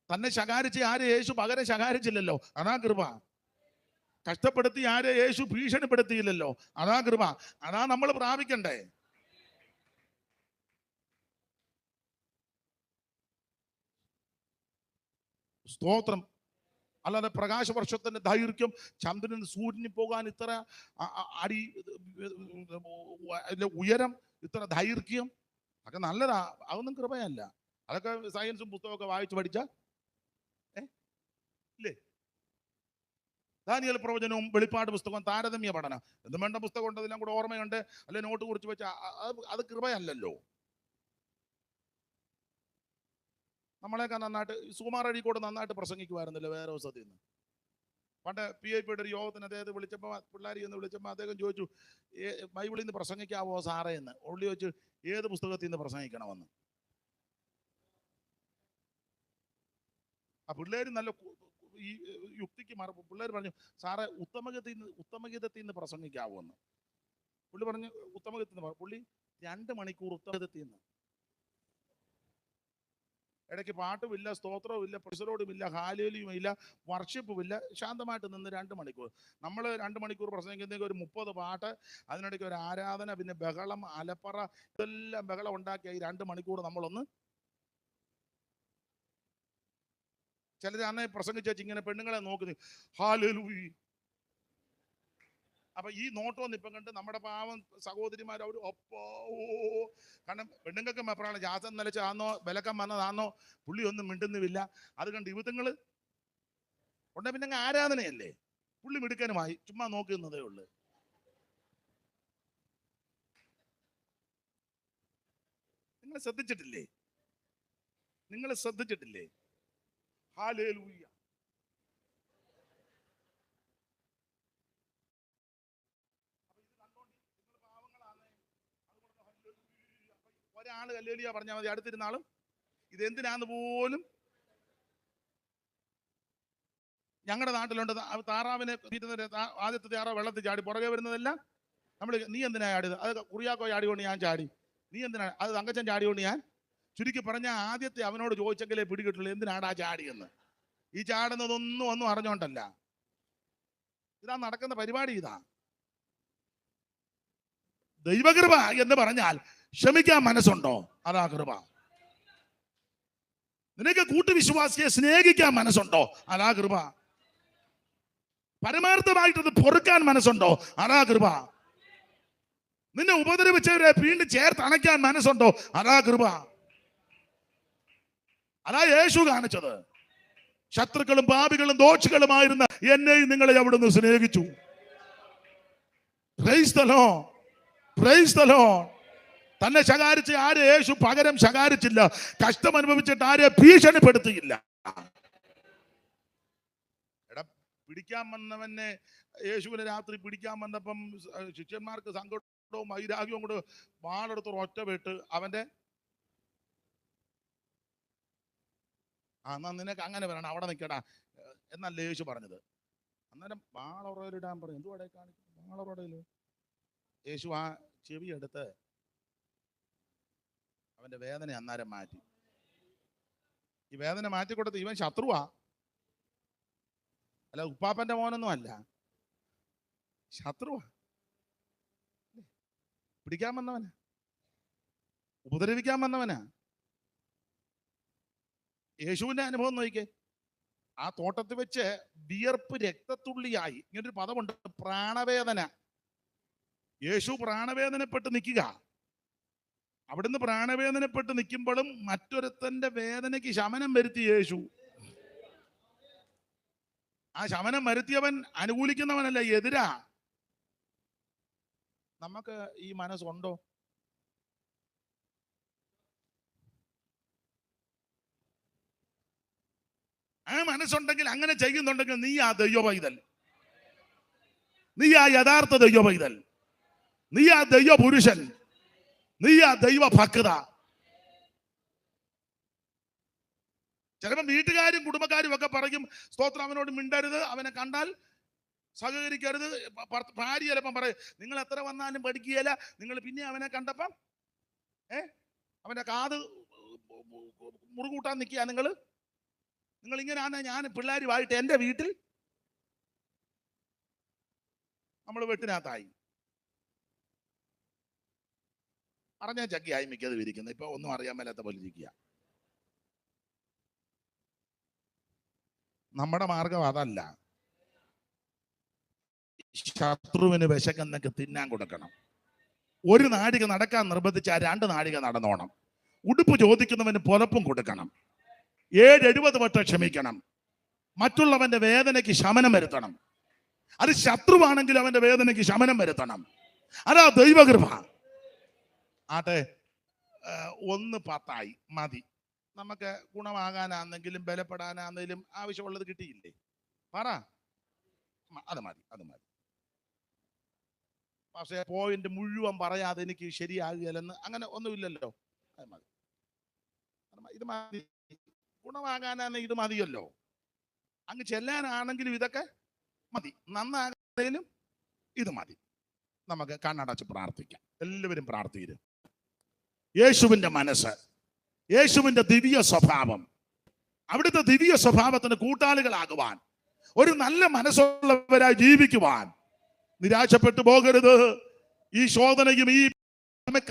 തന്നെ ശകാരിച്ച് ആരെ യേശു പകരം ശകാരിച്ചില്ലല്ലോ, അതാ കൃപ. കഷ്ടപ്പെടുത്തി ആരെ യേശു ഭീഷണിപ്പെടുത്തിയില്ലല്ലോ, അതാ കൃപ. അതാ നമ്മൾ പ്രാപിക്കണ്ടേ. സ്തോത്രം. അല്ലാതെ പ്രകാശവർഷത്തിന്റെ ദൈർഘ്യം, ചന്ദ്രന് സൂര്യന് പോകാൻ ഇത്ര അടി ഉയരം, ഇത്ര ദൈർഘ്യം, അതൊക്കെ നല്ലതാ. അതൊന്നും കൃപയല്ല. അതൊക്കെ സയൻസും പുസ്തകമൊക്കെ വായിച്ചു പഠിച്ച ഇല്ലേ? ദാനിയേൽ പ്രവചനവും വെളിപ്പാട് പുസ്തകവും താരതമ്യ പഠനം എന്തും വേണ്ട പുസ്തകം ഉണ്ട്, അതെല്ലാം കൂടെ ഓർമ്മയുണ്ട്, അല്ലെ നോട്ട് കുറിച്ച് വെച്ച അത് കൃപയല്ലല്ലോ. നമ്മളെയൊക്കെ നന്നായിട്ട് സുകുമാർ അഴീക്കോട് നന്നായിട്ട് പ്രസംഗിക്കുമായിരുന്നല്ലോ വേറെ ദിവസത്തിൽ നിന്ന്. പണ്ട് PIP ഒരു യോഗത്തിന് അദ്ദേഹത്തെ വിളിച്ചപ്പോൾ, പിള്ളേരി എന്ന് വിളിച്ചപ്പോൾ അദ്ദേഹം ചോദിച്ചു, ബൈബിളിൽ നിന്ന് പ്രസംഗിക്കാവോ സാറേ എന്ന്. ഉള്ളി ചോദിച്ചു, ഏത് പുസ്തകത്തിൽ നിന്ന് പ്രസംഗിക്കണമെന്ന്. ആ പിള്ളേര് നല്ല ഈ യുക്തിക്ക് മറപ്പ്. പിള്ളേർ പറഞ്ഞു, സാറേ ഉത്തമഗീതത്തിൽ നിന്ന് പ്രസംഗിക്കാവോ എന്ന്. പുള്ളി പറഞ്ഞു, ഉത്തമഗീതത്തിൽ നിന്ന്. പുള്ളി 2 മണിക്കൂർ ഉത്തമഗീതത്തിൽ നിന്ന്. ഇടയ്ക്ക് പാട്ടുമില്ല, സ്തോത്രവും ഇല്ല, പ്രസരോടും ഇല്ല, ഹാലേലിയും ഇല്ല, വർഷിപ്പും ഇല്ല, ശാന്തമായിട്ട് നിന്ന് 2 മണിക്കൂർ. നമ്മൾ 2 മണിക്കൂർ പ്രസംഗിക്കുന്നതിന് ഒരു 30 പാട്ട്, അതിനിടയ്ക്ക് ഒരു ആരാധന, പിന്നെ ബഹളം, അലപ്പറ, ഇതെല്ലാം ബഹളം ഉണ്ടാക്കിയ ഈ 2 മണിക്കൂർ നമ്മളൊന്ന്. ചിലർ അന്നേ പ്രസംഗിച്ചു ഇങ്ങനെ പെണ്ണുങ്ങളെ നോക്കുന്നു, ഹാലേലൂയ. അപ്പൊ ഈ നോട്ടം ഇപ്പം കണ്ട് നമ്മുടെ പാവം സഹോദരിമാർ അവർ ഒപ്പോ. കാരണം പെണ്ണുങ്ങൾക്ക് മെപ്പറാണ് ജാസം നിലച്ചാന്നോ വിലക്കം വന്നതാന്നോ പുള്ളി ഒന്നും മിണ്ടുന്നുമില്ല. അത് കണ്ട് യുവതങ്ങള് ഉണ്ടെ പിന്നെ ആരാധനയല്ലേ, പുള്ളി മിടുക്കനുമായി ചുമ്മാ നോക്കുന്നതേ ഉള്ളു. നിങ്ങൾ ശ്രദ്ധിച്ചിട്ടില്ലേ? ഹല്ലേലൂയ. ഒരാള് ഹല്ലേലൂയ പറഞ്ഞാൽ മതി, അടുത്തിരുന്നാളും ഇതെന്തിനാന്ന് പോലും. ഞങ്ങളുടെ നാട്ടിലുണ്ട് താറാവിനെ ആദ്യത്തെ താറാവ് വെള്ളത്തിൽ ചാടി, പുറകെ വരുന്നതെല്ലാം നമ്മൾ നീ എന്തിനാ ചാടിയത്? അത് കുറിയാക്കോ ചാടിയോണ്ട് ഞാൻ ചാടി. നീ എന്തിനാ? അത് തങ്കച്ചൻ ചാടിയോണ്ട് ഞാൻ. ചുരുക്കി പറഞ്ഞാൽ ആദ്യത്തെ അവനോട് ചോദിച്ചെങ്കിലേ പിടികിട്ടുള്ളൂ എന്തിനാടാ ചാടിയെന്ന്. ഈ ചാടുന്നതൊന്നും അറിഞ്ഞോണ്ടല്ല. ഇതാ നടക്കുന്ന പരിപാടി. ഇതാ ദൈവകൃപ എന്ന് പറഞ്ഞാൽ ക്ഷമിക്കാൻ മനസ്സുണ്ടോ? അതാ കൃപ. നിനക്ക് കൂട്ടുവിശ്വാസിയെ സ്നേഹിക്കാൻ മനസ്സുണ്ടോ? അതാ കൃപ. പരമാർത്ഥമായിട്ടത് പൊറുക്കാൻ മനസ്സുണ്ടോ? അതാ കൃപ. നിന്നെ ഉപദ്രവിച്ചവരെ വീണ്ടും ചേർത്തണയ്ക്കാൻ മനസ്സുണ്ടോ? അതാ കൃപ. അതാ യേശു കാണിച്ചത്. ശത്രുക്കളും പാപികളും ദോഷികളുമായിരുന്ന എന്നെയും നിങ്ങളെ അവിടുന്ന് സ്നേഹിച്ചു. Price the Lord, praise the Lord. തന്നെ ശകാരിച്ച് ആരെ യേശു പകരം ശകാരിച്ചില്ല. കഷ്ടം അനുഭവിച്ചിട്ട് ആരെ ഭീഷണിപ്പെടുത്തിയില്ല. എടാ, പിടിക്കാൻ വന്നവനെ യേശുവിനെ രാത്രി പിടിക്കാൻ വന്നപ്പം ശിഷ്യന്മാർക്ക് സങ്കടവും വൈരാഗ്യവും കൂടെ വാളെടുത്ത് ഒറ്റ വെട്ട് അവന്റെ എന്നാ നിനക്ക് അങ്ങനെ വരണം, അവിടെ നിൽക്കടാ എന്നല്ല യേശു പറഞ്ഞത്. അന്നേരം വാളറയിലിടാൻ പറഞ്ഞു. എന്തുവാടെ കാണിക്കും വാളറയില്? യേശു ആ ചെവി എടുത്ത് അവന്റെ വേദന അന്നേരം മാറ്റി. ഈ വേദന മാറ്റിക്കൊടുത്ത് ഇവൻ ശത്രുവാ, അല്ല ഉപ്പാപ്പന്റെ മോനൊന്നും അല്ല, ശത്രുവാ. പിടിക്കാൻ വന്നവനാ, ഉപദ്രവിക്കാൻ വന്നവനാ. യേശുവിന്റെ അനുഭവം നോക്കിക്കേ. ആ തോട്ടത്തിൽ വെച്ച് വിയർപ്പ് രക്തത്തുള്ളിയായി. ഇങ്ങനൊരു പദമുണ്ട്, പ്രാണവേദന. യേശു പ്രാണവേദനപ്പെട്ട് നിൽക്കുക. അവിടുന്ന് പ്രാണവേദനപ്പെട്ട് നിൽക്കുമ്പോഴും മറ്റൊരുത്തന്റെ വേദനയ്ക്ക് ശമനം വരുത്തി യേശു. ആ ശമനം വരുത്തിയവൻ അനുകൂലിക്കുന്നവനല്ല, എതിരാ. നമുക്ക് ഈ മനസ്സുണ്ടോ? ആ മനസ്സുണ്ടെങ്കിൽ, അങ്ങനെ ചെയ്യുന്നുണ്ടെങ്കിൽ നീ ആ ദൈവ പൈതൽ, നീ ആ യഥാർത്ഥ ദൈവ പൈതൽ, നീ ആ ദൈവ പുരുഷൻ, നീ ആ ദൈവ ഭക്ത. ചിലപ്പോൾ വീട്ടുകാരും കുടുംബക്കാരും ഒക്കെ പറയും സ്തോത്രം അവനോട് മിണ്ടരുത്, അവനെ കണ്ടാൽ സഹകരിക്കരുത്. ഭാര്യ ചിലപ്പം പറയും നിങ്ങൾ എത്ര വന്നാലും പഠിക്കുകയില്ല, നിങ്ങൾ പിന്നെ അവനെ കണ്ടപ്പം അവന്റെ കാത് മുറുകൂട്ടാൻ നിൽക്കുക. നിങ്ങൾ ഇങ്ങനെയാണ്. ഞാൻ പിള്ളേരുമായിട്ട് എൻ്റെ വീട്ടിൽ നമ്മൾ വെട്ടിനകത്തായി അറിഞ്ഞ ചക്കിയായി മിക്കത് വിരിക്കുന്നത്. ഇപ്പൊ ഒന്നും അറിയാൻ മേലാത്ത പോലെ ഇരിക്കുക. നമ്മുടെ മാർഗം അതല്ല. ശത്രുവിന് വിശക്കുന്നൊക്കെ തിന്നാൻ കൊടുക്കണം. ഒരു നാഴിക നടക്കാൻ നിർബന്ധിച്ചാൽ 2 നാഴിക നടന്നോണം. ഉടുപ്പ് ചോദിക്കുന്നവന് പുലപ്പും കൊടുക്കണം. 7-70 വട്ടം ക്ഷമിക്കണം. മറ്റുള്ളവന്റെ വേദനയ്ക്ക് ശമനം വരുത്തണം. അത് ശത്രുവാണെങ്കിൽ അവന്റെ വേദനയ്ക്ക് ശമനം വരുത്തണം. അതാ ദൈവകൃപ. ആട്ടെ, 1:10 മതി. നമുക്ക് ഗുണമാകാനാണെങ്കിലും ബലപ്പെടാനാണെങ്കിലും ആവശ്യമുള്ളത് കിട്ടിയില്ലേ? പറ, അത് മതി, അത് മതി. പക്ഷേ പോയിന്റ് മുഴുവൻ പറയാതെ എനിക്ക് ശരിയാകുകയില്ലെന്ന് അങ്ങനെ ഒന്നുമില്ലല്ലോ. അത് മതി, ഇത് മതി. ഗുണമാകാനാണെങ്കിൽ ഇത് മതിയല്ലോ. അങ്ങ് ചെല്ലാനാണെങ്കിലും ഇതൊക്കെ മതി. നന്നാകാനും ഇത് മതി. നമുക്ക് കണ്ണടച്ച് പ്രാർത്ഥിക്കാം. എല്ലാവരും പ്രാർത്ഥിക്കും. യേശുവിന്റെ മനസ്സ്, യേശുവിന്റെ ദിവ്യ സ്വഭാവം, അവിടുത്തെ ദിവ്യ സ്വഭാവത്തിന് കൂട്ടാളികളാകുവാൻ, ഒരു നല്ല മനസ്സുള്ളവരായി ജീവിക്കുവാൻ നിരാശപ്പെട്ടു പോകരുത്. ഈ ശോധനയും ഈ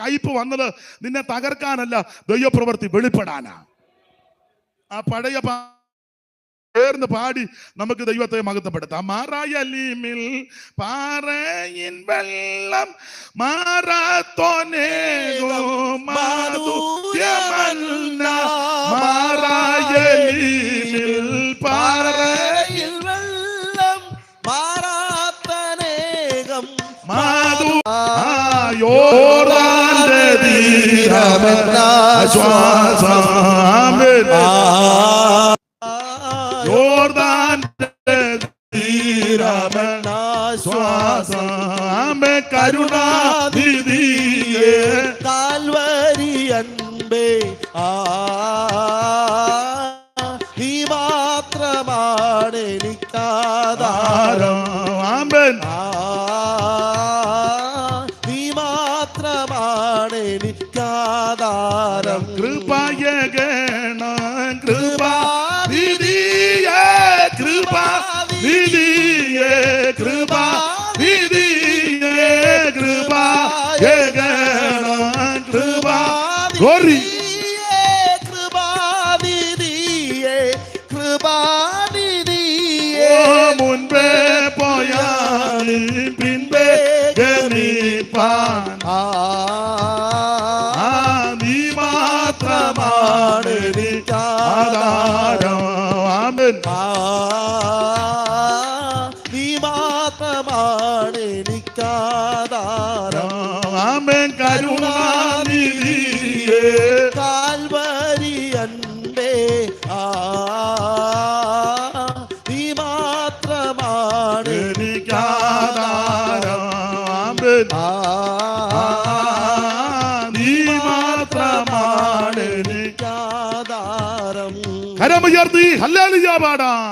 കയ്പ് വന്നത് നിന്നെ തകർക്കാനല്ല, ദൈവപ്രവൃത്തി വെളിപ്പെടാനാ. ആ പഴയ ചേർന്ന് പാടി നമുക്ക് ദൈവത്തെ മഹത്വപ്പെടുത്താം. മാറായലിമിൽ പാറയിൻ വെള്ളം മാറാത്തോനേകും മാധുര്യമല്ല. മാറായലിമിൽ പാറയിൻ വെള്ളം മാറാത്തനേകം യോർദാന്റെ തീരമെന്ന ശ്വാസം കരുണാനിധിയേ കാൽവരി അൻപേ നീ മാത്രമാണ് എനിക്കാധാരം. ആമേൻ. നീ മാത്രമാണ് എനിക്കാധാരം. കൃപയഗണ കൃപാനിധിയേ കൃപാനിധിയേ കൃപാനിധിയേ കൃപയഗണ കൃപാ ഗോരി കൃപാനിധിയേ കൃപാനിധിയേ മുൻപേ പോയാൽ പിൻപേ ഗണിപ്പാൻ നീ മാത്രമാണ് എനിക്കാധാരം. ആമേൻ. നീ മാത്രമാണ് എനിക്കാധാരം. ആമേൻ. കരുണാനിധിയേ കാൽവരി അൻപേ നീ മാത്രമാണ് എനിക്കാധാരം. ആമേൻ. നീ മാത്രമാണ് എനിക്കാധാരം. കരമുയർത്തി ഹല്ലേലൂയ പാടാം.